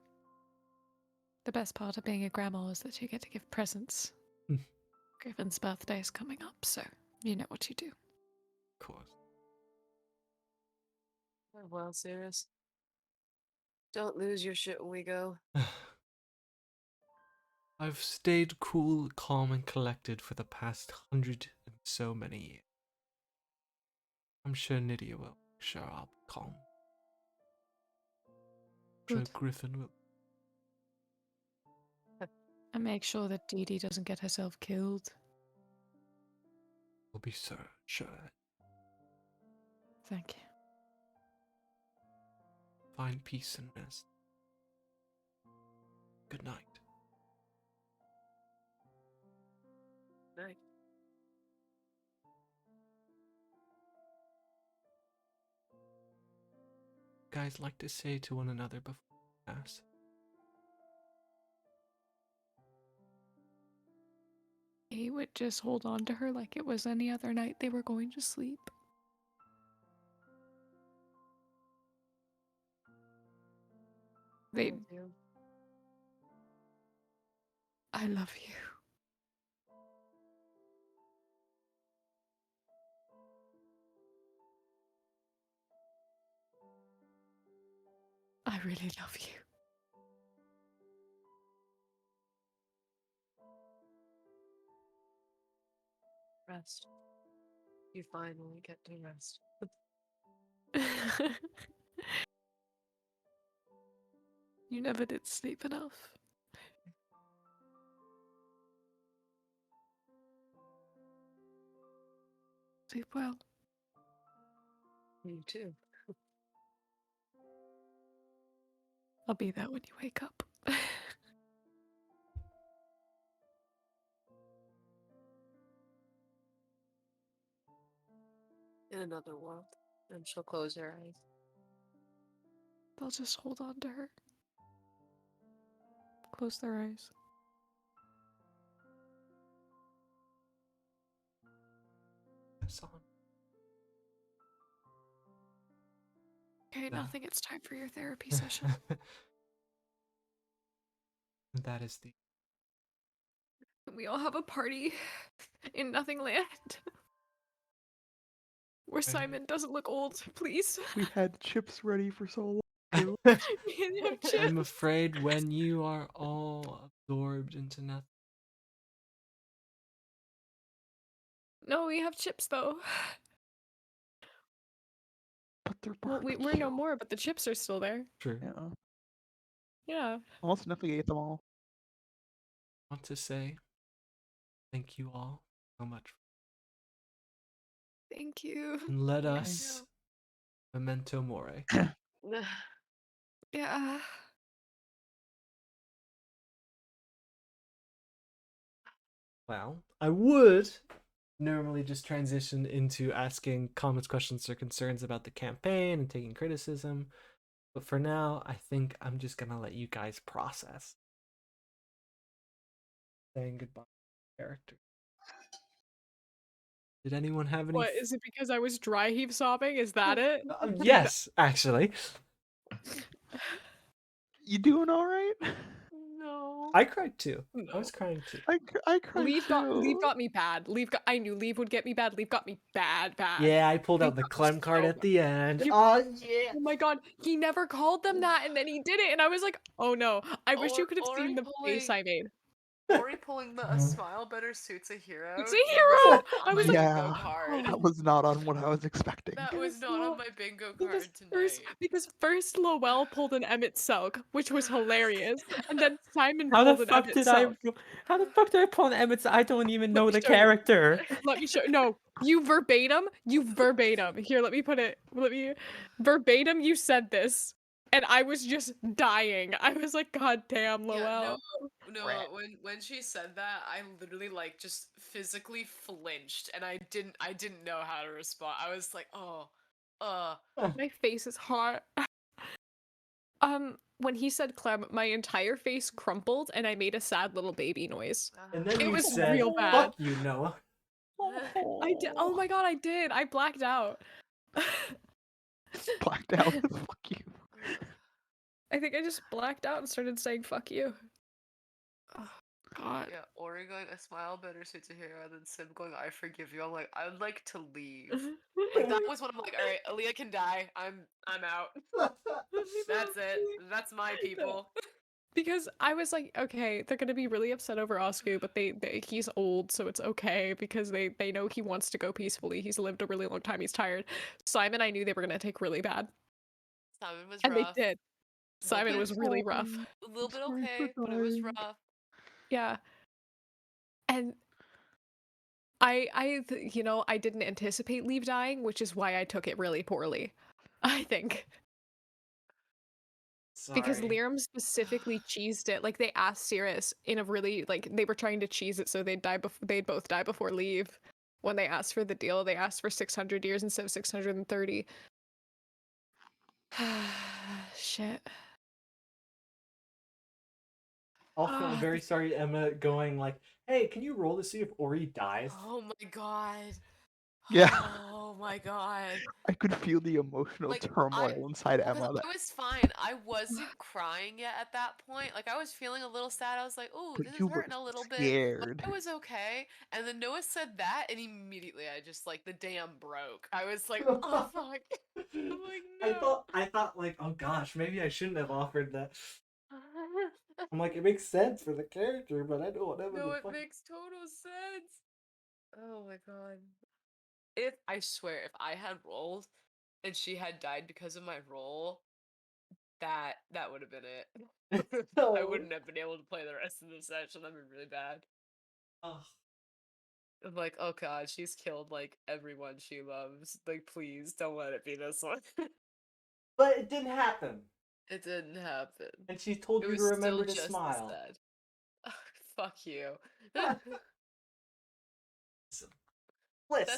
The best part of being a grandma is that you get to give presents. Hmm. Griffin's birthday is coming up, so you know what you do. Of course. well, Cirrus. Don't lose your shit when we go. I've stayed cool, calm, and collected for the past 100 and so many years. I'm sure Nydia will. Sure, I'll be calm. Sure, Good. Griffin will. And make sure that Dee Dee doesn't get herself killed. Will be sure. Thank you. Find peace and rest. Good night. Night. Guys like to say to one another before we pass. He would just hold on to her like it was any other night they were going to sleep. They, Love you. I love you. I really love you. Rest. You finally get to rest. You never did sleep enough. Sleep well. You too. I'll be there when you wake up. In another world. And she'll close her eyes. They'll just hold on to her. Close their eyes. Pass on. Okay, No. nothing. It's time for your therapy session. That is the. We all have a party in Nothing Land. Where Okay. Simon doesn't look old, please. We had chips ready for so long. I'm afraid when you are all absorbed into nothing. No, we have chips though. But they're Well, we're barbecue. no more, but the chips are still there. True. Yeah. Yeah. Almost nothing ate them all. I want to say thank you all so much. Thank you. And let Thank us memento mori. Yeah. Well, I would normally just transition into asking comments, questions, or concerns about the campaign and taking criticism. But for now, I think I'm just going to let you guys process. saying goodbye to character. Did anyone have any? What is it? Because I was dry heave sobbing? Is that it? Yes, actually. You doing all right? No. I cried too. I No. was crying too. I cried Leave too. got me bad. I knew Leave would get me bad. Leave got me bad. Yeah, I pulled Leave out the got me Clem card so at the end. You- Oh yeah. Oh my god, he never called them that, and then he did it, and I was like, oh no. I wish you could have seen the face I made. Ori pulling the "a smile better suits a hero." It's a never hero! was I on was my like, bingo Yeah, card. that was not on what I was expecting. That was not on my bingo card tonight. Because first Lowell pulled an Emmett Selk, which was hilarious, and then Simon How the pulled an fuck Emmett did I? Selk. How the fuck did I pull an Emmett? I don't even know me the show you. character. Let me show. No, you verbatim. Here, let me put it. Verbatim. You said this, and I was just dying. I was like, God damn, Lowell. No, Rat. when she said that, I literally like just physically flinched, and I didn't know how to respond. I was like, oh, My face is hot. When he said Clem, my entire face crumpled, and I made a sad little baby noise. And then It you was said, real bad. "Fuck you, Noah." I did. Oh my god, I did. I blacked out. Blacked out. Fuck you. I think I just blacked out and started saying "fuck you." Oh, God. yeah. Ori going, "a smile better suits a hero," and then Sim going, "I forgive you." I'm like, I would like to leave. Like that was when I'm like, all right, Aaliyah can die. I'm out. That's it. That's my people. Because I was like, okay, they're gonna be really upset over Oscu, but he's old, so it's okay because they know he wants to go peacefully. He's lived a really long time. He's tired. Simon, I knew they were gonna take really bad, Simon was and rough. they did. Simon was really rough. A little bit okay, but it was rough. Yeah, and I didn't anticipate Leave dying, which is why I took it really poorly. I think. Because Sorry. Liram specifically cheesed it. Like they asked Cirrus in a really they were trying to cheese it so they'd both die before Leave. When they asked for the deal, they asked for 600 years instead of 630. Shit. Also, I'm very sorry, Emma, going like, "Hey, can you roll to see if Ori dies?" Oh my god. Yeah. Oh my god. I could feel the emotional Like, turmoil inside Because Emma. I was fine. I wasn't crying yet at that point. Like I was feeling a little sad. I was like, "Oh, But this you is were hurting a little bit." scared. But I was okay. And then Noah said that, and immediately I just like the dam broke. I was like, "Oh fuck!" I'm like, "No." I thought like, oh gosh, maybe I shouldn't have offered that. I'm like, it makes sense for the character, but I don't know No, the it fuck. makes total sense. Oh my god. I swear, if I had rolled and she had died because of my roll, that would have been it. I No. wouldn't have been able to play the rest of the session. That'd been really bad. Ugh. I'm like, oh god, she's killed like everyone she loves. Like, please don't let it be this one. But it didn't happen, It didn't happen. and she told It you to was remember still to just smile. as sad. Fuck you. Listen.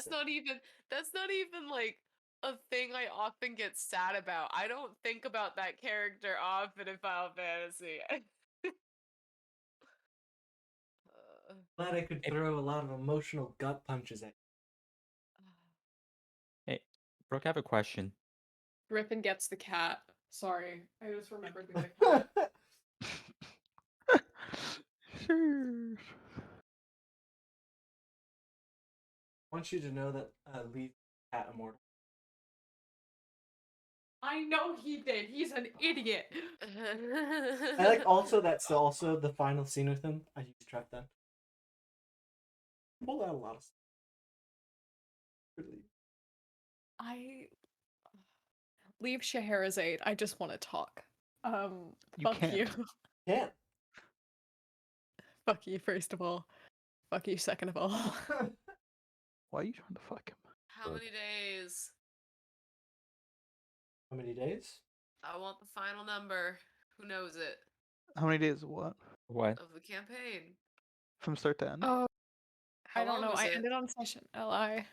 That's not even like a thing I often get sad about. I don't think about that character often in Final Fantasy. Glad I could throw a lot of emotional gut punches at Hey, Brooke, I have a question. Griffin gets the cat. Sorry, I just remembered the you. cat. Sure. I want you to know that Lee's cat immortal. I know he did. He's an idiot. I like also that's also the final scene with him. I used to trap them. Pull out a lot of stuff. Really. I leave Scheherazade. I just want to talk. You Fuck can't. you. Can't. Fuck you, first of all. Fuck you, second of all. Why are you trying to fuck him? How many days? How many days? I want the final number. Who knows it? How many days of what? What? Of the campaign. From start to end? Oh, How I don't long know. was I it? ended on session LI.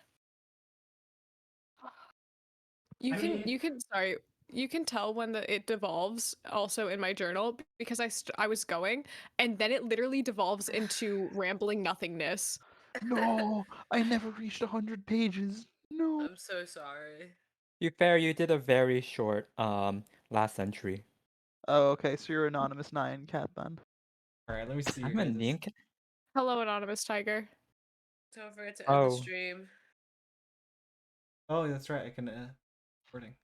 You I can mean- you can sorry. You can tell when it devolves also in my journal because I was going and then it literally devolves into rambling nothingness. No, I never reached 100 pages. No. I'm so sorry. You fair, you did a very short last entry. Oh, okay. So you're Anonymous 9 cat then. All right, let me see your I'm a guys'. Nink. Hello, Anonymous Tiger. Don't forget to end end the the Oh. stream. Oh, that's right. I can recording.